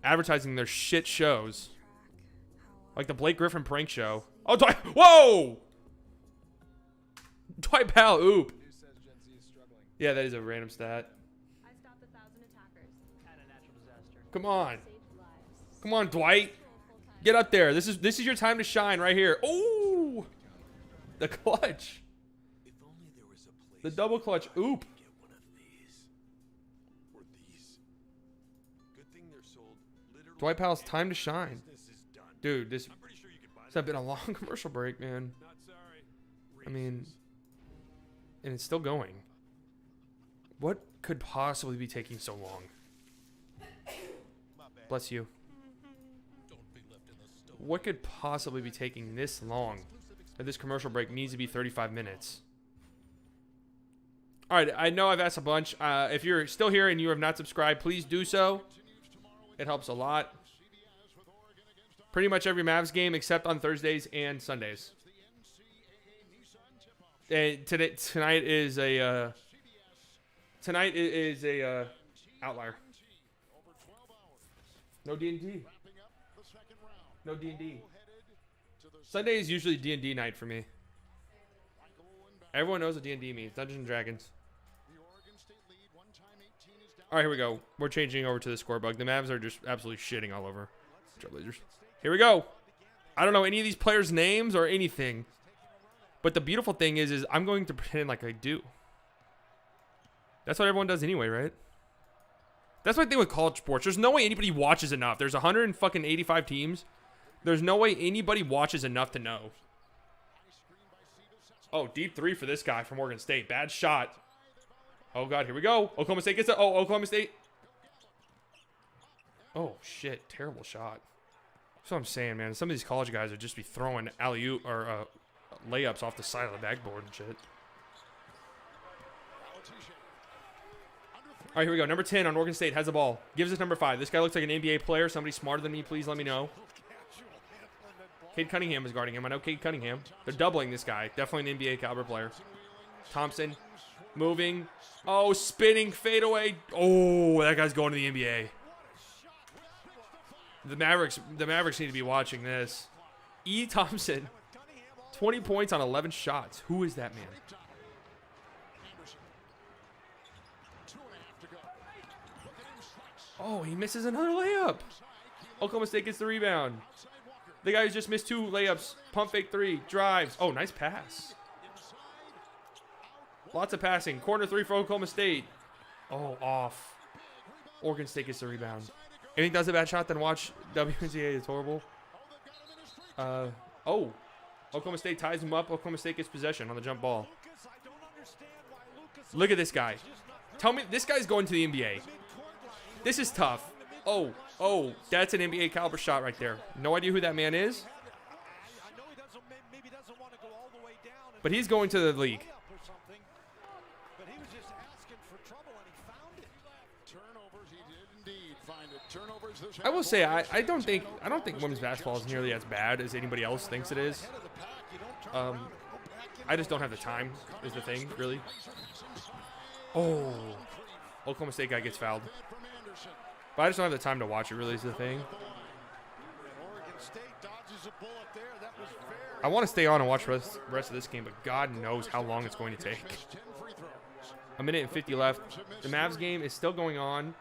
advertising their shit shows, like the Blake Griffin prank show. Oh, whoa! Dwight Powell, oop. Yeah, that is a random stat. Come on. Come on, Dwight. Get up there. This is your time to shine right here. Oh! The clutch. The double clutch, oop. Dwight Powell's time to shine. Dude, this has been a long commercial break, man. I mean, and it's still going. What could possibly be taking so long? Bless you. What could possibly be taking this long? That this commercial break needs to be 35 minutes. All right, I know I've asked a bunch. If you're still here and you have not subscribed, please do so. It helps a lot. Pretty much every Mavs game except on Thursdays and Sundays. And tonight is a outlier. No D&D. No D&D. Sunday is usually D&D night for me. Everyone knows what D&D means. Dungeons and Dragons. All right, here we go. We're changing over to the scorebug. The Mavs are just absolutely shitting all over Trailblazers. Here we go. I don't know any of these players' names or anything. But the beautiful thing is I'm going to pretend like I do. That's what everyone does anyway, right? That's my thing with college sports. There's no way anybody watches enough. There's 185 teams. There's no way anybody watches enough to know. Oh, deep 3 for this guy from Oregon State. Bad shot. Oh, God, here we go. Oklahoma State gets it. Oh, Oklahoma State. Oh, shit. Terrible shot. That's what I'm saying, man. Some of these college guys would just be throwing alley-oop or layups off the side of the backboard and shit. All right, here we go. Number 10 on Oregon State has the ball. Gives us number 5. This guy looks like an NBA player. Somebody smarter than me, please let me know. Cade Cunningham is guarding him. I know Cade Cunningham. They're doubling this guy. Definitely an NBA caliber player. Thompson moving. Oh, spinning fadeaway. Oh, that guy's going to the NBA. The Mavericks need to be watching this. E. Thompson, 20 points on 11 shots. Who is that man? Oh, he misses another layup. Oklahoma State gets the rebound. The guy who's just missed 2 layups. Pump fake 3. Drives. Oh, nice pass. Lots of passing. Corner 3 for Oklahoma State. Oh, off. Oregon State gets the rebound. Anything that's a bad shot, then watch WNCA. It's horrible. Oh. Oklahoma State ties him up. Oklahoma State gets possession on the jump ball. Look at this guy. Tell me, this guy's going to the NBA. This is tough. Oh, Oh, that's an NBA caliber shot right there. No idea who that man is. But he's going to the league. I will say I don't think women's basketball is nearly as bad as anybody else thinks it is. I just don't have the time is the thing, really. Oh, Oklahoma State guy gets fouled. But I just don't have the time to watch it, really, is the thing. I want to stay on and watch the rest of this game, but God knows how long it's going to take. A minute and 50 left. The Mavs game is still going on.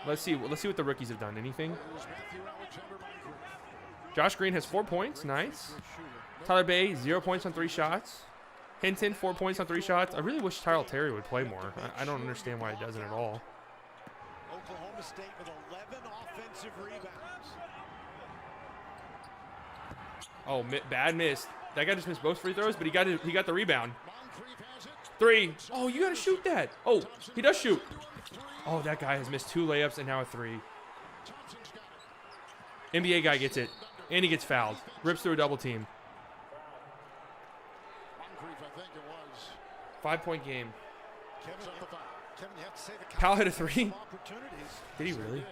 Let's see what the rookies have done. Anything? Josh Green has 4 points. Nice. Tyler Bay, 0 points on 3 shots. Hinton, 4 points on 3 shots. I really wish Tyrell Terry would play more. I don't understand why he doesn't at all. Oklahoma State with 11 offensive rebounds. Oh, bad miss. That guy just missed both free throws, but he got the rebound. 3. Oh, you got to shoot that. Oh, he does shoot. Oh, that guy has missed 2 layups and now a 3. NBA guy gets it, and he gets fouled. Rips through a double team. 5-point game. Powell hit a 3. Did he really?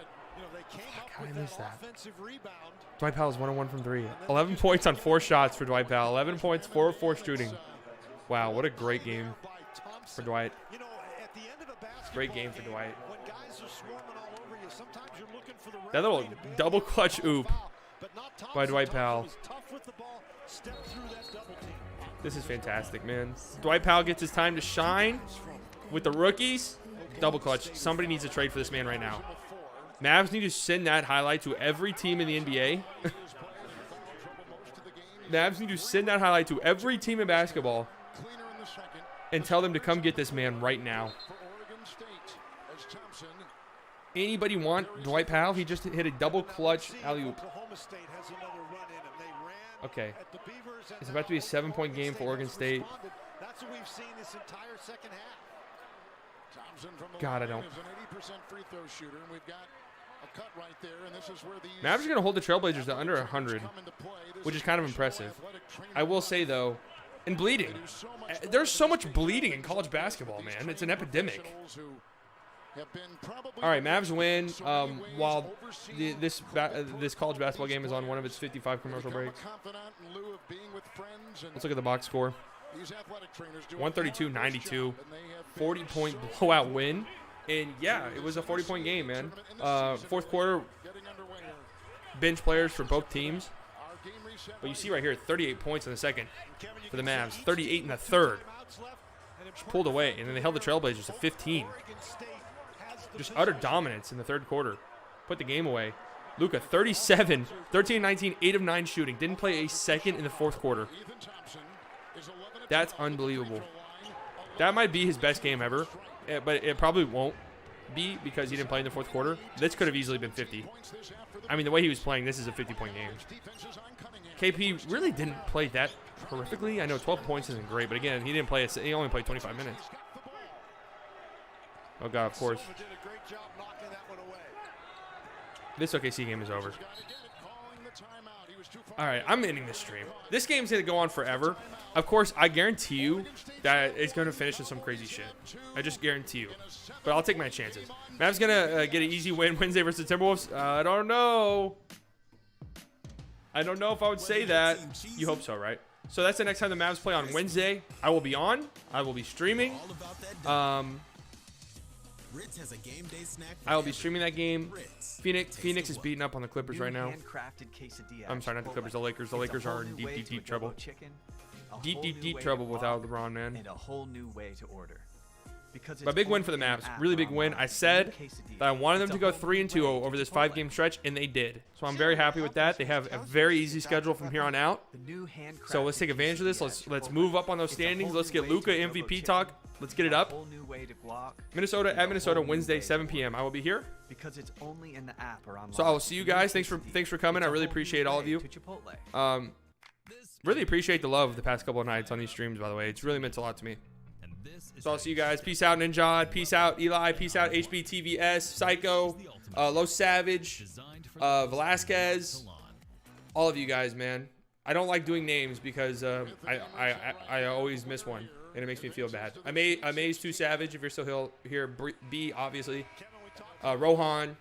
How did I miss that? Dwight Powell is 1-1 from 3. 11 points on 4 shots for Dwight Powell. 11 points, 4 of 4 shooting. Wow, what a great game for Dwight. Great game for Dwight. That little double clutch oop by Dwight Powell. This is fantastic, man. Dwight Powell gets his time to shine with the rookies. Double clutch. Somebody needs to trade for this man right now. Mavs need to send that highlight to every team in the NBA. Mavs need to send that highlight to every team in basketball and tell them to come get this man right now. Anybody want Dwight Powell? He just hit a double clutch alley-oop. Okay. It's about to be a 7-point game for Oregon State. That's what we've seen this entire second half. God, I don't. Mavs are going to hold the Trailblazers to under 100, which is kind of impressive. I will say, though, and bleeding. There's so much bleeding in college basketball, man. It's an epidemic. All right, Mavs win while this college basketball game is on one of its 55 commercial breaks. Let's look at the box score. 132-92, 40-point blowout win. And, yeah, it was a 40-point game, man. Fourth quarter, bench players for both teams. But you see right here, 38 points in the second for the Mavs, 38 in the third. Just pulled away, and then they held the Trailblazers to 15. Just utter dominance in the third quarter. Put the game away. Luka, 37, 13-19, 8 of 9 shooting. Didn't play a second in the fourth quarter. That's unbelievable. That might be his best game ever, but it probably won't be because he didn't play in the fourth quarter. This could have easily been 50. I mean, the way he was playing, this is a 50-point game. KP really didn't play that horrifically. I know 12 points isn't great, but again, he only played 25 minutes. Oh, God, of course. This OKC game is over. All right, I'm ending this stream. This game's going to go on forever. Of course, I guarantee you that it's going to finish in some crazy shit. I just guarantee you. But I'll take my chances. Mavs going to get an easy win Wednesday versus the Timberwolves. I don't know. I don't know if I would say that. You hope so, right? So that's the next time the Mavs play on Wednesday. I will be on. I will be streaming. I will be streaming that game. Phoenix is beating up on the Clippers right now. I'm sorry, not the Clippers, the Lakers. The Lakers are in deep trouble. Deep trouble without LeBron, man. And a whole new way to order. But big win for the Mavs. Really big win. I said that I wanted them to go 3-2 over this 5-game stretch, and they did. So I'm very happy with that. They have a very easy schedule from here on out. So let's take advantage of this. Let's move up on those standings. Let's get Luka MVP talk. Let's get it up. Minnesota at Minnesota Wednesday, 7 p.m. I will be here. Because it's only in the app or online. So I will see you guys. Thanks for coming. I really appreciate all of you. Really appreciate the love the past couple of nights on these streams, by the way. It's really meant a lot to me. So I'll see you guys. Peace out, Ninja. Peace out, Eli. Peace out, HBTVS, Psycho, Los Savage, Velasquez. All of you guys, man. I don't like doing names because I always miss one, and it makes me feel bad. Amaze Too Savage, if you're still here. B, obviously. Rohan.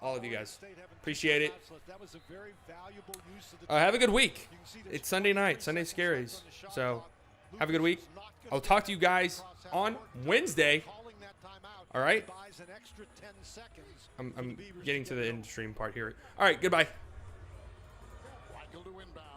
All of you guys. Appreciate it. Have a good week. It's Sunday night. Sunday Scaries. So have a good week. I'll talk to you guys on Wednesday. All right. I'm getting to the in-stream part here. All right. Goodbye. Michael to inbound.